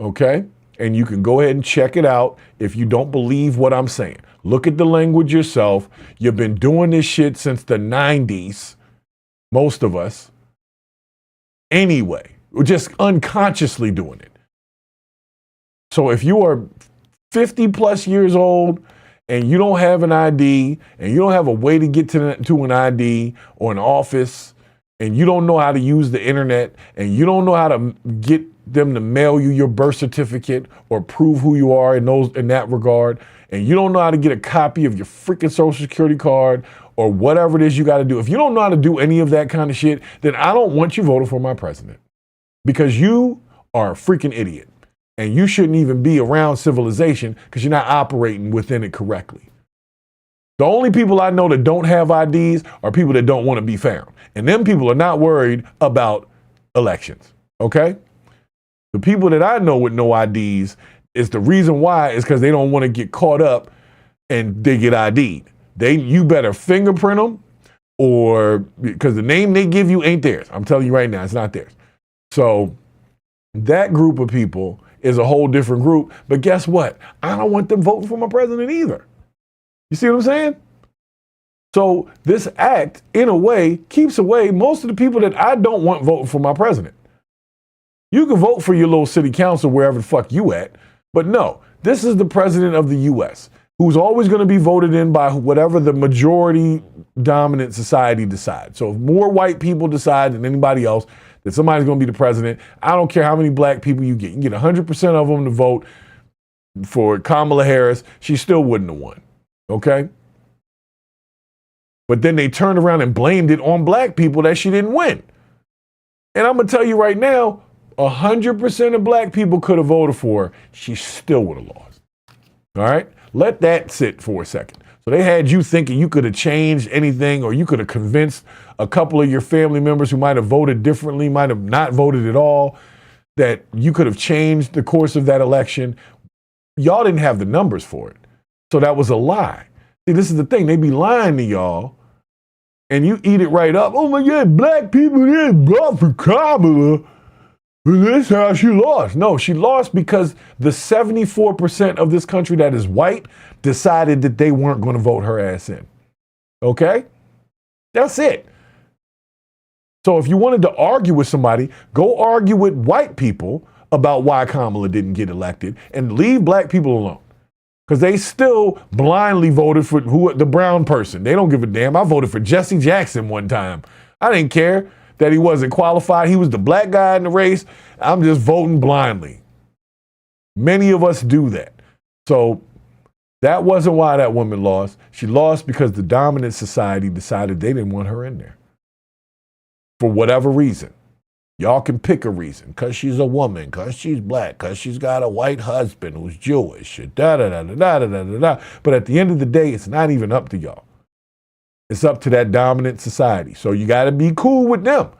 Okay? And you can go ahead and check it out if you don't believe what I'm saying. Look at the language yourself. You've been doing this shit since the 90s, most of us. Anyway, we're just unconsciously doing it. So if you are 50 plus years old and you don't have an ID and you don't have a way to get to an ID or an office, and you don't know how to use the internet, and you don't know how to get them to mail you your birth certificate or prove who you are in that regard, and you don't know how to get a copy of your freaking social security card or whatever it is you got to do. If you don't know how to do any of that kind of shit, then I don't want you voting for my president, because you are a freaking idiot and you shouldn't even be around civilization because you're not operating within it correctly. The only people I know that don't have IDs are people that don't want to be found. And them people are not worried about elections, okay? The people that I know with no IDs, is the reason why is because they don't want to get caught up and they get ID'd. You better fingerprint them, or because the name they give you ain't theirs. I'm telling you right now, it's not theirs. So that group of people is a whole different group. But guess what? I don't want them voting for my president either. You see what I'm saying? So this act, in a way, keeps away most of the people that I don't want voting for my president. You can vote for your little city council wherever the fuck you at, but no, this is the president of the U.S., who's always going to be voted in by whatever the majority dominant society decides. So if more white people decide than anybody else that somebody's going to be the president, I don't care how many black people you get. You can get 100% of them to vote for Kamala Harris. She still wouldn't have won. Okay? But then they turned around and blamed it on black people that she didn't win. And I'm going to tell you right now, 100% of black people could have voted for her. She still would have lost. All right? Let that sit for a second. So they had you thinking you could have changed anything, or you could have convinced a couple of your family members who might have voted differently, might have not voted at all, that you could have changed the course of that election. Y'all didn't have the numbers for it. So that was a lie. See, this is the thing. They be lying to y'all, and you eat it right up. Oh my God, black people didn't vote for Kamala. That's how she lost. No, she lost because the 74% of this country that is white decided that they weren't going to vote her ass in. Okay? That's it. So if you wanted to argue with somebody, go argue with white people about why Kamala didn't get elected, and leave black people alone. Because they still blindly voted for the brown person. They don't give a damn. I voted for Jesse Jackson one time. I didn't care that he wasn't qualified. He was the black guy in the race. I'm just voting blindly. Many of us do that. So that wasn't why that woman lost. She lost because the dominant society decided they didn't want her in there. For whatever reason. Y'all can pick a reason. Because she's a woman, because she's black, because she's got a white husband who's Jewish, da-da-da-da-da-da-da-da. But at the end of the day, it's not even up to y'all. It's up to that dominant society. So you got to be cool with them.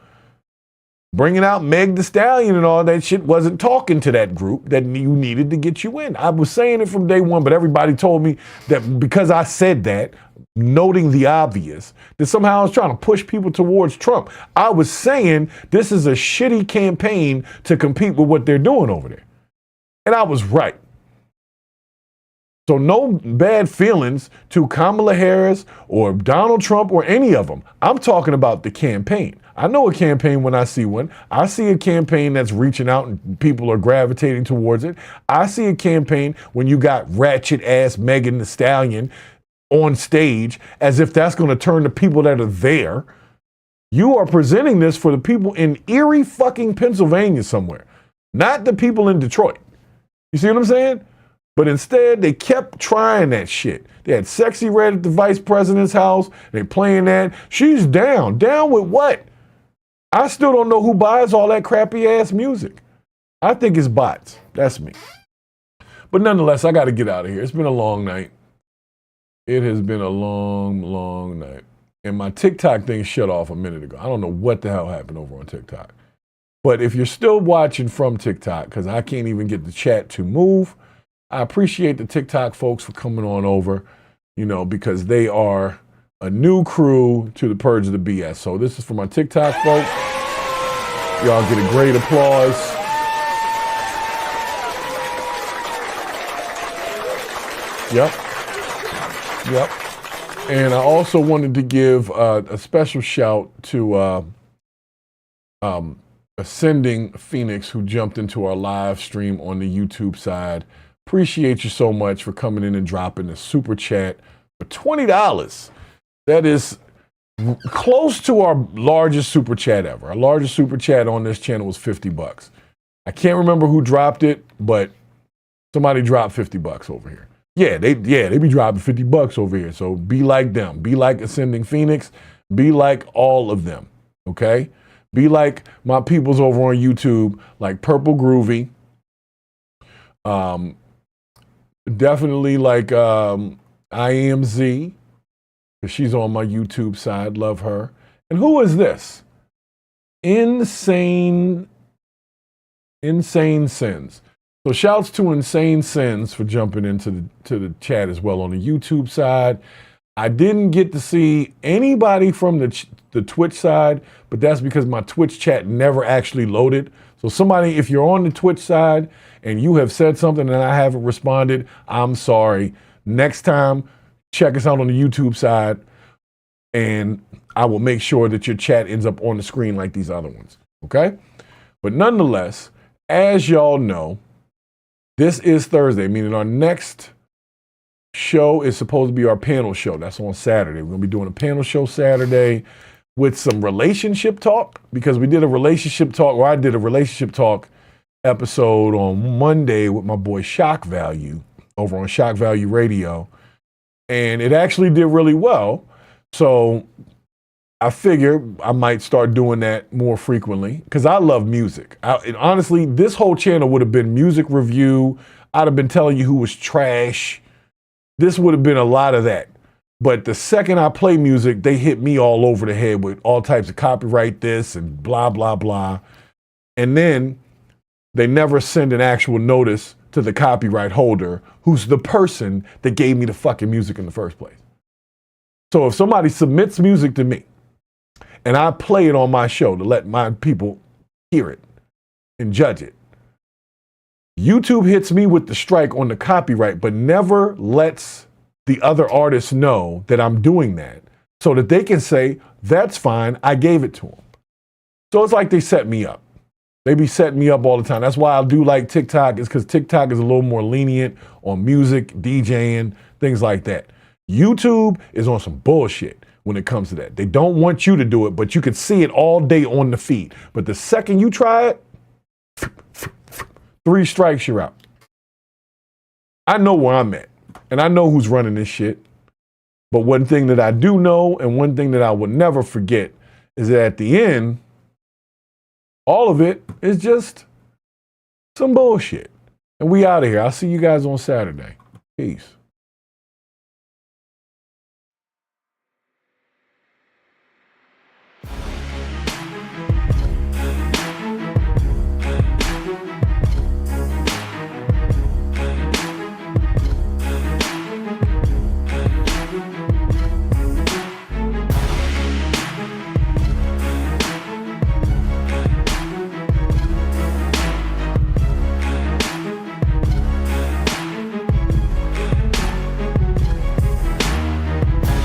Bringing out Meg Thee Stallion and all that shit wasn't talking to that group that you needed to get you in. I was saying it from day one, but everybody told me that because I said that, noting the obvious that somehow I was trying to push people towards Trump. I was saying this is a shitty campaign to compete with what they're doing over there. And I was right. So no bad feelings to Kamala Harris or Donald Trump or any of them. I'm talking about the campaign. I know a campaign when I see one. I see a campaign that's reaching out and people are gravitating towards it. I see a campaign when you got ratchet ass Megan Thee Stallion on stage as if that's going to turn the people that are there. You are presenting this for the people in Erie fucking Pennsylvania somewhere, not the people in Detroit. You see what I'm saying? But instead, they kept trying that shit. They had Sexy Red at the vice president's house. They playing that. She's down. Down with what? I still don't know who buys all that crappy ass music. I think it's bots. That's me. But nonetheless, I got to get out of here. It's been a long night. It has been a long, long night. And my TikTok thing shut off a minute ago. I don't know what the hell happened over on TikTok. But if you're still watching from TikTok, because I can't even get the chat to move, I appreciate the TikTok folks for coming on over, because they are a new crew to the Purge of the BS. So this is for my TikTok folks. Y'all get a great applause. Yep. And I also wanted to give a special shout to Ascending Phoenix, who jumped into our live stream on the YouTube side. Appreciate you so much for coming in and dropping a super chat for $20. That is close to our largest super chat ever. Our largest super chat on this channel was $50. I can't remember who dropped it, but somebody dropped $50 over here. Yeah, they be dropping $50 over here. So be like them. Be like Ascending Phoenix. Be like all of them. Okay? Be like my peoples over on YouTube, like Purple Groovy. Definitely like IMZ, because she's on my YouTube side. Love her. And who is this? Insane Sins. So shouts to Insane Sins for jumping into the chat as well on the YouTube side. I didn't get to see anybody from the Twitch side, but that's because my Twitch chat never actually loaded. So somebody, if you're on the Twitch side and you have said something and I haven't responded, I'm sorry. Next time, check us out on the YouTube side and I will make sure that your chat ends up on the screen like these other ones, okay? But nonetheless, as y'all know, this is Thursday, meaning our next show is supposed to be our panel show. That's on Saturday. We're going to be doing a panel show Saturday with some relationship talk, because we did a relationship talk, or I did a relationship talk episode on Monday with my boy Shock Value over on Shock Value Radio. And it actually did really well. So I figure I might start doing that more frequently because I love music. And honestly, this whole channel would have been music review. I'd have been telling you who was trash. This would have been a lot of that. But the second I play music, they hit me all over the head with all types of copyright this and blah, blah, blah. And then they never send an actual notice to the copyright holder, who's the person that gave me the fucking music in the first place. So if somebody submits music to me and I play it on my show to let my people hear it and judge it, YouTube hits me with the strike on the copyright, but never lets the other artists know that I'm doing that so that they can say, that's fine, I gave it to them. So it's like they set me up. They be setting me up all the time. That's why I do like TikTok, is because TikTok is a little more lenient on music, DJing, things like that. YouTube is on some bullshit when it comes to that. They don't want you to do it, but you can see it all day on the feed. But the second you try it, 3 strikes, you're out. I know where I'm at, and I know who's running this shit. But one thing that I do know, and one thing that I will never forget, is that at the end, all of it is just some bullshit. And we out of here. I'll see you guys on Saturday. Peace.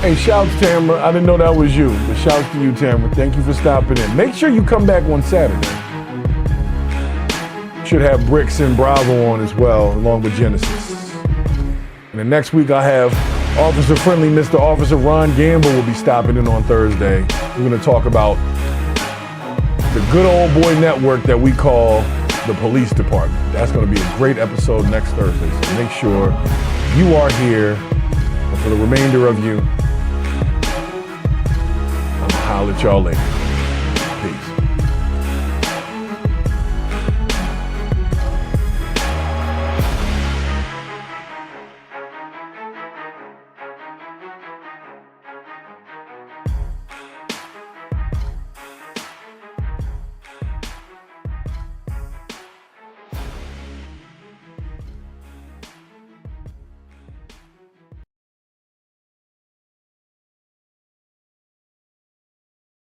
Hey, shouts, Tamara. I didn't know that was you, but shouts to you, Tamara. Thank you for stopping in. Make sure you come back on Saturday. Should have Bricks and Bravo on as well, along with Genesis. And then next week I have Officer Friendly Mr. Officer Ron Gamble will be stopping in on Thursday. We're going to talk about the good old boy network that we call the police department. That's going to be a great episode next Thursday. So make sure you are here. And for the remainder of you, I'm going to holler at y'all later. Peace.